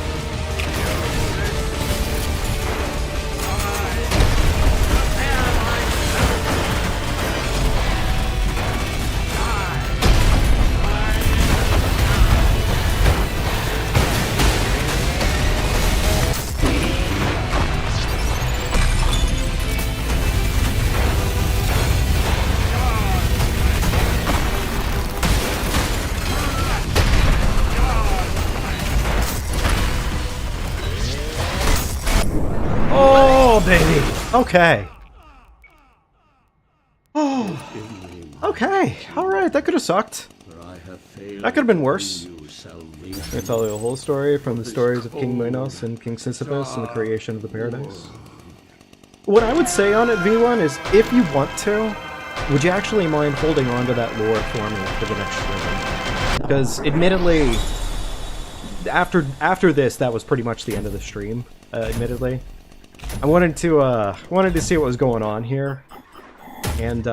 Baby. Okay. Oh. Okay. Alright, that could have sucked. That could have been worse. I'm gonna tell you a whole story from the stories of King Minos and King Sisyphus and the creation of the paradise. What I would say on it, V1, is if you want to, would you actually mind holding on to that lore for me for the next stream? Because, admittedly, after this, that was pretty much the end of the stream, admittedly. I wanted to see what was going on here, and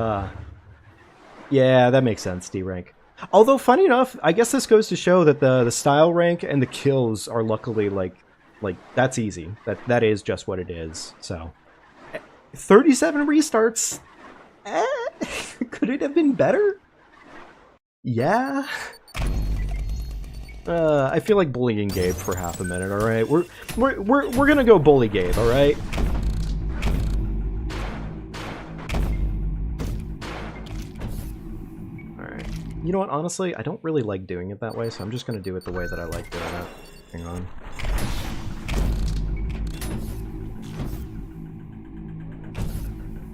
yeah, that makes sense, D rank. Although, funny enough, I guess this goes to show that the style rank and the kills are luckily like that's easy. That is just what it is. So, 37 restarts. Could it have been better? Yeah. I feel like bullying Gabe for half a minute. All right, we're gonna go bully Gabe. All right. you know what, honestly, I don't really like doing it that way, so I'm just gonna do it the way that I like doing it. Hang on.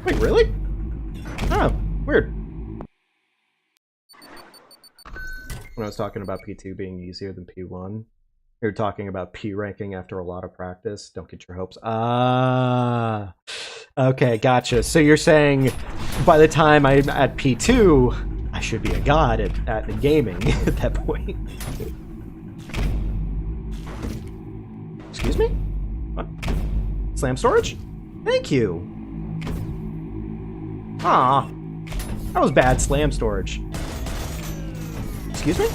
Wait, really? Oh, weird. When I was talking about P2 being easier than P1, you're talking about P ranking after a lot of practice. Don't get your hopes. Ah, okay, gotcha. So you're saying by the time I'm at P2, I should be a god at the gaming at that point. Excuse me? What? Slam storage? Thank you. Ah, that was bad slam storage. Excuse me?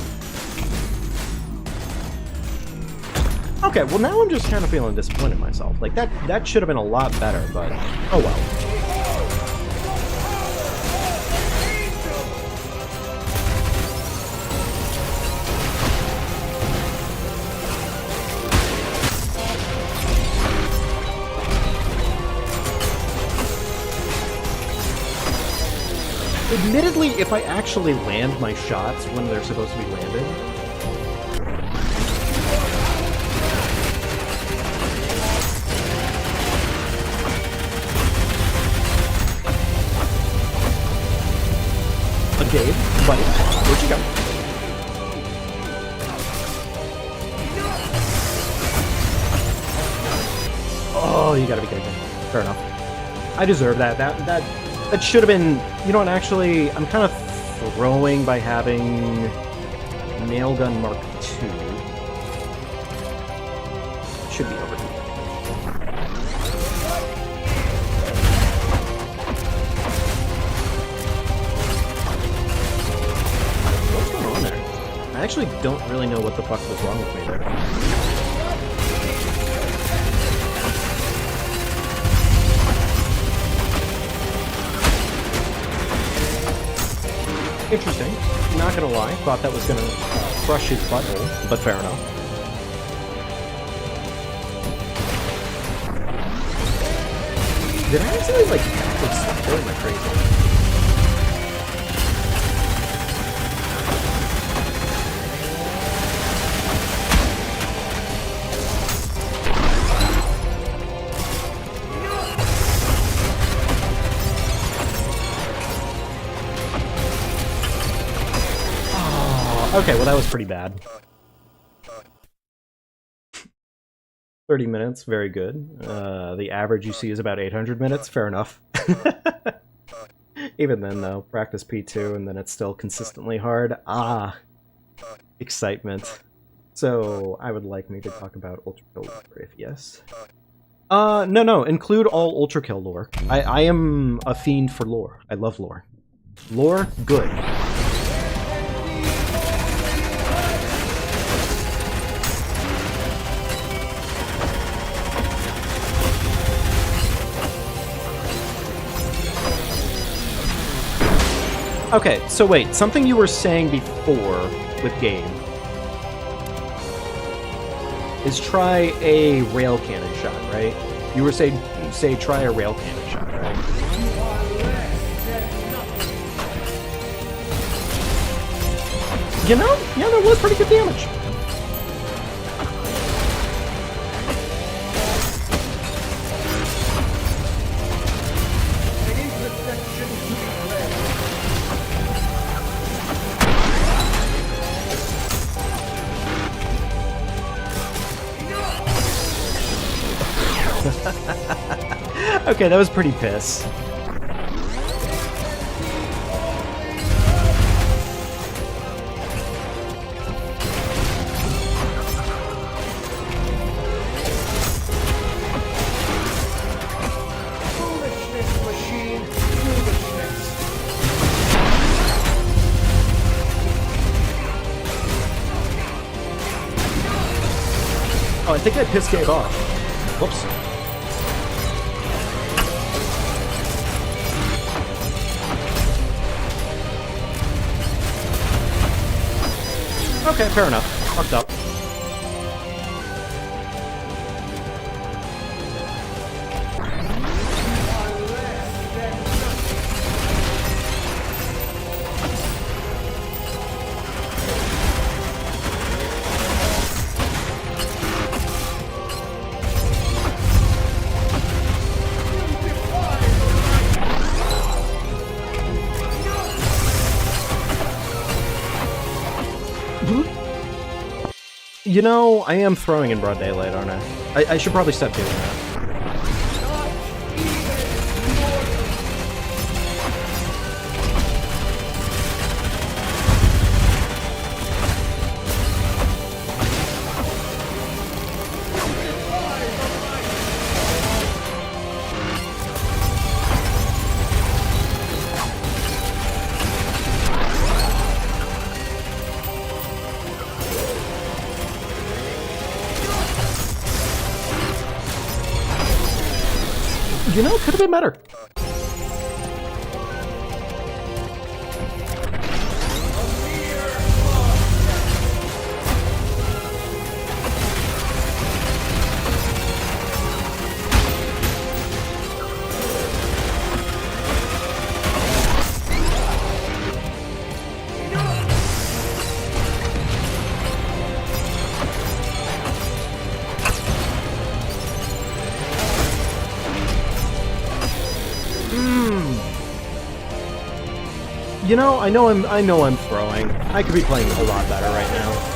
Okay, well now I'm just kind of feeling disappointed in myself. Like, that should have been a lot better, but oh well. Admittedly, if I actually land my shots when they're supposed to be landed... Gabe, buddy, where'd you go? Oh, you gotta be kidding me. Fair enough. I deserve that. That should have been... You know what, actually, I'm kind of throwing by having Nailgun Mark II. Should be over here. I actually don't really know what the fuck was wrong with me there. Interesting. Not gonna lie, thought that was gonna crush his butthole, but fair enough. Did I actually, like, backward step there? Am I crazy? Okay, well that was pretty bad. 30 minutes, very good. The average you see is about 800 minutes, fair enough. Even then though, practice P2 and then it's still consistently hard. Ah, excitement. So, I would like me to talk about Ultrakill lore, if yes. No, include all Ultrakill lore. I am a fiend for lore. I love lore. Lore, good. Okay, so wait, something you were saying before with game is try a rail cannon shot, right? You were saying try a rail cannon shot, right? You know, yeah, that was pretty good damage. Okay, that was pretty piss. Foolishness, machine, foolishness. Oh, I think I pissed Gabe off. Whoops. Okay, fair enough. Fucked up. You know, I am throwing in broad daylight, aren't I? I should probably stop doing that. You know, could have been better. You know, I know I'm throwing. I could be playing a lot better right now.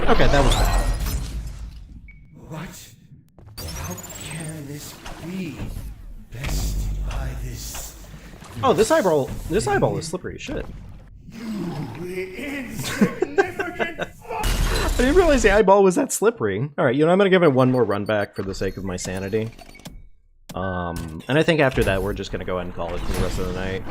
Okay, that was bad. What? How can this be? Bested by this. Oh, this eyeball is slippery as shit. Insignificant. I didn't realize the eyeball was that slippery. Alright, you know, I'm gonna give it one more run back for the sake of my sanity. And I think after that, we're just gonna go ahead and call it for the rest of the night.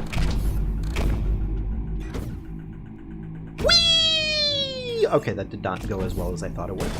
Whee! Okay, that did not go as well as I thought it would.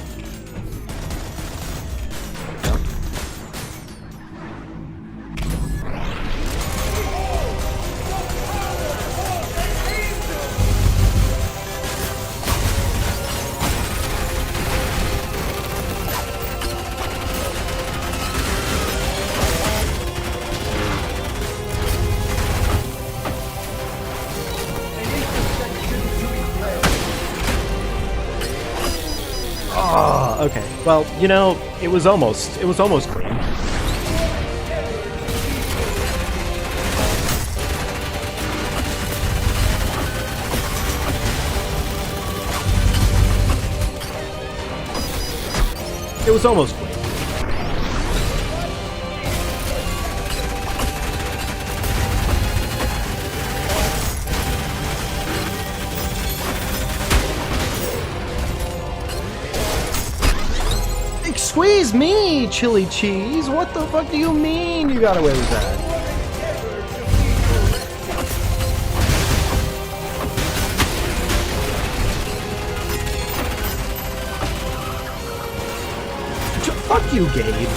Oh, okay. Well, you know, it was almost clean. It was almost clean. Squeeze me, chili cheese! What the fuck do you mean you got away with that? Fuck you, Gabe.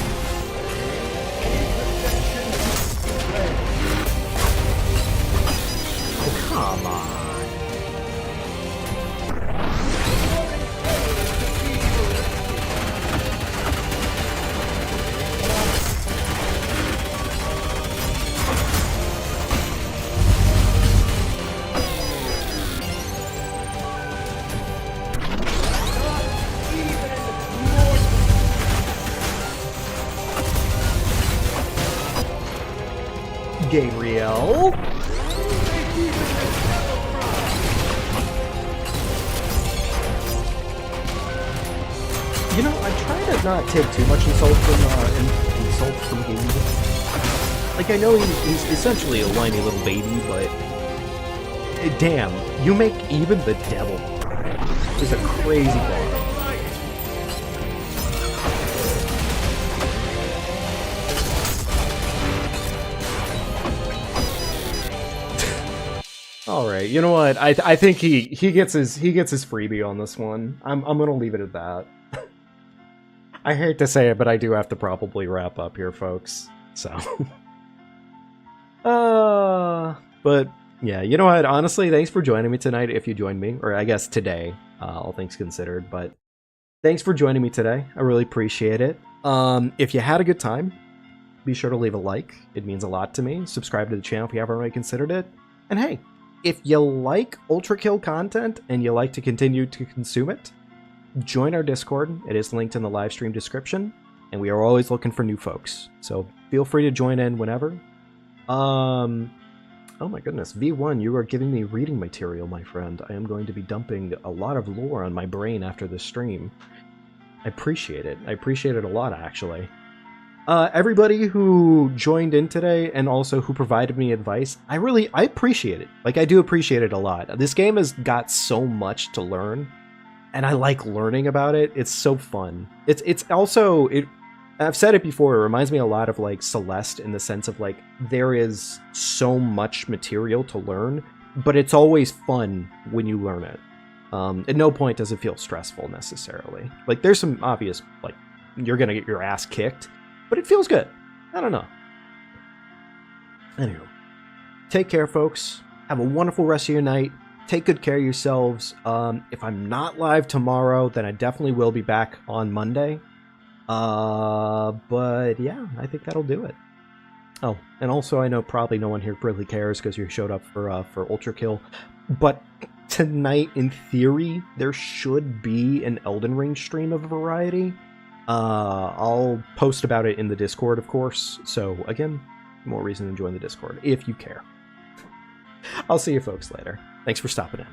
Oh, come on. Gabriel. You know, I try to not take too much insult from Gabe. Like, I know he's essentially a whiny little baby, but damn, you make even the devil is a crazy boy. All right, you know what? I think he gets his freebie on this one. I'm gonna leave it at that. I hate to say it, but I do have to probably wrap up here, folks. So, but yeah, you know what? Honestly, thanks for joining me tonight. If you joined me, or I guess today, all things considered. But thanks for joining me today. I really appreciate it. If you had a good time, be sure to leave a like. It means a lot to me. Subscribe to the channel if you haven't already considered it. And hey, if you like Ultrakill content and you like to continue to consume it, join our Discord. It is linked in the live stream description, and we are always looking for new folks. So feel free to join in whenever. Oh my goodness, V1, you are giving me reading material, my friend. I am going to be dumping a lot of lore on my brain after this stream. I appreciate it. I appreciate it a lot, actually. Everybody who joined in today and also who provided me advice, I appreciate it. Like, I do appreciate it a lot. This game has got so much to learn, and I like learning about it. It's so fun. It's also, I've said it before, it reminds me a lot of, like, Celeste in the sense of, like, there is so much material to learn, but it's always fun when you learn it. At no point does it feel stressful, necessarily. Like, there's some obvious, like, you're gonna get your ass kicked, but it feels good. I don't know. Anyway, take care, folks. Have a wonderful rest of your night. Take good care of yourselves. If I'm not live tomorrow, then I definitely will be back on Monday. But yeah, I think that'll do it. Oh, and also I know probably no one here really cares because you showed up for Ultrakill, but tonight, in theory, there should be an Elden Ring stream of a variety. I'll post about it in the Discord, of course. So again, more reason to join the Discord if you care. I'll see you folks later. Thanks for stopping in.